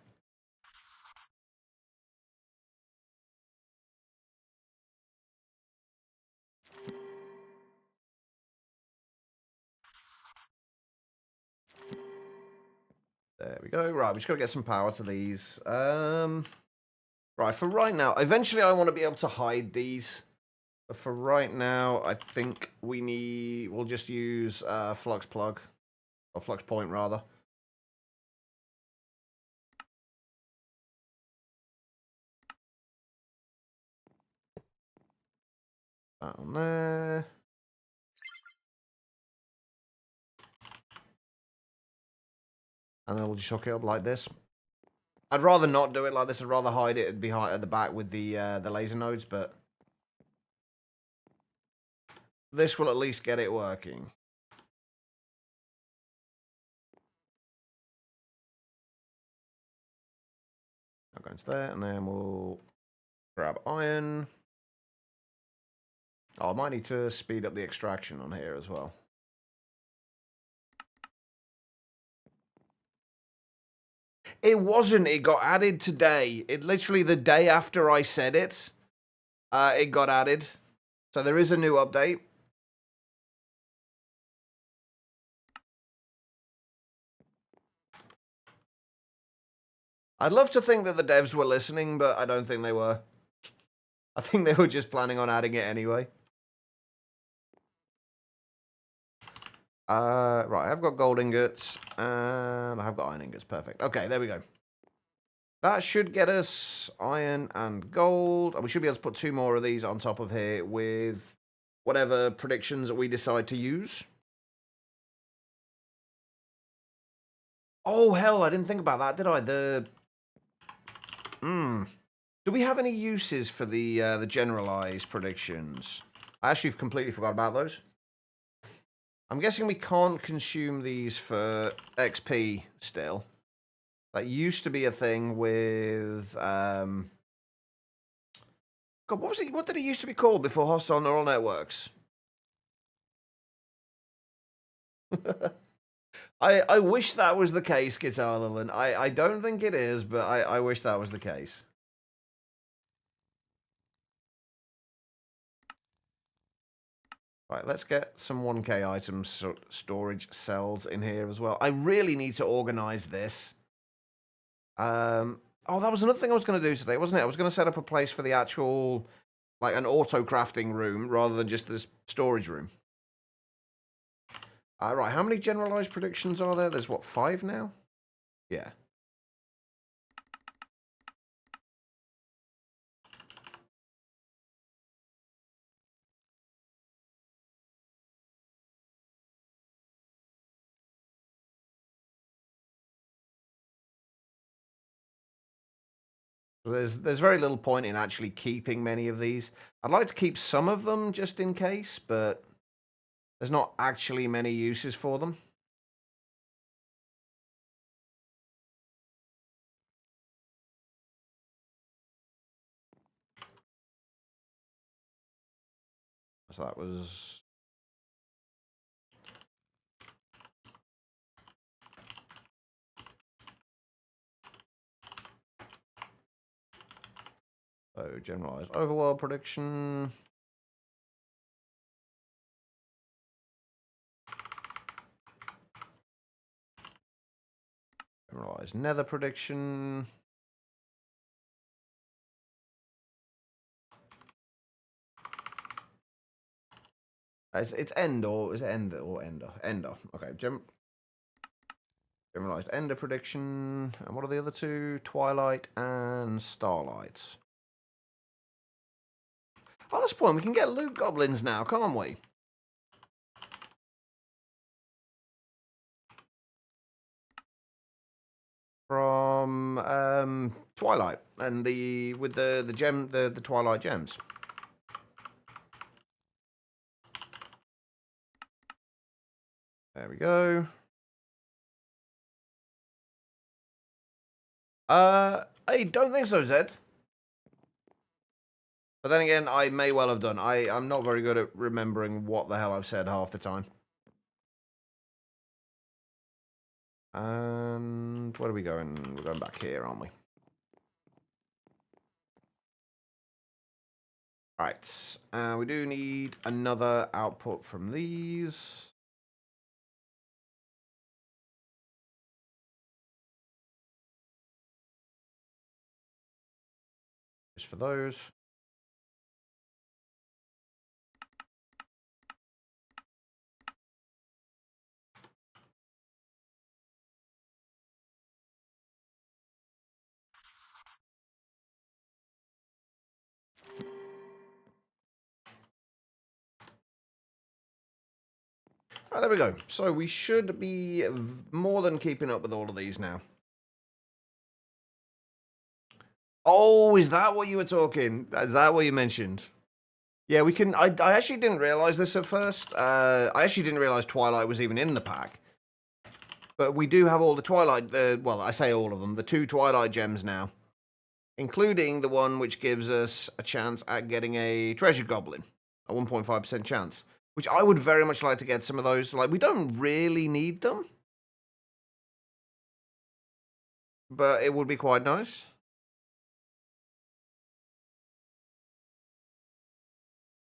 There we go. Right, we just got to get some power to these. Right, for right now, eventually I want to be able to hide these. But for right now, I think we'll just use Flux Plug. Or Flux Point, rather. That on there. And then we'll just hook it up like this. I'd rather not do it like this. I'd rather hide it behind at the back with the laser nodes, but this will at least get it working. I'll go into there, and then we'll grab iron. Oh, I might need to speed up the extraction on here as well. It wasn't. It got added today. It literally the day after I said it, it got added. So there is a new update. I'd love to think that the devs were listening, but I don't think they were. I think they were just planning on adding it anyway. Right, I've got gold ingots, and I have got iron ingots. Perfect. Okay, there we go. That should get us iron and gold. And we should be able to put 2 more of these on top of here with whatever predictions that we decide to use. Oh, hell, I didn't think about that, did I? Do we have any uses for the generalized predictions? I actually completely forgot about those. I'm guessing we can't consume these for XP still. That used to be a thing with God, what was it? What did it used to be called before hostile neural networks? I wish that was the case, Guitar Lilin. I don't think it is, but I wish that was the case. Right, let's get some 1K items storage cells in here as well. I really need to organize this. Oh, that was another thing I was going to do today, wasn't it? I was going to set up a place for the actual, like an auto crafting room rather than just this storage room. Right, how many generalized predictions are there? There's what, 5 now? Yeah. There's very little point in actually keeping many of these. I'd like to keep some of them just in case, but there's not actually many uses for them. So that was... So, generalized overworld prediction. Generalized nether prediction. It's Endor. Is it Ender or Ender? Ender. Okay. Generalized Ender prediction. And what are the other 2? Twilight and Starlight. Oh, that's the point. We can get loot goblins now, can't we? From Twilight and with the Twilight gems. There we go. I don't think so, Zed. But then again, I may well have done. I'm not very good at remembering what the hell I've said half the time. And where are we going? We're going back here, aren't we? Right. We do need another output from these. Just for those. Right, there we go. So we should be more than keeping up with all of these now. Oh, is that what you were talking? Is that what you mentioned? Yeah, we can... I actually didn't realize this at first. I actually didn't realize Twilight was even in the pack. But we do have all the Twilight... well, I say all of them. The 2 Twilight gems now. Including the one which gives us a chance at getting a Treasure Goblin. A 1.5% chance. Which I would very much like to get some of those. Like, we don't really need them. But it would be quite nice.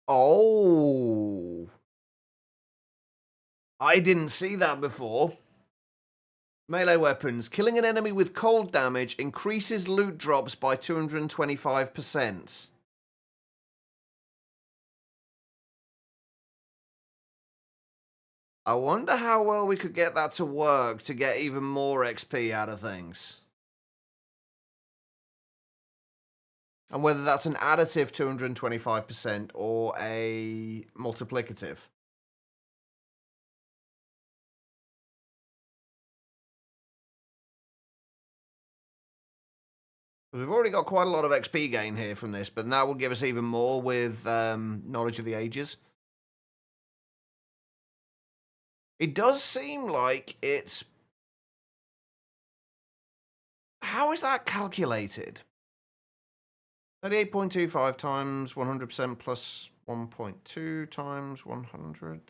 Oh. I didn't see that before. Melee weapons. Killing an enemy with cold damage increases loot drops by 225%. I wonder how well we could get that to work to get even more XP out of things. And whether that's an additive 225% or a multiplicative. We've already got quite a lot of XP gain here from this, but that will give us even more with Knowledge of the Ages. It does seem like it's... How is that calculated? 38.25 times 100% plus 1.2 times 100.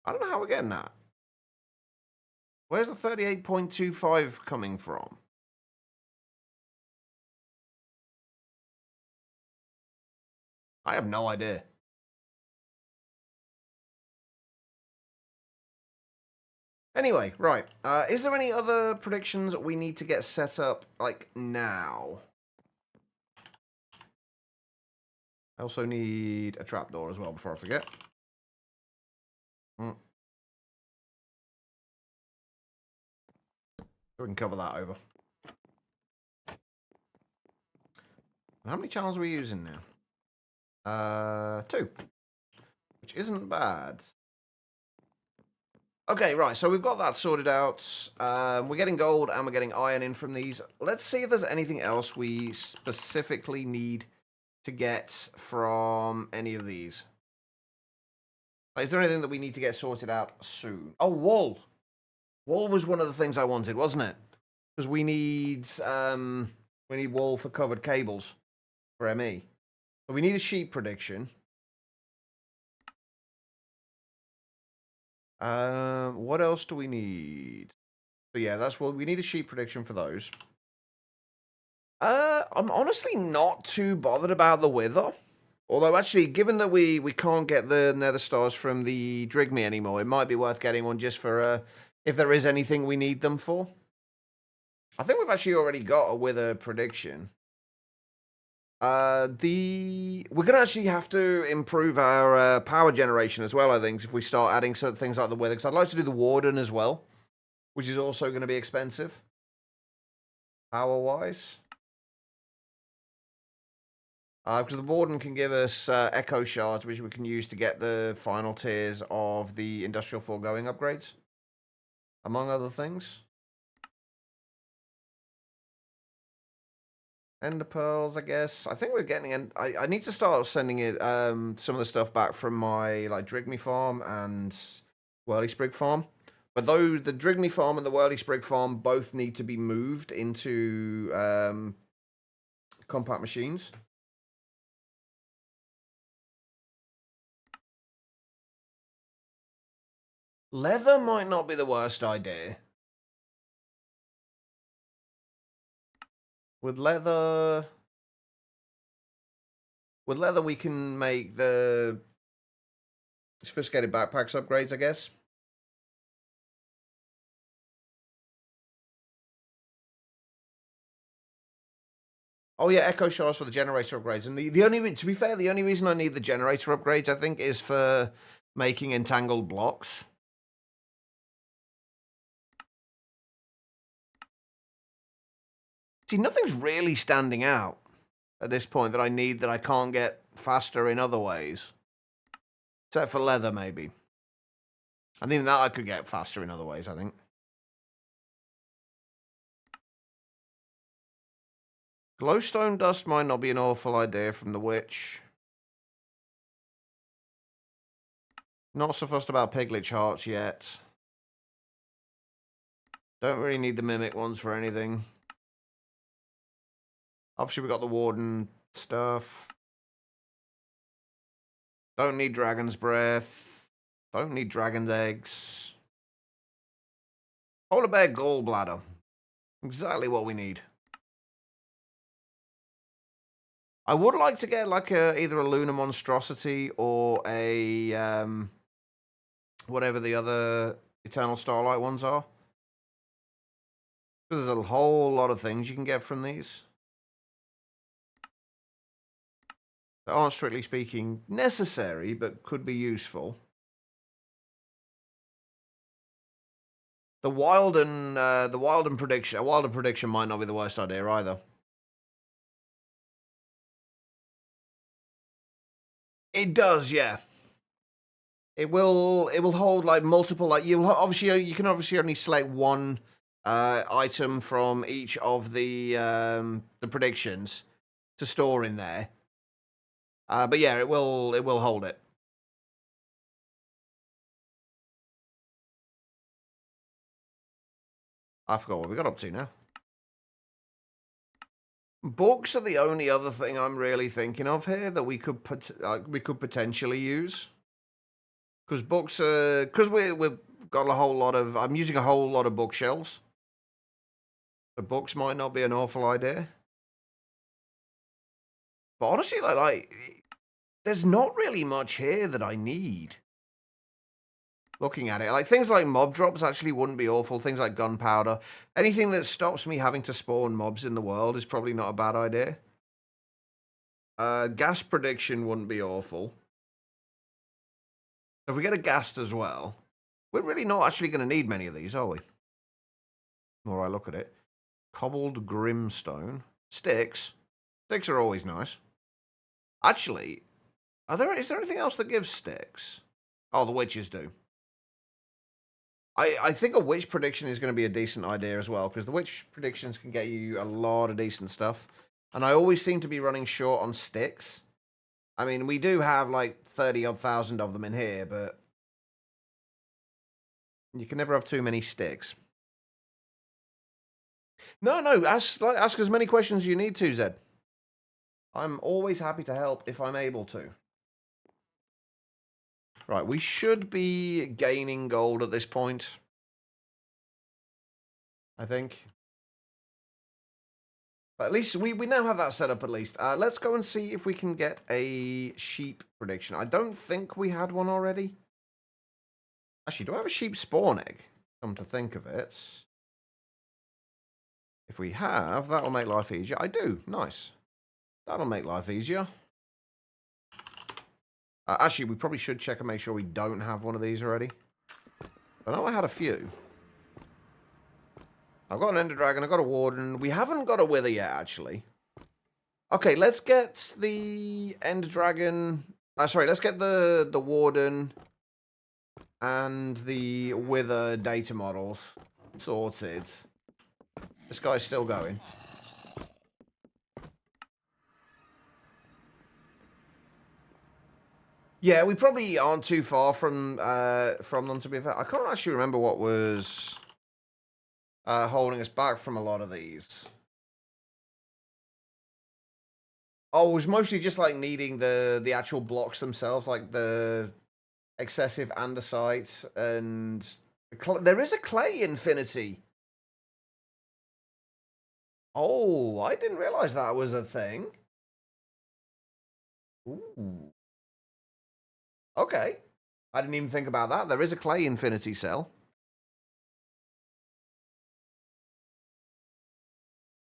I don't know how we're getting that. Where's the 38.25 coming from? I have no idea. Anyway, right. Is there any other predictions we need to get set up, like, now? I also need a trapdoor as well before I forget. So we can cover that over. How many channels are we using now? 2. Which isn't bad. Okay, right, so we've got that sorted out. We're getting gold and we're getting iron in from these. Let's see if there's anything else we specifically need to get from any of these. Is there anything that we need to get sorted out soon? Oh, wool. Wool was one of the things I wanted, wasn't it? Because we need wool for covered cables for ME. So we need a sheep prediction. What else do we need? So yeah, that's what we need, a sheep prediction for those. I'm honestly not too bothered about the wither. Although actually, given that we can't get the nether stars from the Drigme anymore, it might be worth getting one just for if there is anything we need them for. I think we've actually already got a wither prediction. We're gonna actually have to improve our power generation as well, I think, if we start adding certain things like the wither. Because I'd like to do the warden as well, which is also going to be expensive, power-wise. Because the warden can give us echo shards, which we can use to get the final tiers of the industrial foregoing upgrades, among other things. Ender pearls, I guess. I think we're getting... I need to start sending it some of the stuff back from my Drigme farm and Whirly Sprig farm. But though the Drigme farm and the Whirly Sprig farm both need to be moved into compact machines. Leather might not be the worst idea. With leather, we can make the sophisticated backpacks upgrades, I guess. Oh yeah, echo shards for the generator upgrades. And the only, to be fair, the only reason I need the generator upgrades, I think, is for making entangled blocks. See, nothing's really standing out at this point that I need that I can't get faster in other ways. Except for leather, maybe. And even that I could get faster in other ways, I think. Glowstone dust might not be an awful idea from the witch. Not so fussed about Piglich hearts yet. Don't really need the mimic ones for anything. Obviously, we got the warden stuff. Don't need dragon's breath. Don't need dragon's eggs. Polar bear gallbladder. Exactly what we need. I would like to get like either a lunar monstrosity or a whatever the other eternal starlight ones are. Because there's a whole lot of things you can get from these that aren't strictly speaking necessary, but could be useful. The Wilden prediction. A Wilden prediction might not be the worst idea either. It does, yeah. It will hold like multiple, like you can obviously only select one item from each of the predictions to store in there. But yeah, it will hold it. I forgot what we got up to now. Books are the only other thing I'm really thinking of here that we could potentially use. Because books are... Because we've got a whole lot of... I'm using a whole lot of bookshelves. The books might not be an awful idea. But honestly, like there's not really much here that I need. Looking at it, like things like mob drops actually wouldn't be awful. Things like gunpowder. Anything that stops me having to spawn mobs in the world is probably not a bad idea. Gas prediction wouldn't be awful. If we get a ghast as well, we're really not actually going to need many of these, are we? The more I look at it. Cobbled Grimstone. Sticks. Sticks are always nice. Actually, is there anything else that gives sticks? Oh, the witches do. I think a witch prediction is going to be a decent idea as well, because the witch predictions can get you a lot of decent stuff. And I always seem to be running short on sticks. I mean, we do have like 30,000 of them in here, but you can never have too many sticks. No, ask as many questions as you need to, Zed. I'm always happy to help if I'm able to. Right, we should be gaining gold at this point. I think. But at least we now have that set up at least. Let's go and see if we can get a sheep prediction. I don't think we had one already. Actually, do I have a sheep spawn egg? Come to think of it. If we have, that'll make life easier. I do. Nice. That'll make life easier. Actually, we probably should check and make sure we don't have one of these already. I know I had a few. I've got an Ender Dragon, I've got a Warden. We haven't got a Wither yet, actually. Okay, let's get the Ender Dragon... sorry, let's get the Warden and the Wither data models sorted. This guy's still going. Yeah, we probably aren't too far from them, to be fair. I can't actually remember what was holding us back from a lot of these. Oh, it was mostly just like needing the actual blocks themselves, like the excessive andesite and there is a clay infinity. Oh, I didn't realize that was a thing. Ooh. Okay. I didn't even think about that. There is a clay infinity cell.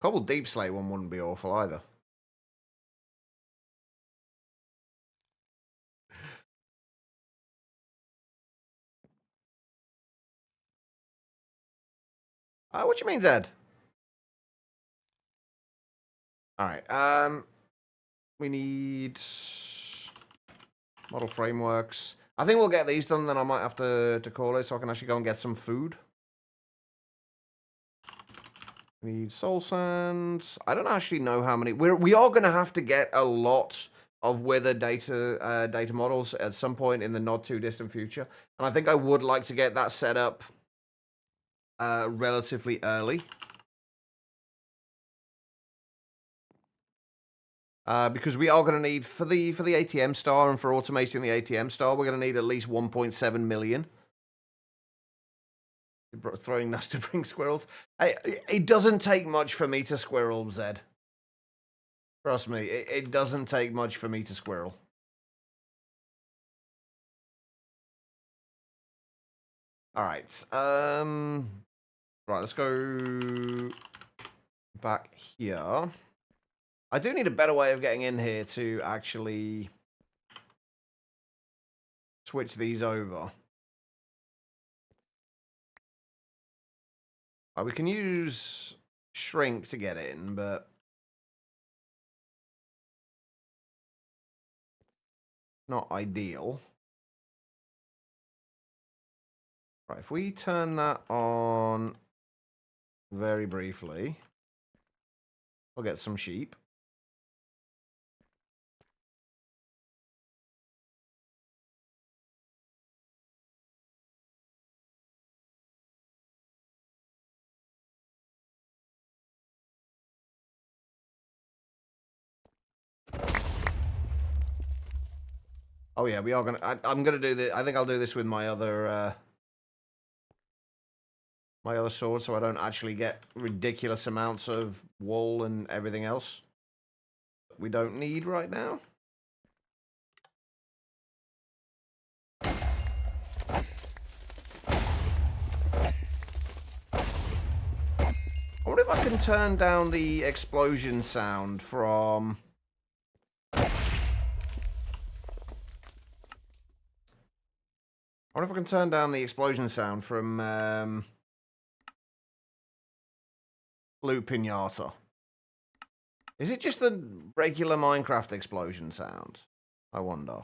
Cobbled Deep Slate one wouldn't be awful either. What do you mean, Zed? Alright, we need model frameworks. I think we'll get these done, then I might have to call it so I can actually go and get some food. Need soul sands. I don't actually know how many. We are going to have to get a lot of wither data models at some point in the not too distant future, and I think I would like to get that set up relatively early. Because we are going to need, for the ATM star and for automating the ATM star, we're going to need at least 1.7 million. Throwing nuts to bring squirrels. It doesn't take much for me to squirrel, Zed. Trust me, it doesn't take much for me to squirrel. Alright, right, let's go back here. I do need a better way of getting in here to actually switch these over. We can use shrink to get in, but not ideal. Right, if we turn that on very briefly, we'll get some sheep. Oh yeah, we are gonna. I'm gonna do this. I think I'll do this with my other sword, so I don't actually get ridiculous amounts of wool and everything else we don't need right now. I wonder if I can turn down the explosion sound from. I wonder if I can turn down the explosion sound from Blue Pinata. Is it just the regular Minecraft explosion sound? I wonder.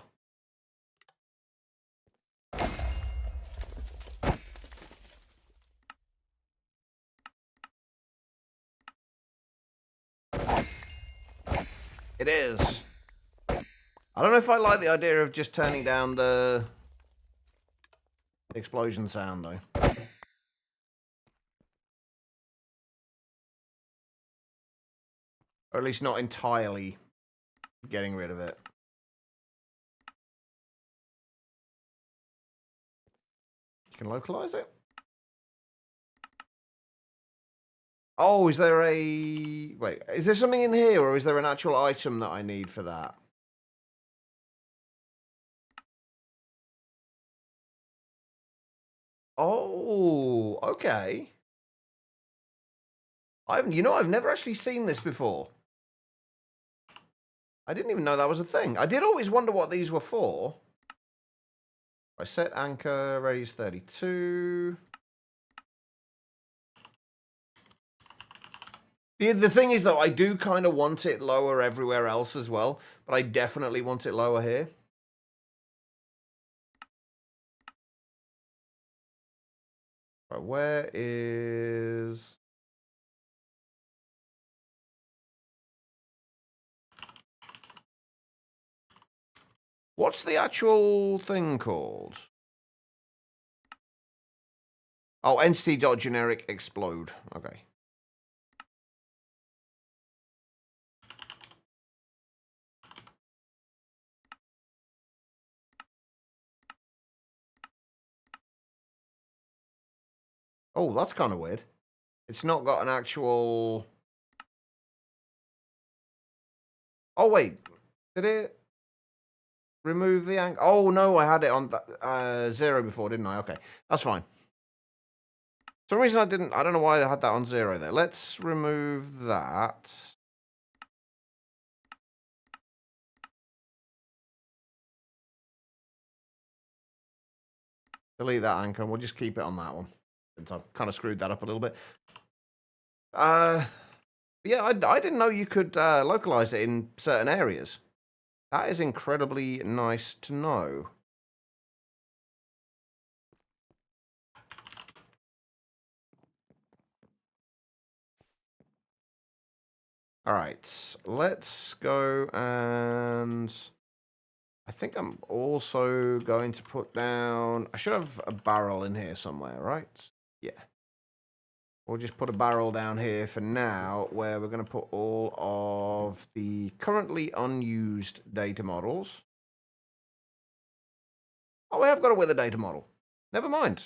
It is. I don't know if I like the idea of just turning down the explosion sound, though. Or at least not entirely getting rid of it. You can localize it? Oh, is there a... Wait, is there something in here, or is there an actual item that I need for that? Oh, okay. I've never actually seen this before. I didn't even know that was a thing. I did always wonder what these were for. I set anchor, radius 32. The thing is, though, I do kind of want it lower everywhere else as well, but I definitely want it lower here. Right, where is... What's the actual thing called? Oh, entity.generic explode. Okay. Oh, that's kind of weird. It's not got an actual... Oh, wait. Did it remove the anchor? Oh, no, I had it on 0 before, didn't I? Okay, that's fine. For some reason I don't know why I had that on 0 there. Let's remove that. Delete that anchor, and we'll just keep it on that one. Since I've kind of screwed that up a little bit. Yeah, I didn't know you could localize it in certain areas. That is incredibly nice to know. All right, let's go and I think I'm also going to put down, I should have a barrel in here somewhere, right? Yeah. We'll just put a barrel down here for now where we're going to put all of the currently unused data models. Oh, we have got a wither data model. Never mind.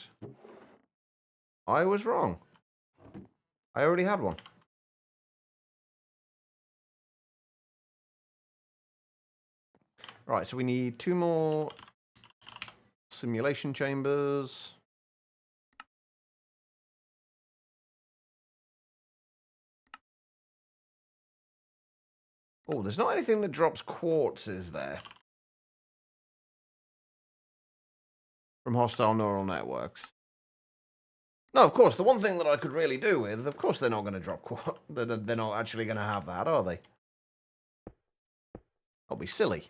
I was wrong. I already had one. Right, so we need 2 more simulation chambers. Oh, there's not anything that drops quartz, is there? From hostile neural networks. No, of course, the one thing that I could really do with, of course they're not going to drop quartz. They're not actually going to have that, are they? That'll be silly.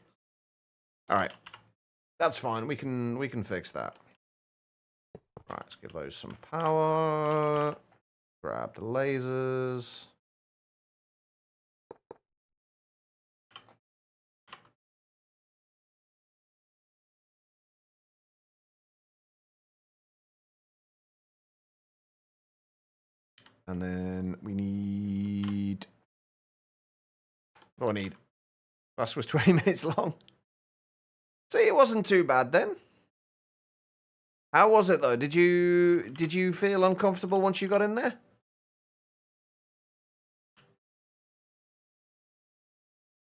All right. That's fine. We can fix that. Right, let's give those some power. Grab the lasers. And then we need... What do I need? Class was 20 minutes long. See, it wasn't too bad then. How was it though? Did you feel uncomfortable once you got in there?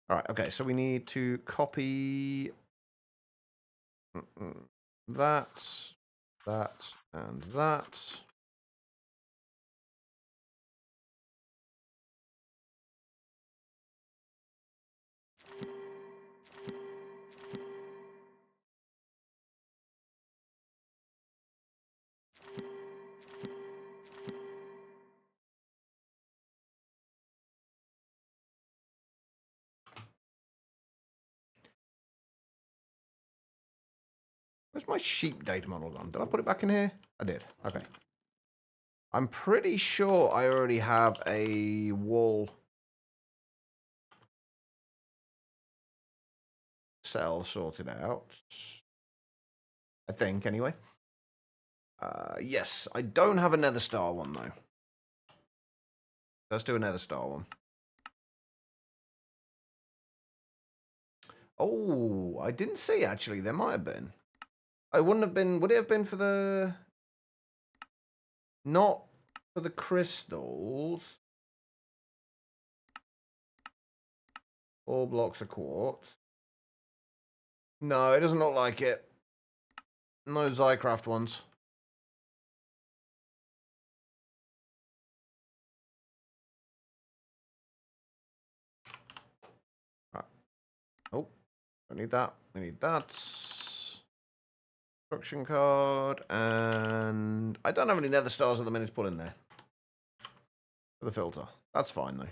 All right, okay, so we need to copy that, and that. Where's my sheep data model gone? Did I put it back in here? I did. Okay. I'm pretty sure I already have a wool cell sorted out. I think, anyway. Yes, I don't have a nether star one, though. Let's do a nether star one. Oh, I didn't see, actually. There might have been. I wouldn't have been... Would it have been for the... Not for the crystals. 4 blocks of quartz. No, it doesn't look like it. No Zycraft ones. Right. Oh, I need that. I need that. Instruction card. And I don't have any nether stars at the minute to put in there. For the filter. That's fine, though.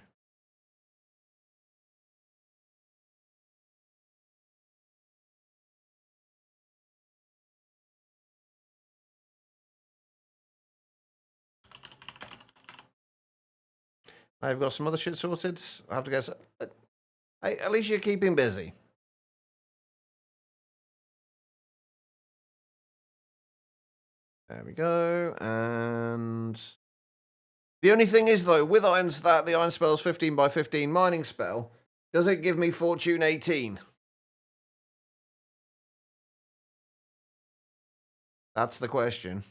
I've got some other shit sorted. I have to guess. Hey, at least you're keeping busy. There we go. And the only thing is, though, with irons, that the iron spell's 15 by 15 mining spell, does it give me fortune 18? That's the question.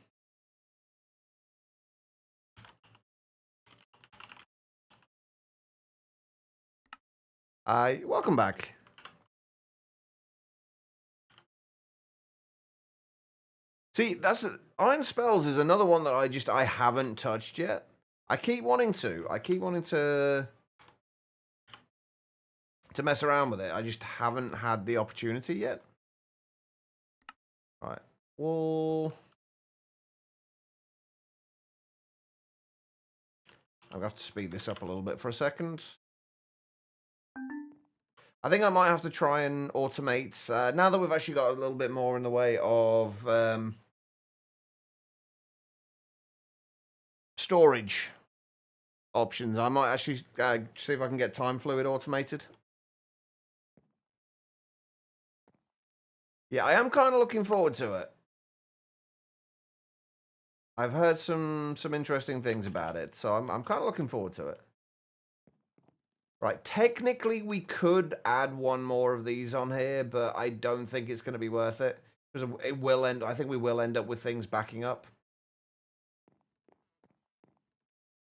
Welcome back. See, that's iron spells is another one that I haven't touched yet. I keep wanting to. I keep wanting to mess around with it. I just haven't had the opportunity yet. Right. Wool. I'm going to have to speed this up a little bit for a second. I think I might have to try and automate, now that we've actually got a little bit more in the way of storage options. I might actually see if I can get time fluid automated. Yeah, I am kind of looking forward to it. I've heard some interesting things about it, so I'm kind of looking forward to it. Right, technically we could add one more of these on here, but I don't think it's going to be worth it because it will end. I think we will end up with things backing up.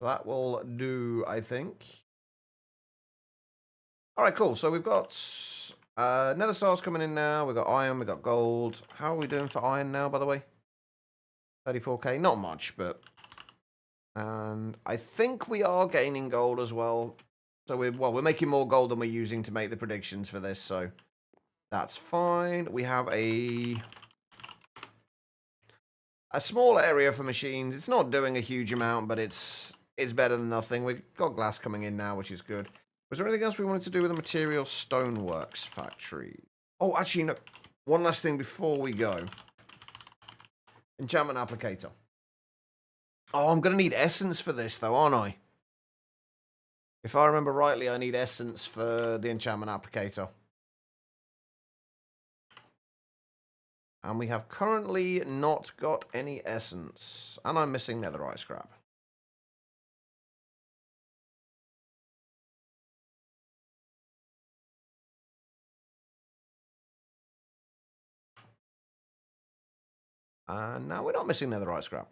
That will do, I think. All right, cool. So we've got nether stars coming in now. We've got iron. We've got gold. How are we doing for iron now, by the way? 34k. Not much, but... And I think we are gaining gold as well. So we're making more gold than we're using to make the predictions for this, so that's fine. We have a small area for machines. It's not doing a huge amount, but it's better than nothing. We've got glass coming in now, which is good. Was there anything else we wanted to do with the material stoneworks factory? Oh, actually, no. One last thing before we go. Enchantment applicator. Oh, I'm going to need essence for this, though, aren't I? If I remember rightly, I need essence for the enchantment applicator. And we have currently not got any essence. And I'm missing netherite scrap. And now we're not missing netherite scrap.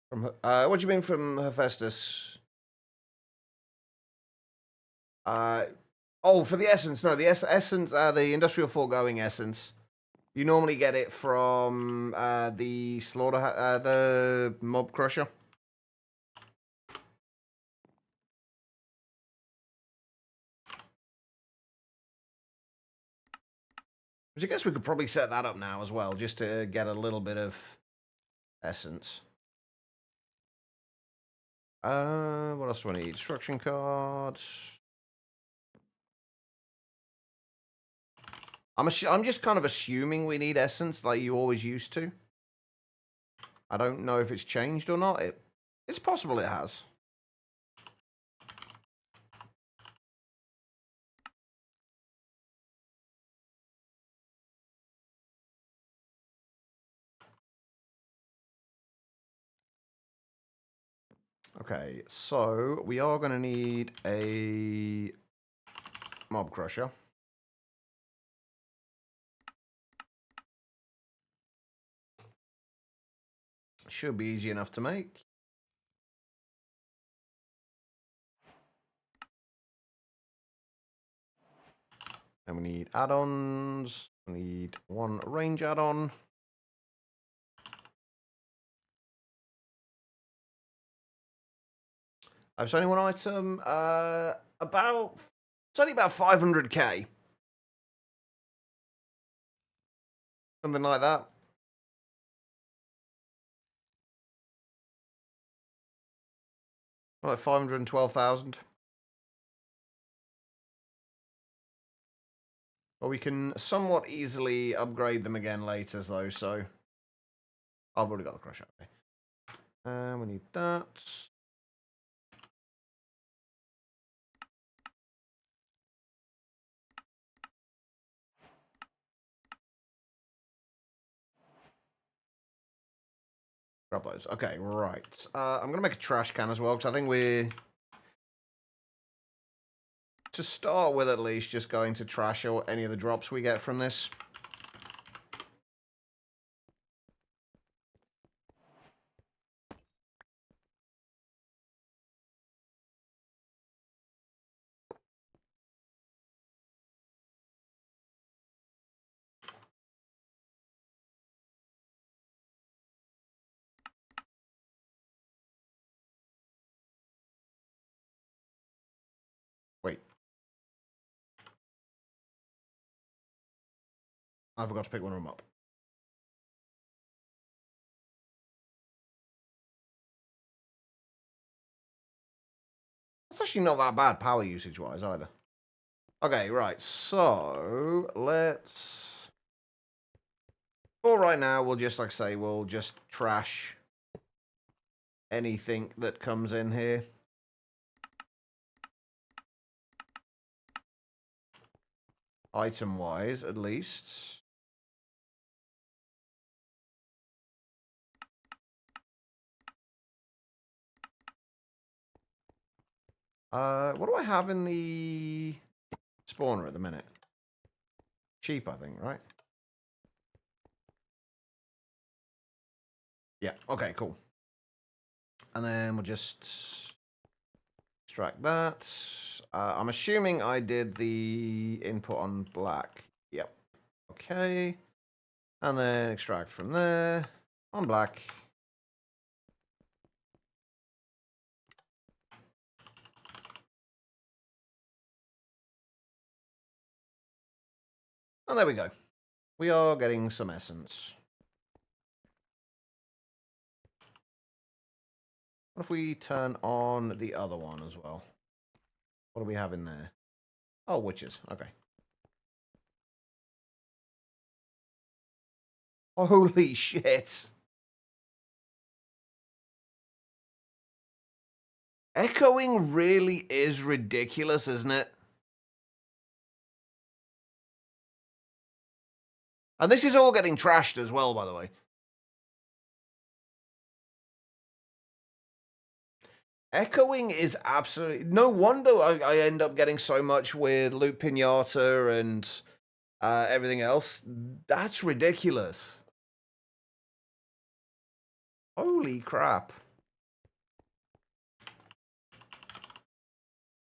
From what do you mean from Hephaestus? Oh, for the essence. No, the essence, the industrial foregoing essence. You normally get it from the the mob crusher. Which I guess we could probably set that up now as well, just to get a little bit of essence. What else do I need? Instruction cards. I'm just kind of assuming we need essence like you always used to. I don't know if it's changed or not. It's possible it has. Okay, so we are going to need a mob crusher. Should be easy enough to make. And we need add-ons. We need one range add-on. It's only one item. It's only about 500k. Something like that. Like 512,000. But we can somewhat easily upgrade them again later, though, so... I've already got the crusher. Okay. And we need that. Grab those. Okay, right. I'm going to make a trash can as well, because I think we're... To start with, at least, just going to trash or any of the drops we get from this. Wait. I forgot to pick one of them up. It's actually not that bad power usage-wise, either. Okay, right. So let's. For right now, we'll just, like I say, we'll just trash anything that comes in here. Item-wise, at least. What do I have in the spawner at the minute? Cheap, I think, right? Yeah, okay, cool. And then we'll just extract that. I'm assuming I did the input on black. Yep. Okay. And then extract from there on black. And there we go. We are getting some essence. What if we turn on the other one as well? What do we have in there? Oh, witches. Okay. Holy shit. Echoing really is ridiculous, isn't it? And this is all getting trashed as well, by the way. Echoing is absolutely... No wonder I end up getting so much with Loot Pinata and everything else. That's ridiculous. Holy crap.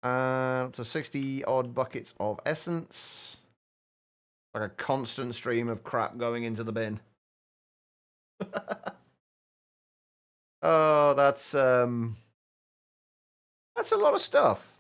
Up to 60 odd buckets of essence. Like a constant stream of crap going into the bin. Oh, that's a lot of stuff.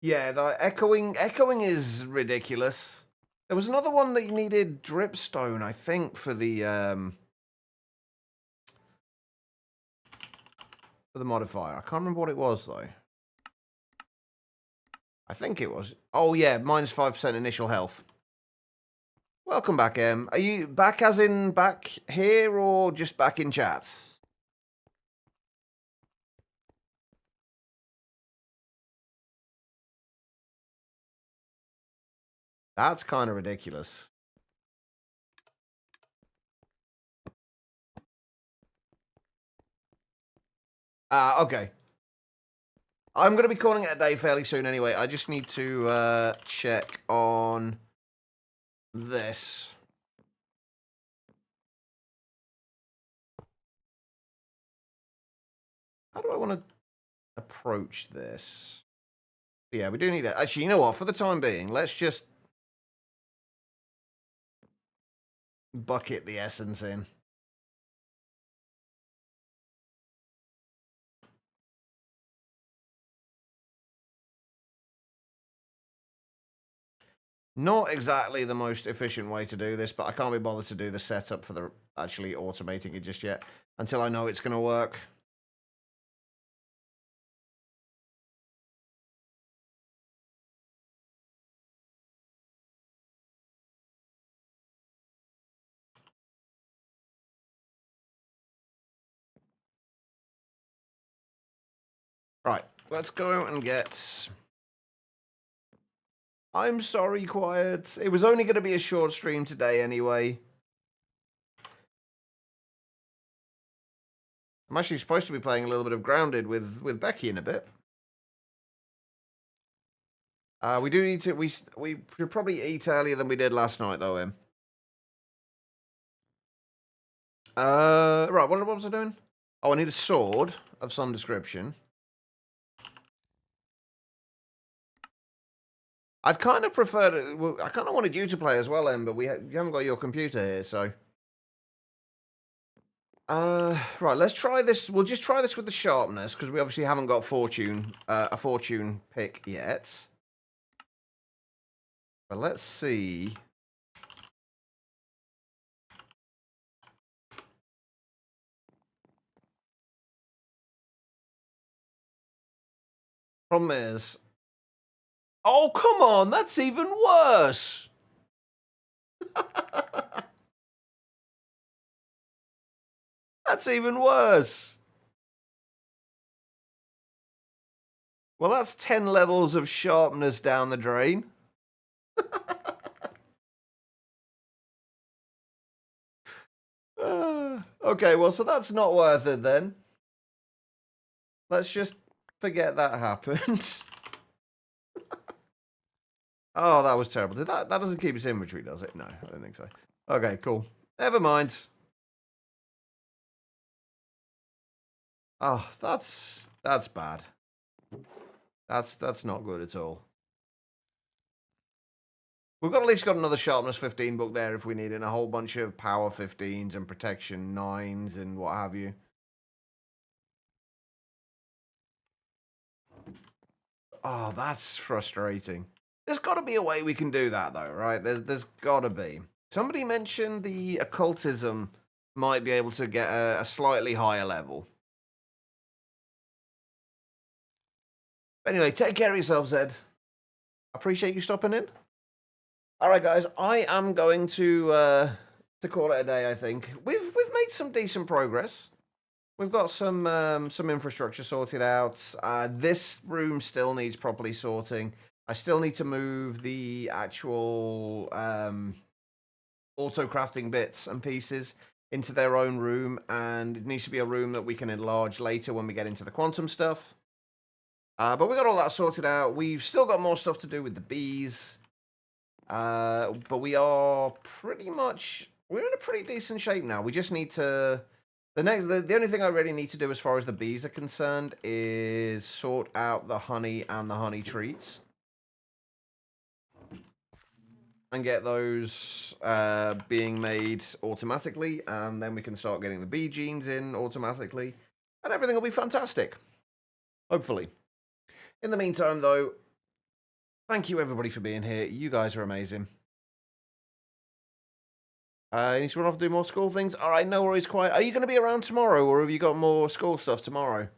Yeah, the echoing is ridiculous. There was another one that you needed dripstone, I think, for the modifier. I can't remember what it was though. I think it was. Oh yeah, minus 5% initial health. Welcome back, Em. Are you back as in back here or just back in chat? That's kind of ridiculous. Okay. I'm going to be calling it a day fairly soon anyway. I just need to check on this. How do I want to approach this? Yeah, we do need it. Actually, you know what? For the time being, let's just bucket the essence in. Not exactly the most efficient way to do this, but I can't be bothered to do the setup for the actually automating it just yet until I know it's going to work. Right, let's go and get... I'm sorry, Quiet. It was only going to be a short stream today anyway. I'm actually supposed to be playing a little bit of Grounded with Becky in a bit. We do need to... We should probably eat earlier than we did last night, though, Em. Right, what was I doing? Oh, I need a sword of some description. I'd kind of prefer to... Well, I kind of wanted you to play as well, Em, but you haven't got your computer here, so... Right, let's try this. We'll just try this with the sharpness, because we obviously haven't got a fortune pick yet. But let's see. Problem is... Oh, come on, that's even worse! That's even worse! Well, that's 10 levels of sharpness down the drain. Okay, well, so that's not worth it then. Let's just forget that happened. Oh, that was terrible. That doesn't keep its inventory, does it? No, I don't think so. Okay, cool. Never mind. Oh, that's bad. That's not good at all. We've got at least got another sharpness 15 book there if we need it, and a whole bunch of power 15s and protection 9s and what have you. Oh, that's frustrating. There's got to be a way we can do that, though, right? There's got to be. Somebody mentioned the occultism might be able to get a slightly higher level. Anyway, take care of yourself, Zed. Appreciate you stopping in. All right, guys, I am going to call it a day. I think we've made some decent progress. We've got some infrastructure sorted out. This room still needs properly sorting. I still need to move the actual auto crafting bits and pieces into their own room, and it needs to be a room that we can enlarge later when we get into the quantum stuff. But we got all that sorted out. We've still got more stuff to do with the bees. But we are pretty much... We're in a pretty decent shape now. We just need to... The only thing I really need to do as far as the bees are concerned is sort out the honey and the honey treats. And get those being made automatically. And then we can start getting the bee genes in automatically. And everything will be fantastic. Hopefully. In the meantime, though, thank you everybody for being here. You guys are amazing. You need to run off and do more school things? Alright, no worries, quiet. Are you going to be around tomorrow, or have you got more school stuff tomorrow?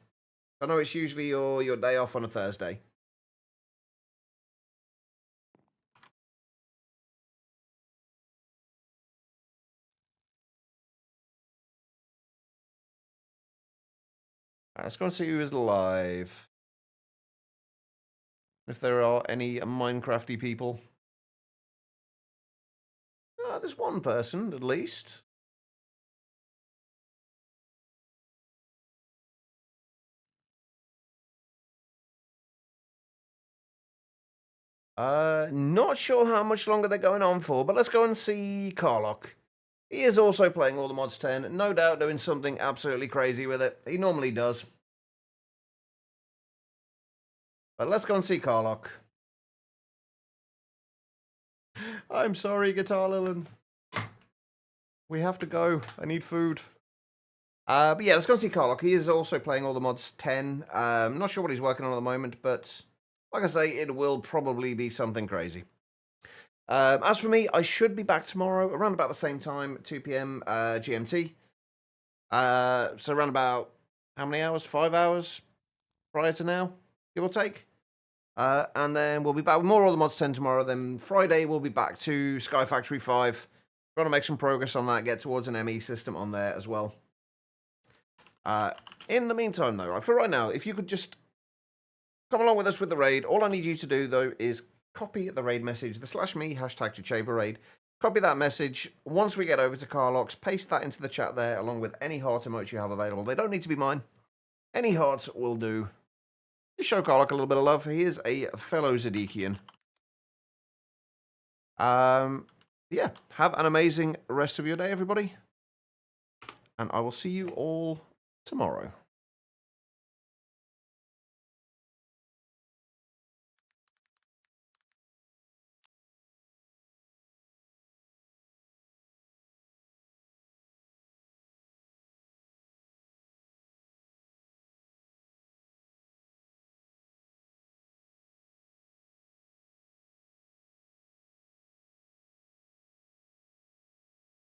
I know it's usually your day off on a Thursday. Let's go and see who is live. If there are any Minecrafty people. There's one person, at least. Not sure how much longer they're going on for, but let's go and see Carlock. He is also playing all the mods 10, no doubt doing something absolutely crazy with it. He normally does. But let's go and see Carlock. I'm sorry, Guitar Lilin. We have to go. I need food. But yeah, let's go and see Carlock. He is also playing all the mods 10. Not sure what he's working on at the moment, but like I say, it will probably be something crazy. As for me, I should be back tomorrow around about the same time, 2 p.m. GMT. So around about, how many hours? 5 hours prior to now, give or take. And then we'll be back with more All the Mods 10 tomorrow. Then Friday, we'll be back to Sky Factory 5. We're going to make some progress on that, get towards an ME system on there as well. In the meantime, though, for right now, if you could just come along with us with the raid. All I need you to do, though, is copy the raid message, the /me, hashtag Chicheva raid. Copy that message. Once we get over to Carlock's, paste that into the chat there, along with any heart emotes you have available. They don't need to be mine. Any hearts will do. Just show Carlock a little bit of love. He is a fellow Zedekian. Yeah, have an amazing rest of your day, everybody. And I will see you all tomorrow.